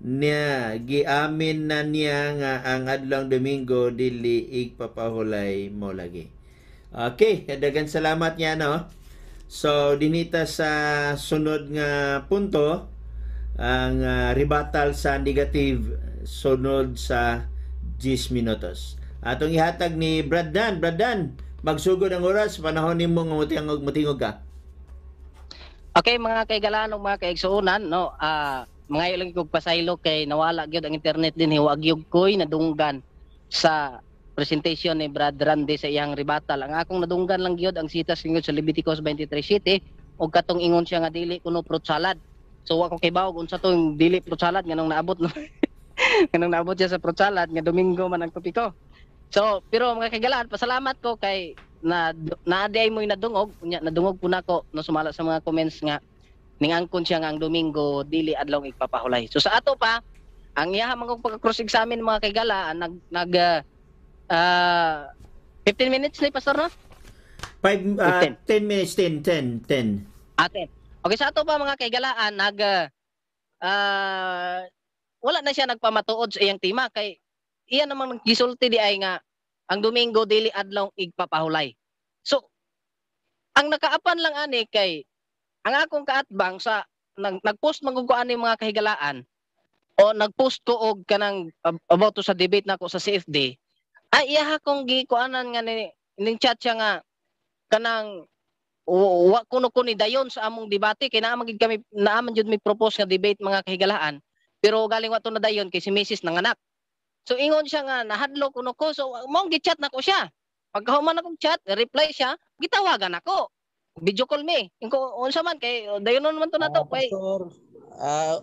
niya giamin na niya nga ang adlong Domingo dili igpapahulay mo lagi. Okay, dagan salamat niya, no? So dinita sa sunod nga punto ang rebuttal sa negative sunod sa 10 minutos. Atong ihatag ni Brad Dan. Brad Dan, magsugod ang oras, panahon nimo nga mutingog ka. Okay, mga kaigalaan ug mga kaigsuonan, no, mga ilang kog pasaylo kay nawala gyud ang internet din, hiwag gyud koy nadunggan sa presentation ni Brad Randy sa iyang rebuttal. Ang akong nadunggan lang gyud ang sitas gyud sa Leviticus 23:7 ug katong ingon siya nga dili kuno fruit salad. So wa ko kay bawog unsa tong dili fruit salad nganong naabot no. Nganong naabot siya sa fruit salad nga Domingo man ang topiko. So pero mga kaigalaan, pasalamat ko kay naadiay mo nadungog, nadungog po nako no sumala sa mga comments nga ningangkon siya nga ang Domingo dili adlaw igpapahulay. So sa ato pa ang iyaha man kong pagka-cross examine mga kaigalaan nag 15 minutes ni pastor no? 10 minutes, 10. 10. Okay, sa ato pa mga kaigalaan wala na siya nagpamatuod sa iyang tema kay iyan namang gisulti di ay nga ang Domingo dili adlaw igpapahulay. So ang nakaapan lang ani kay ang akong kaatbang sa nagpost magud ko ani mga kahigalaan o nagpost ko og kanang about to sa debate nako sa CFD ay iya kong gikuanan nga ning chat siya nga kanang wa kuno ni dayon sa among debate kay naaman jud mi propose nga debate mga kahigalaan pero galing wa to na dayon kay si Mrs. nanganak. So ingon siya nga nahadlo kuno ko so mao gi-chat nako siya. Pagkahuman akong chat, reply siya, gitawagan ako. Video call me. Inko unsa man kay dayon man to nato kay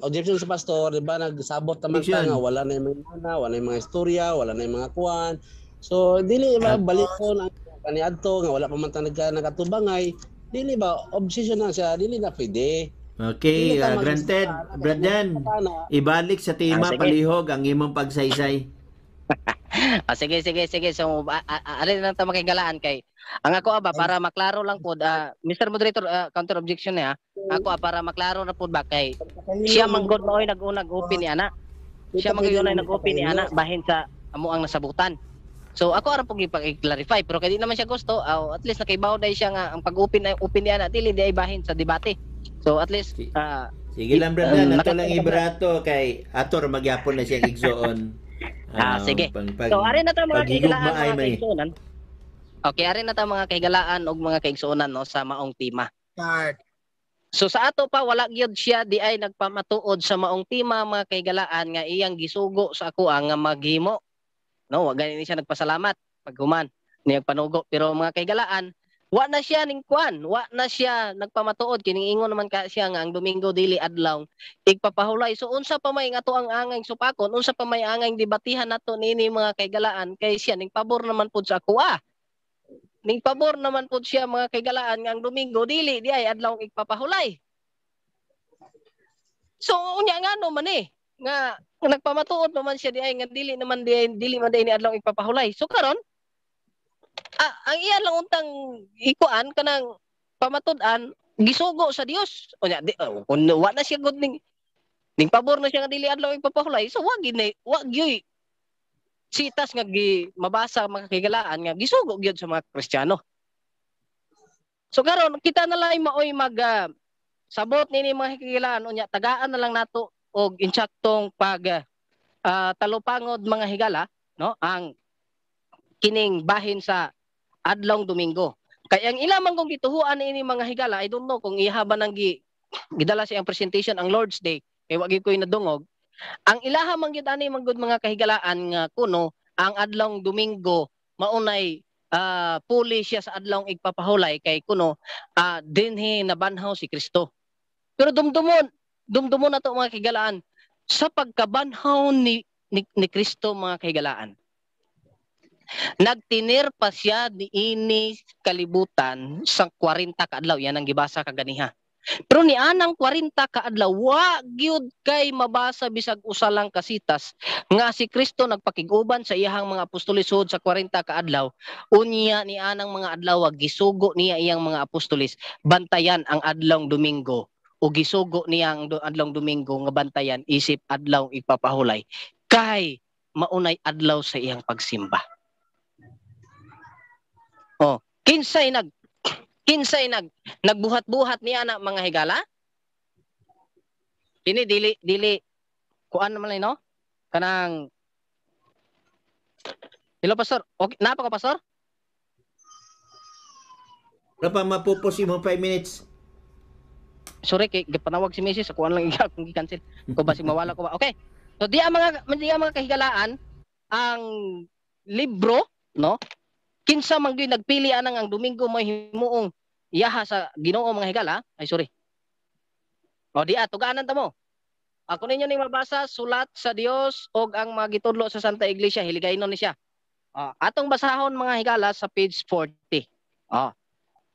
objection sa pastor, di ba nagsabot naman ta nga wala na yung mga wala na yung mga istorya, wala na yung mga kuan. So dili ba balikon ang kaniadto nga wala pa man ta nagatubangay, dili ba obsession na siya, dili na pwede. Okay, granted. Bradan, ibalik sa tema palihog ang imong pagsaysay. Sige. So, alin na ta makigalaan kay ang ako para maklaro lang pod, Mr. Moderator, counter objection niya. Ako para maklaro na pod ba kay siya manggod maoy nag-open ni ana. Siya manggod nag-open ni ana bahin sa amo ang nasabutan. So ako ara pug i-clarify pero kay di naman siya gusto, at least nakaibaw dai siya nga ang pag-open ni ana dili di ay bahin sa debate. So at least sige lang Bradan, ato lang ibarato kay ator magyapon na siya igsoon. Sige. So ari na ta mga kahigalaan. Okay, ari na ta mga kahigalaan og mga kaigsuonan no sa maong tema. So sa ato pa wala gyud siya di ay nagpamatuod sa maong tema mga kahigalaan nga iyang gisugo sa ako nga maghimo. No, wa gani siya nagpasalamat paghuman niyang panugo pero mga kahigalaan wa na siya ning kwan, wa na siya nagpamatuod kining ingon naman ka siya nga ang Domingo dili adlaw igpapahulay. So unsa pa may ato ang angay supakon, unsa pa may angay debatihan nato nini mga kahigalaan kay siya ning pabor naman pud sa ako ning pabor naman pud siya mga kahigalaan nga ang Domingo dili di ay adlaw igpapahulay. So unya nga no man nga nagpamatuod naman siya di ay nga dili man ni adlaw igpapahulay. So karon ang iya lang untang ikuan kanang pamatud-an gisugo sa Dios. O nya kun wa na siya gud ning pabor na siya nga dili adlaw igpapahulay. So wa gyud sitas nga mabasa mga kahigalaan nga gisugo gyud sa mga Kristiyano. So karon kita na lang maoy sabot nini mga kahigalaan unya tagaan na lang nato og insaktong pag talupangod mga higala no ang kining bahin sa adlong Domingo. Kaya ang ilamang kong gituhuan ini mga higala, I don't know kung ihaba nang gidala siyang presentation ang Lord's Day, kay wagi ko'y nadungog. Ang ilaha man gyud ani manggod mga kahigalaan nga kuno ang adlong Domingo maunay puli siya sa adlong igpapahulay kay kuno dinhi nabanhaw si Kristo. Pero dumdumon nato mga kahigalaan sa pagkabanhaw ni Kristo mga kahigalaan. Nagtinir pa siya diini kalibutan sa 40 ka adlaw yan ang gibasa kaganiha. Pero ni anang 40 ka adlaw wa gyud kay mabasa bisag usa lang kasitas nga si Kristo nagpakiguban sa iyang mga apostoles sud sa 40 ka adlaw. Unya ni anang mga adlaw gisugo niya iyang mga apostoles bantayan ang adlawng Domingo o gisugo niya ang adlawng Domingo nga bantayan isip adlaw ipapahulay kay maunay adlaw sa iyang pagsimba. Oh, kinsay nagbuhat-buhat niya na mga higala? Kini dili kuan naman no? Kanang Hello pastor. Okay, napa ka pastor? Wala pa mapupos mo 5 minutes. Sorry kay gipanawag si Mrs. Ako lang akong gi-cancel. Ko ba si mawala ko ba? Okay. So di ang mga kahigalaan ang libro, no? Kinsa man gyud nagpili anang ang Domingo may himuong iyaha sa Ginoo mga higala. Ay sorry. O di tuganan ta mo. Ako ninyo ning mabasa sulat sa Dios og ang mga gitudlo sa Santa Iglesia hiligaynon ni siya. Atong basahon mga higala sa page 40.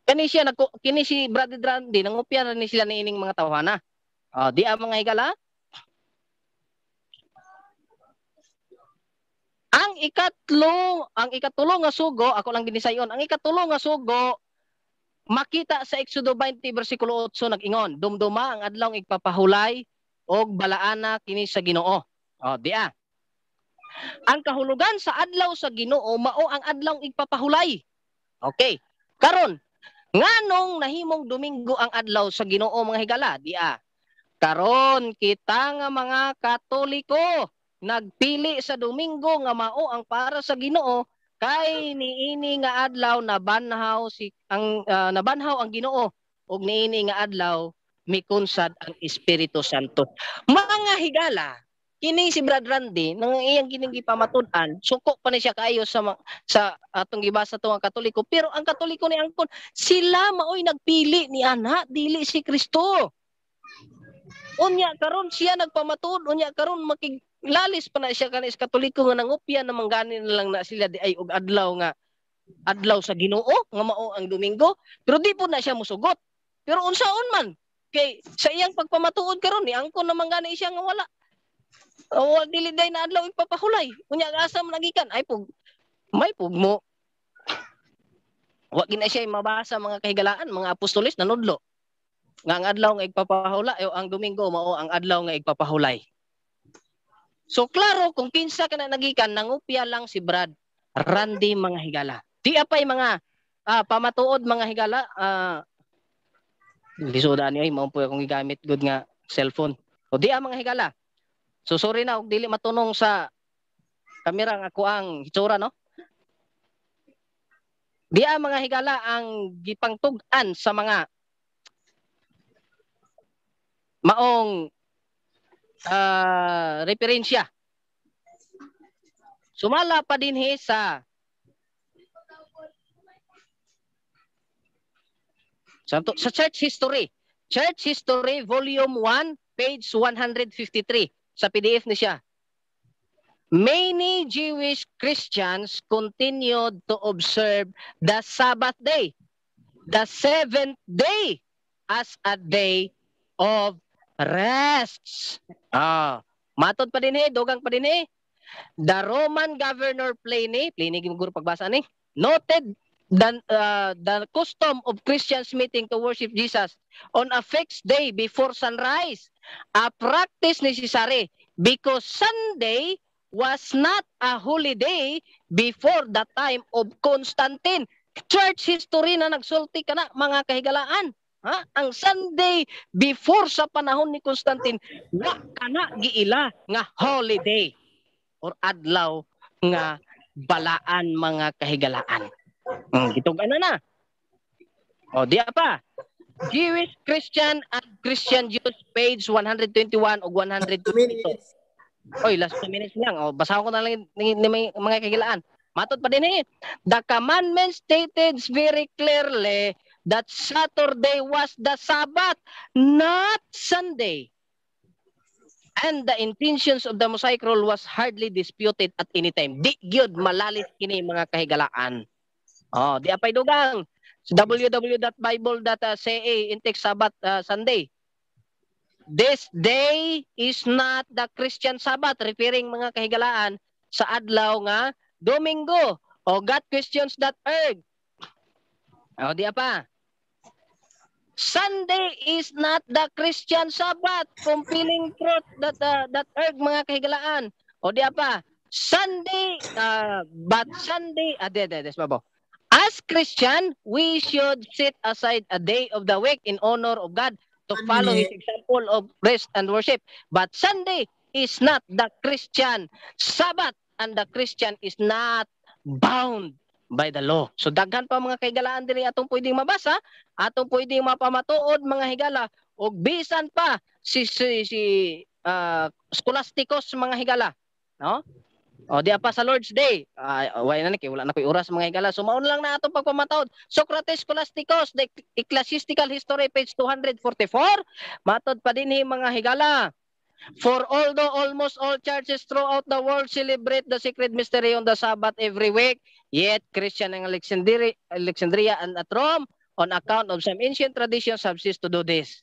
Kini si Brother Randy nangupya ni sila niining mga tawhana. Di mga higala. Ang ikatulo nga sugo, ako lang ginisayon, ang ikatulo nga sugo makita sa Exodo 20 bersikulo 8 nag-ingon, dumduma ang adlaw igpapahulay og balaana kini sa Ginoo. Diya. Ang kahulugan sa adlaw sa Ginoo mao ang adlaw igpapahulay. Okay. Karon, nganong nahimong Domingo ang adlaw sa Ginoo mga higala? Diya. Karon kita nga mga Katoliko nagpili sa Domingo nga mao ang para sa Ginoo kay niini nga adlaw nabanhaw ang Ginoo ug niini nga adlaw mikunsad ang Espiritu Santo. Mga higala, kini si Brad Randy nang iyang kining gipamatud-an, suko pa ni siya kaayo sa atong gibasa to ang Katoliko, pero ang Katoliko ni angkon sila maoy nagpili ni ana dili si Kristo. Unya karon siya nagpamatud, unya karon lalis pa na siya kanis Katoliko nga nangupya na manggani na lang na sila di ay og adlaw sa Ginoo nga mao ang Domingo, pero di po na siya musugot. Pero unsaon man kay sa iyang pagpamatuod karon ni angkon na manggani siya nga wala. Dili day na adlaw ipapahulay. Unya asa man nagikan ay may mo. Wa gina siya mabasa mga kahigalaan, mga apostoles nanudlo. Nga ang adlaw nga igpapahulay o ang Domingo mao ang adlaw nga igpapahulay. So klaro kung kinsa ka na nagikan nangupya lang si Brad Randy mga higala. Di apay mga pamatuod mga higala lisudan ni ay mao po akong gigamit good nga cellphone. O di mga higala. So sorry na og dili matunong sa kamera nga ako ang hitsura no. Di mga higala ang gipangtug-an sa mga maong referensya. Sumala pa din sa Church History. Church History Volume 1, page 153. Sa PDF ni siya. Many Jewish Christians continued to observe the Sabbath day, the seventh day, as a day of rests. Matod pa din dogang pa din The Roman governor Pliny gimuguro pagbasa ni, noted the custom of Christians meeting to worship Jesus on a fixed day before sunrise, a practice necessary because Sunday was not a holy day before the time of Constantine. Church history na nagsulti kana mga kahigalaan. Ang Sunday before sa panahon ni Constantine wa kana giila nga holiday or adlaw nga balaan mga kahigalaan. Gitug na. O diya pa. Jewish Christian and Christian Jews page 121 o 122. Oy, last 2 minutes lang. Basahin ko na lang ni mga kahigalaan. Matod pa din the commandment stated very clearly that Saturday was the Sabbath, not Sunday. And the intentions of the Mosaic rule was hardly disputed at any time. Di gyud malalis kini mga kahigalaan. Di apay dugang. www.bible.ca intake Sabbath Sunday. This day is not the Christian Sabbath, referring mga kahigalaan sa adlaw nga Domingo. O gotquestions.org. O di pa. Sunday is not the Christian Sabbath, compellingtruth.org mga kahigalaan. O di pa. Sunday, but Sunday, as Christian, we should set aside a day of the week in honor of God to follow His example of rest and worship. But Sunday is not the Christian Sabbath, and the Christian is not bound by the law. So daghan pa mga kaigalaan diri atong pwedeng mabasa, atong pwedeng mapamatuod mga higala, og bisan pa si Scholasticus mga higala, no? O di pa sa Lord's Day, wala na koy oras mga higala. So maun lang na atong pagpamatuod. Socrates Scholasticus, the Ecclesiastical History, page 244. Matod pa dinhi mga higala. For although almost all churches throughout the world celebrate the sacred mystery on the Sabbath every week, yet Christian in Alexandria and at Rome, on account of some ancient traditions, have ceased to do this.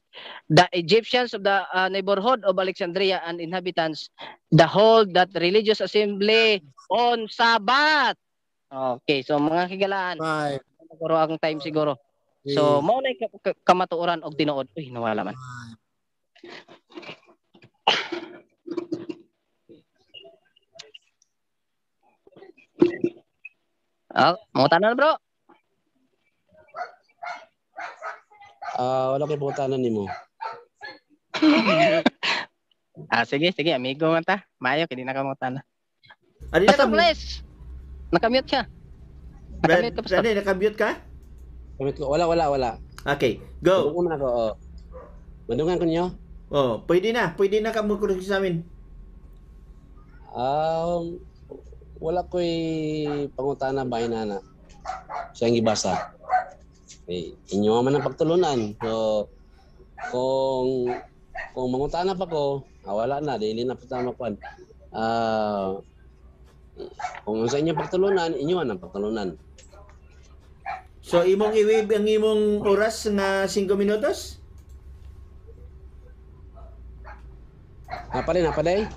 The Egyptians of the neighborhood of Alexandria and inhabitants, the hold that religious assembly on Sabbath. Okay, so mga higalaan, siguro ang time siguro. So, mao na kamatuoran og tinuod. Uy, nawala man. Mau tanan bro? Wala kay pangutanan nimo. Sige, amigo man ta. Mayo kini nakamutan na. Adi Pastor Bless. Nakamute siya. Nakamute ka, Pastor. Nakamute ka? Wala. Okay, go. Madungan ako. Madungan ko niyo? Pwede na ka mo sa amin. Wala ko'y pangutana ba na siyang gibasa. Inyo man ang pagtulunan. So, kung mangutana pa ko, wala na, dili na patama ko. Kung sa inyong pagtulunan, inyo ang pagtulunan. So, imong i-wave ang imong oras na 5 minutos? Napaday?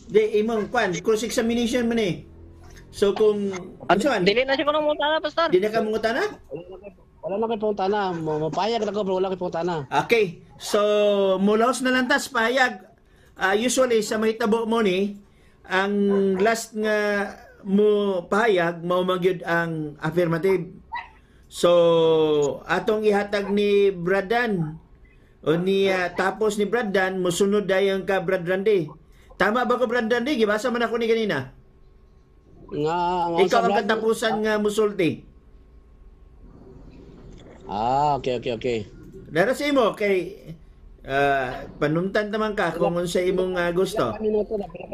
Di, imong cross-examination man eh. So, kung... Dili na siya ko nang mutana, Pastor. Di na ka mangutana? Wala na kay pangutana. Mapayag na ko, pero wala kay pangutana. Okay. So, mulaos na lang tas payag. Usually, sa mahitabo mo ni, ang last nga mo pahayag, maumagyod ang affirmative. So, atong ihatag ni Brad Dan, o tapos ni Brad Dan, musunod dayon ka Brad Randy. Tama ba ko Brad Randy? Gibasa man ako ni kanina. Ikaw ang katapusan nga musulti. Okay. Dara sa imo kay panumtan naman ka kung sa imong gusto.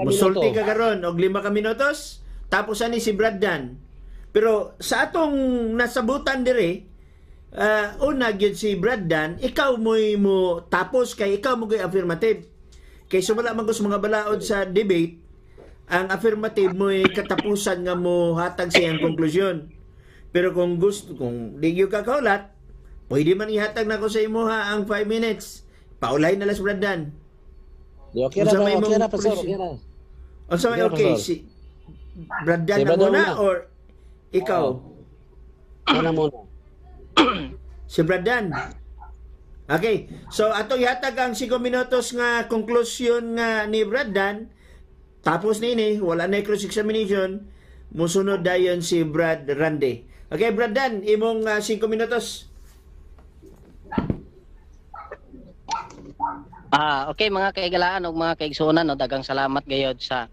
Musulti ka karon og 5 ka minutos, tapos ani si Brad Dan. Pero sa atong nasabutan dire, una gyud si Brad Dan, ikaw mo tapos kay ikaw mo gyud affirmative. Kay sumala man ko sa mga balaod sa debate, ang affirmative mo katapusan nga mo hatag siyang konklusyon. Pero kung di gyud ka kaulat, pwede man ihatag na ko sa imo ang 5 minutes. Paulay na las Brad Dan. Okay ra, Pastor. Okay, si Brad Dan na muna or ikaw? Muna. Si Brad Dan. Okay, so atong ihatag ang 5 minutos nga konklusyon nga ni Brad Dan. Tapos nini, wala na cross-examination, musunod dayon si Brad Randy. Okay, Brad Dan, imong 5 minutos. Okay mga kaigalaan ug mga kaigsunan, daghang salamat gayod sa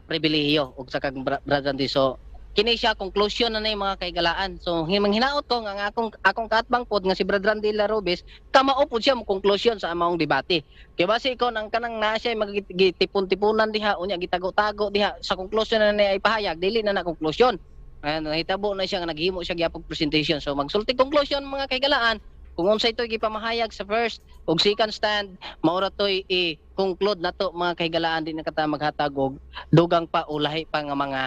pribilehiyo ug sa kag Brad Randy. So kini siya conclusion na mga kaigalaan. So himang hinaot ko nga akong kaatbang pod nga si Brad Randy Larobes, kamao pod siya mo conclusion sa among debate. Kay base ko nang kanang na siya magitipon-tipunan diha unya gitago-tago diha sa conclusion na niya ipahayag, dili na conclusion. Nahitabo na siya nga naghimo siya gyapon presentation. So magsulti conclusion mga kaigalaan. Kung unsay toy gipamahayag sa first ug second stand, maura toy i-conclude nato mga kahigalaan, din na kata maghatag og dugang pa ulahi pa nga mga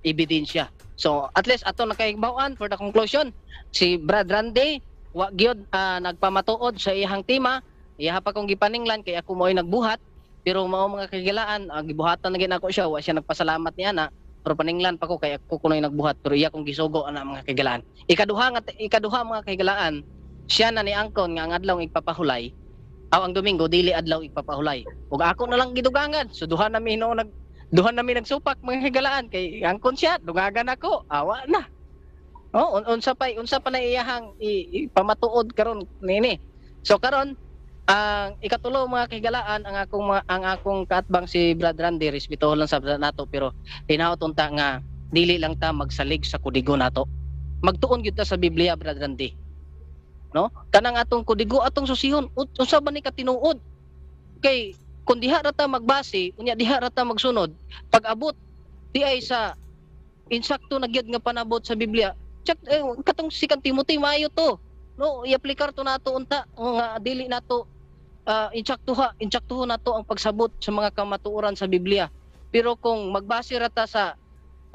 ebidensya. So at least ato nakahigbawan for the conclusion, si Brad Randy wa gyud nagpamatuod sa iyang tima, iya pa kong gipaninglan kay ako mo'y nagbuhat, pero mao mga kagilaan, gibuhatan na gid ako siya, wa siya nagpasalamat niya na, pero paninglan pa ko kay ako kunoy nagbuhat, pero iya kong gisugo ana mga kagilaan. Ikaduha mga kagilaan, siya na ni angkon nga ang adlaw igpapahulay, ang Domingo dili adlaw igpapahulay. Ug ako na lang gidugangan, so duha nami nagsupak mga kagilaan kay angkon siya, dugagan ako, awa na. Oh, unsa pa na iyahang ipamatuod karon nini. So karon ang ikatulo mga kahigalaan, ang akong kaatbang si Brad Randy, respetuhon lang sa nato, pero hinaot unta nga dili lang ta magsalig sa kudigo nato. Magtuon gyud ta sa Biblia, Brad Randy. No? Kanang atong kudigo atong susihon, unsa ba ni katinuod? Kay kung diha ra ta magbase, unya diha ra ta magsunod, pag-abot di ay sa insakto na gyud nga panabot sa Biblia. Check katong si Timothy maayo to. No, i-aplikar to nato unta nga dili nato insaktuho nato ang pagsabot sa mga kamatuoran sa Biblia. Pero kung magbase ra ta sa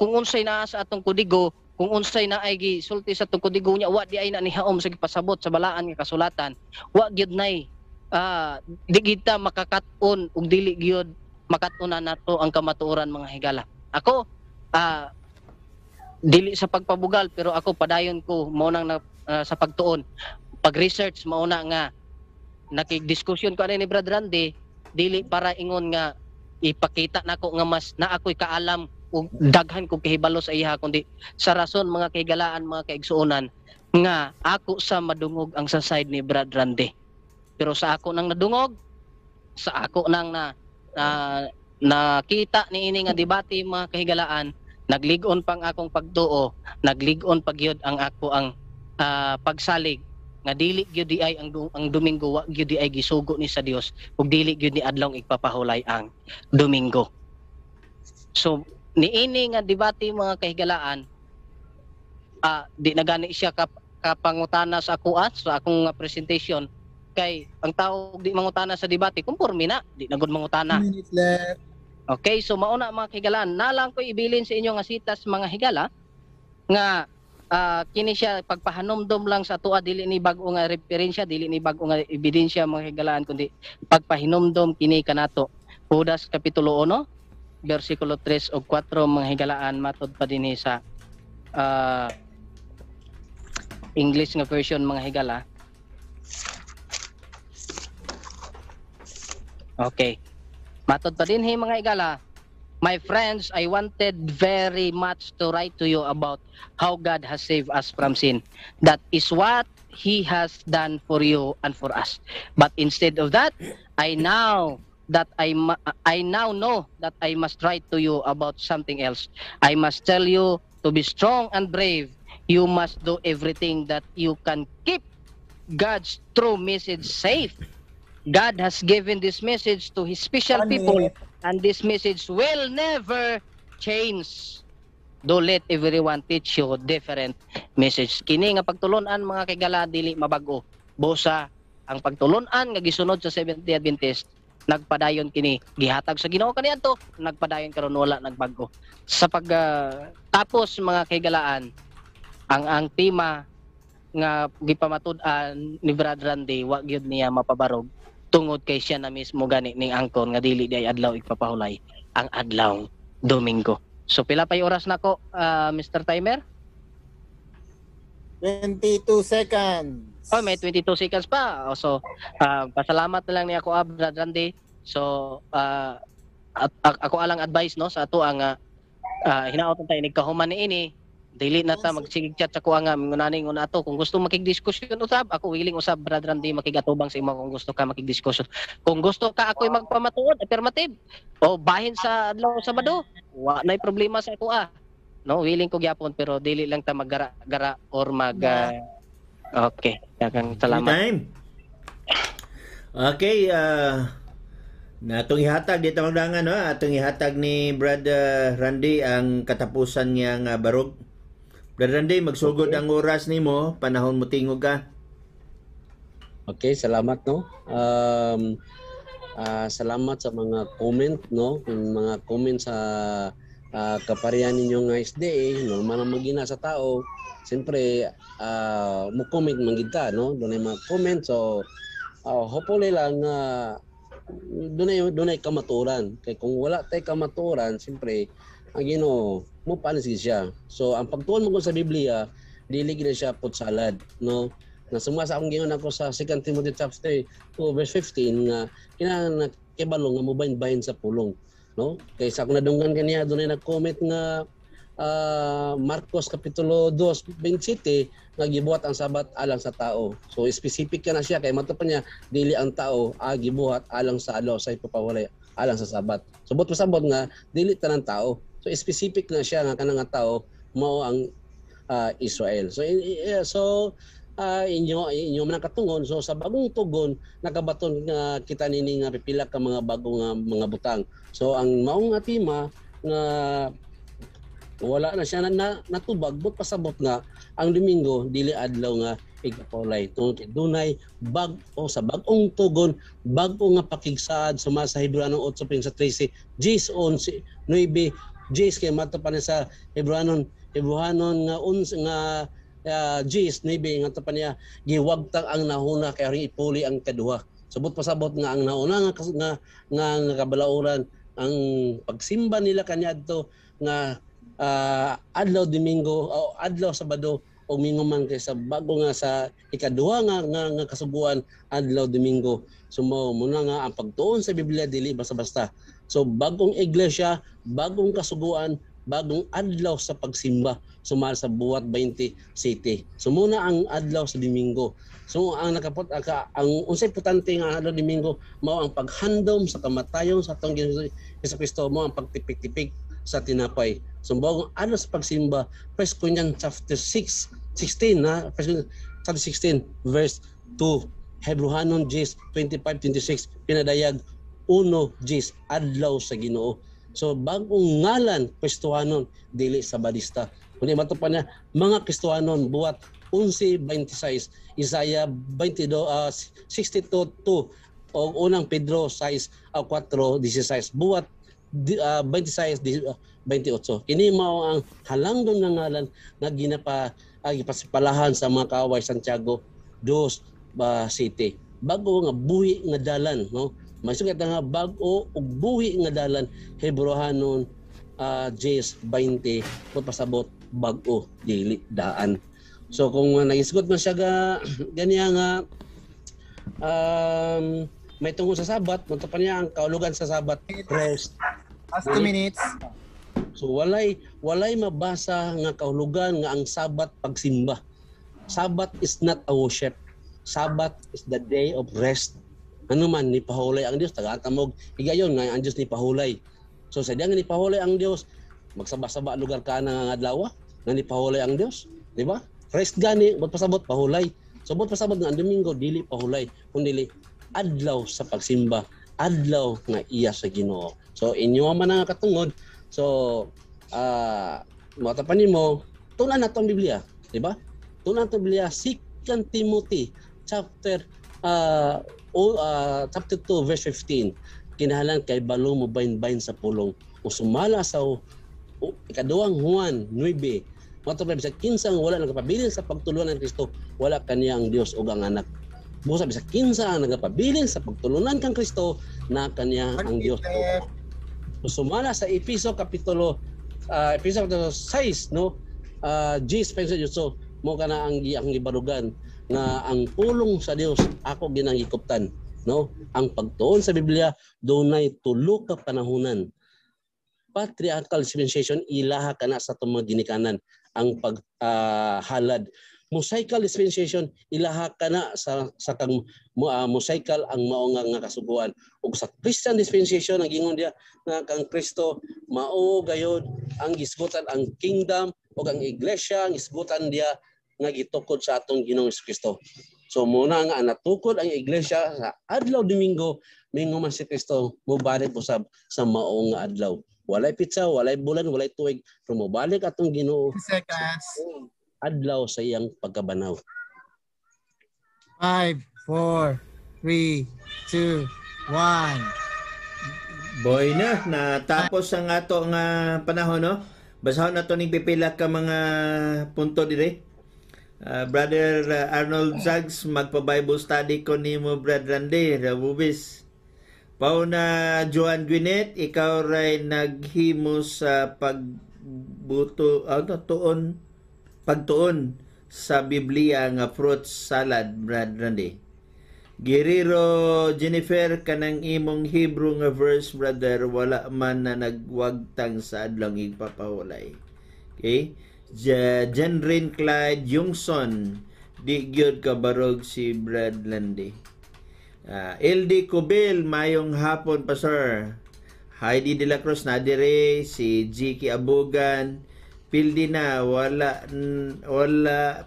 kung unsay naa sa atong kudigo, kung unsay na ay gisulti sa atong kudigo nya, wa di ay na nihaom sa pasabot sa balaan nga kasulatan, wa gyud nay di kita makakat-on ug dili gyud makat-unan nato ang kamatuoran mga higala. Ako dili sa pagpabugal, pero ako padayon ko mao nang sa pagtuon, pag-research mao na nga nakig-diskusyon ko ani ni Brad Randy, dili para ingon nga ipakita nako nga mas na ako'y kaalam ug daghan kog kahibalo sa iya, kundi sa rason mga kahigalaan, mga kaigsuonan nga ako sa madungog ang sa side ni Brad Randy. Pero sa ako nang nadungog, sa ako nang nakita ni ini nga debate mga kahigalaan, naglig-on pang akong pagtuo, naglig-on pagyud ang ako ang pagsalig nga dili gyud di ay ang Domingo wa gyud di ay gisugo ni sa Dios, ug dili gyud ni adlaw igpapahulay ang Domingo. So niini nga debate mga kahigalaan, di na gani siya kapangutana sa ako sa akong presentation, kay ang tao di mangutana sa debate konforme na di na gud mangutana. Okay, so mauna mga kahigalaan, nalang ko ibilin sa inyo nga sitas mga higala nga kini siya pagpahanomdom lang sa tuwa, dili ni bag-o nga referensya, dili ni bag-o nga ebidensya mga higalaan, kundi pagpahinomdom kini kanato. Judas kapitulo 1 bersikulo 3 ug 4 mga higalaan, matod pa dinhi sa English nga version mga higala. Okay, matod pa dinhi mga higala. My friends, I wanted very much to write to you about how God has saved us from sin. That is what He has done for you and for us. But instead of that, I now know that I must write to you about something else. I must tell you to be strong and brave. You must do everything that you can keep God's true message safe. God has given this message to His special people, and this message will never change. Do let everyone teach you different message. Kini nga pagtulunan mga kaigala dili mabago. Busa ang pagtulunan nga gisunod sa Seventh-day Adventist, nagpadayon kini, gihatag sa Ginoo kaniadto, nagpadayon karon wala nagbago. Sa tapos mga kaigalaan, ang tema nga gipamatud-an ni Brad Randy, wa gyud niya mapabarog tungod kay siya na mismo gani ning angkon nga dili di adlaw igpapahulay ang adlaw Domingo. So pila pay oras nako, Mr. Timer? 22 seconds. Oh, may 22 seconds pa. So pasalamat na lang ni ako, Brad Randy. So ako alang advice no sa ato ang hinaot tayo nigkahuman niini, dili na ta magsigig-chat sa kuha nga ngunani ngun ato kung gusto makigdiskusyon usab, ako willing usab Brad Randy makigatubang sa imo kung gusto ka makigdiskusyon. Kung gusto ka ako'y magpamatuod affirmative o bahin sa adlaw Sabado, wa nay problema sa ako no, willing ko gyapon, pero dili lang ta maggara-gara or okay, daghang salamat. Time. Okay, natong ihatag dito magdangan no, atong ihatag ni Brad Randy ang katapusan niya nga barog. Brad Randy, magsugod ang oras nimo, panahon mo tingog ka. Okay, salamat no. Salamat sa mga comment no, mga comment sa kaparihan ninyo nga SDA, normal na magina sa tao, siyempre, mo comment man gid ta, no? Doon ay mga comment, so hopefully lang doon ay kamaturan. Kaya kung wala tay kamaturan, siyempre, ang Ginoo mo panis siya. So ang pagtuon mo sa Biblia, dili gid siya put salad, no? Na sumasa akong gingon ako sa 2 Timothy chapter 2 verse 15 nga kinahanglan kibalo nga mobahin-bahin sa pulong, no? Kaysa kung nadunggan kaniya doon ay nag-comment nga Marcos kapitulo 2:27 nga gibuhat ang sabat alang sa tao. So specific ka na siya kay mato pa niya dili ang tao gibuhat alang sa adlaw sa ipapawalay alang sa sabat. So bot pasabot nga dili tanang tao. So specific na siya nga kanang tao mao ang Israel. So inyo man katungon, so sa bagong tugon nakabaton nga kita nini nga pipila ka mga bagong mga butang. So ang maong nga tema nga wala na siya natubag but pasabot nga ang Domingo dili adlaw nga igpapawlay tungod dunay bag-o sa bagong tugon bag-o nga pakigsaad suma sa Hebreo 8:13 Gs 11 9 Gs kay mato pa sa Hebreo nga Gs 9 nga to pa niya giwagtang ang nahuna kay ring ipuli ang kaduha. Subot pasabot nga ang nauna nga kabalauran ang pagsimba nila kaniadto nga adlaw Domingo o adlaw Sabado o minguman kay sa bago nga sa ikaduha nga kasuguan adlaw Domingo. So muna nga ang pagtuon sa Biblia dili basta-basta. So bagong iglesia, bagong kasuguan, bagong adlaw sa pagsimba sumal sa buwat 20 city. So muna ang adlaw sa Domingo. So ang nakapot ang unsay importante nga adlaw Domingo mao ang paghandom sa kamatayon sa atong Hesus Kristo, mo ang pagtipik-tipik sa tinapay. So bagong adlaw sa pagsimba, 1 Corinthians chapter 16 na 1 chapter 16 verse 2 Hebrehanon Gs 25:26 pinadayag 1 Gs adlaw sa Ginoo. So bagong ngalan Kristohanon dili Sabadista. Kundi matupan niya mga Kristohanon buhat 11:26 Isaiah 62:2 o unang Pedro 4:16 buhat 26:28. Kini mao ang halangdon nga ngalan nga ipasipalahan sa mga kaaway Santiago 2 City. Bago nga buhi nga dalan, no? May sugat nga bag-o ug buhi nga dalan Hebrehanon Gs 20 pasabot bag-o dili daan. So kung nagisgot man siya ganiya nga may tungkol sa Sabat, pa niya ang kaulugan sa Sabat, rest. Last 2 minutes. So walay mabasa nga kahulugan nga ang Sabat pagsimba. Sabat is not a worship. Sabat is the day of rest. Ano man ni pahulay ang Dios taga-tamog higayon nga ang Dios ni pahulay. So sa diyan ni pahulay ang Dios, magsaba-saba lugar ka nga adlaw nga ni pahulay ang Dios, di ba? Rest gani bot pasabot pahulay. So bot pasabot nga ang Domingo dili pahulay, kundi adlaw sa pagsimba, adlaw nga iya sa Ginoo. So inyo man nga katungod. So matapan nimo tunan nato ang Biblia, di ba? Tunan nato ang Biblia 2 Timothy chapter 2 verse 15. Kinahanglan kay balo mo bahin-bahin sa pulong o sumala sa ikaduhang Juan 9. Matapos sa kinsang wala nagapabilin sa pagtulunan ng Kristo, wala kaniya ang Dios o ang anak. Busa sa kinsa ang nagapabilin sa pagtulunan kang Kristo, na kaniya ang Dios. Sumala sa Efeso kapitulo 6, no? Gs 5:8 mo kana ang gibarugan nga ang pulong sa Dios ako ginangikuptan, no? Ang pagtuon sa Biblia dunay tulo ka panahonan. Patriarchal dispensation ilaha kana sa tumang ginikanan ang paghalad. Mosaical dispensation ilaha kana sa kang mosaical ang mao nga kasuguan. Ug sa Christian dispensation ang gingon dia nga kang Kristo mao gayud ang gisgutan ang kingdom ug ang iglesia ang gisgutan dia nga gitukod sa atong Ginoong Kristo. So muna nga natukod ang iglesia sa adlaw Domingo, mingo man si Kristo mobalik usab sa mao nga adlaw. Walay pitsa, walay bulan, walay tuig, pero mobalik atong Ginoo adlaw sa iyang pagkabanaw. 5, 4, 3, 2, 1. Boy na tapos ang ato nga panahon, no? Basahon nato ning pipila ka mga punto dire. Brother Arnold Zags, magpa-Bible study ko nimo, Brad Randy Rabubis. Pauna Joan Gwinet, ikaw ray naghimo sa pagtuon sa Biblia nga fruit salad, Brad Randy. Guerrero Jennifer, kanang imong Hebrew nga verse, brother, wala man na nagwagtang sa adlang igpapahulay. Okay? Jenrin Clyde Jungson, di gyud kabarog si Brad Landy. LD Kubil, mayong hapon pa sir. Heidi De La Cruz nadire, si Jiki Abugan, pildi na, wala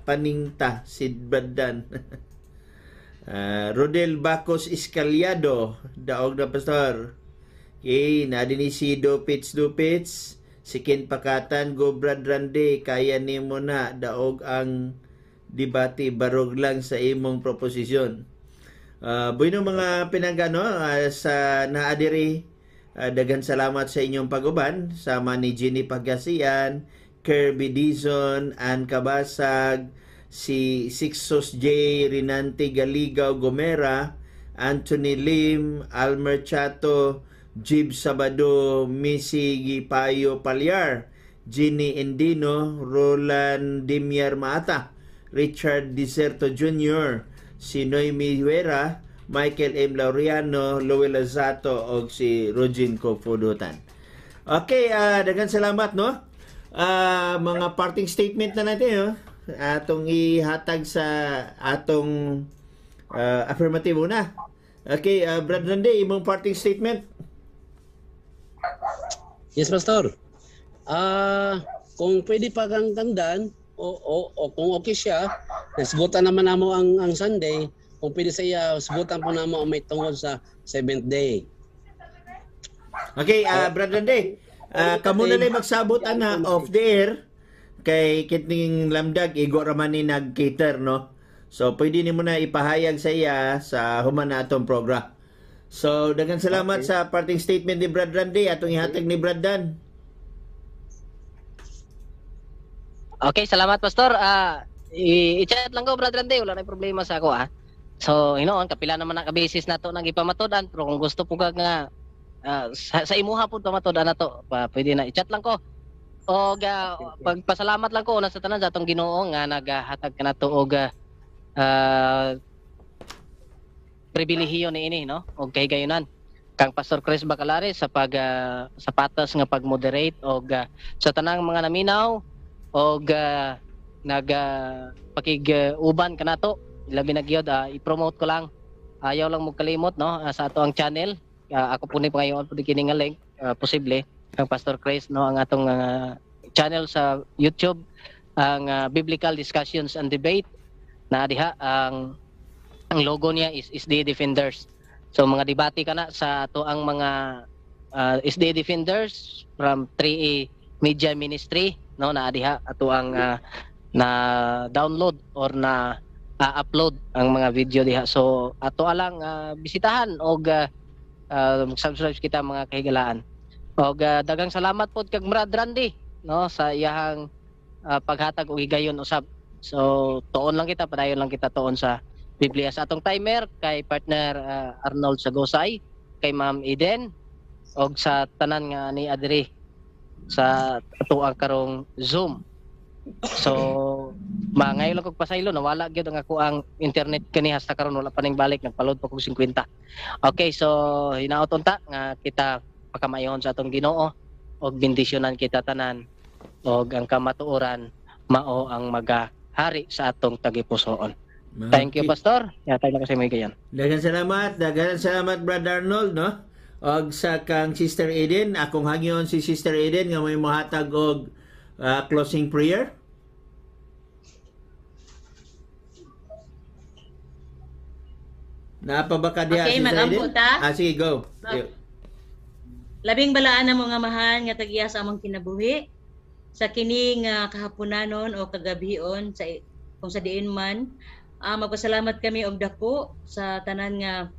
paningta si Bradan. Rodel Bacos Iscalyado, daog na pastor. Okay, nadini si Dupits, si Ken Pakatan, go Brad Randy, kaya nimo na, daog ang debate, barog lang sa imong proposisyon. Bueno mga pinanggano, sa naadiri, dagan salamat sa inyong paguban, sama ni Jenny Pagasian, Kirby Dizon, Ann Kabasag, si Sixos J. Rinante Galigaw Gomera, Anthony Lim, Almer Chato, Jib Sabado, Missy Gipayo Palyar, Ginny Endino, Roland Dimiar Maata, Richard Diserto Jr., si Noemi Huera, Michael M. Laureano, Lowell Azato, o si Rogin Kofudutan. Okay, dagan salamat, no? Mga parting statement na natin, no? Atong ihatag sa atong affirmative na. Okay, Brad Randy, imong parting statement. Yes, Pastor. Kung pwede pa kang tandaan, o kung okay siya, nasgutan naman namo ang Sunday, kung pwede sa iya, sugutan po namo ang may tungkol sa 7th day. Okay, Brad Randy, kamo na lang magsabot ana off the air, kay kiting lamdag, igo raman ni nag-cater, no? So, pwede ni mo na ipahayag sa iya sa human na atong program. So, daghang salamat sa parting statement ni Brad Randy, atong ihatag ni Brad Dan. Okay, salamat Pastor. I-chat lang ko, Brad Randy, wala na problema sa ako, So, kapila naman na ka-basis na to nang ipamatodan, pero kung gusto po ka nga, sa imuha po pamatodan na to, pwede na i-chat lang ko. O pagpasalamat lang ko una sa tanan sa atong Ginoo nga nagahatag ka na to og pribilehiyo niini, no? Og kay gayunan kang Pastor Chris Bacalares sa sapatos nga pag-moderate og sa tanang mga naminaw og pakig-uban kanato, labi na gyud i-promote ko lang. Ayaw lang mo kalimot, no, sa ato ang channel. Ako po ni pangayon po kini nga link, posible ang Pastor Chris, no, ang atong channel sa YouTube, ang Biblical Discussions and Debate na diha ang logo niya is SD Defenders. So mga debate kana sa ato ang mga SD Defenders from 3A Media Ministry, no, na diha ato ang na download or na upload ang mga video diha. So ato alang bisitahan og subscribe kita mga kahigalaan. Og dagang salamat po kag Brad Randy, no, sa iyang paghatag og higayon usab. So tuon lang kita, padayon lang kita tuon sa Biblia sa atong timer, kay partner Arnold Sagosay, kay Ma'am Eden, og sa tanan nga ni adiri sa ato ang karong Zoom. So ngayon lang kog pasaylo, nawala gyud ang ako ang internet kani hasta karon wala pa ning balik, nagpaload pa kog 50. Okay, so hinaoton ta nga kita pagkamayon sa atong Ginoo og bendisyonan kita tanan og ang kamatuoran mao ang magahari sa atong tagipusoon. Thank you, Pastor. Yatay na kasi may gayan. Daghang salamat Brother Arnold, no? Og sa kang Sister Eden, akong hangyon si Sister Eden nga may mohatag og closing prayer. Napabaka diha Okay, Sister magampo Eden? ta. Sige, go. Labing balaan na mga mahan nga tagiya sa among kinabuhi sa kini nga kahaponanon o kagabihon sa kung sa diin man. Magpasalamat kami og dako sa tanan nga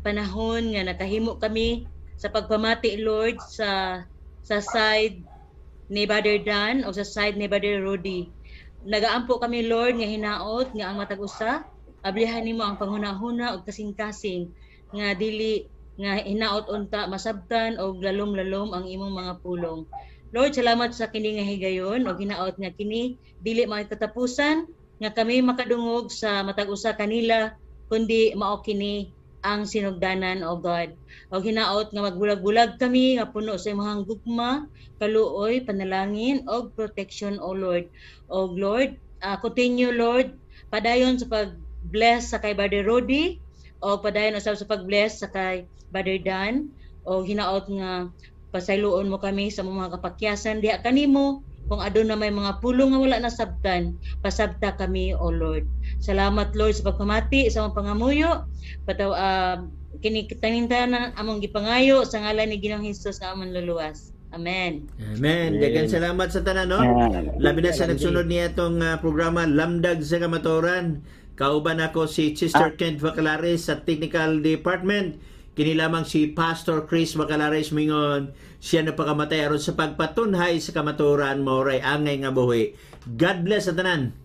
panahon nga nakahimo kami sa pagpamati Lord sa side ni Brother Dan o sa side ni Brother Rudy. Nagaampo kami Lord nga hinaot nga ang matag usa ablihan nimo ang panghunahuna og kasing-kasing nga dili nga hinaot unta masabtan og lalom-lalom ang imong mga pulong. Lord, salamat sa kini nga higayon o hinaot nga kini dili makatapusan nga kami makadungog sa matag usa kanila kundi mao kini ang sinugdanan o God. O hinaot nga magbulag-bulag kami nga puno sa imong gugma, kaluoy, panalangin o protection o Lord. O Lord, continue Lord padayon sa pag-bless sa kay Brother Rudy o padayon usab sa pag-bless sa kay Brother Dan o hinaot nga pasayloon mo kami sa mga kapakyasan diha kanimo kung aduna may mga pulong nga wala nasabtan pasabta kami o Lord. Salamat Lord sa pagpamati sa among pangamuyo pataw kini tanintanan among gipangayo sa ngalan ni Ginoong Hesus nga among luluwas. Amen. Amen. Daghang salamat sa tanan no. Labi na sa nagsunod niya itong programa Lamdag sa Kamatuoran. Kauban ako si Sister Kent Bacalares sa Technical Department. Kini lamang si Pastor Chris Bacalares mingon siya na pakamatay aron sa pagpatunhay sa kamatuoran mo ray angay nga buhi. God bless sa tanan.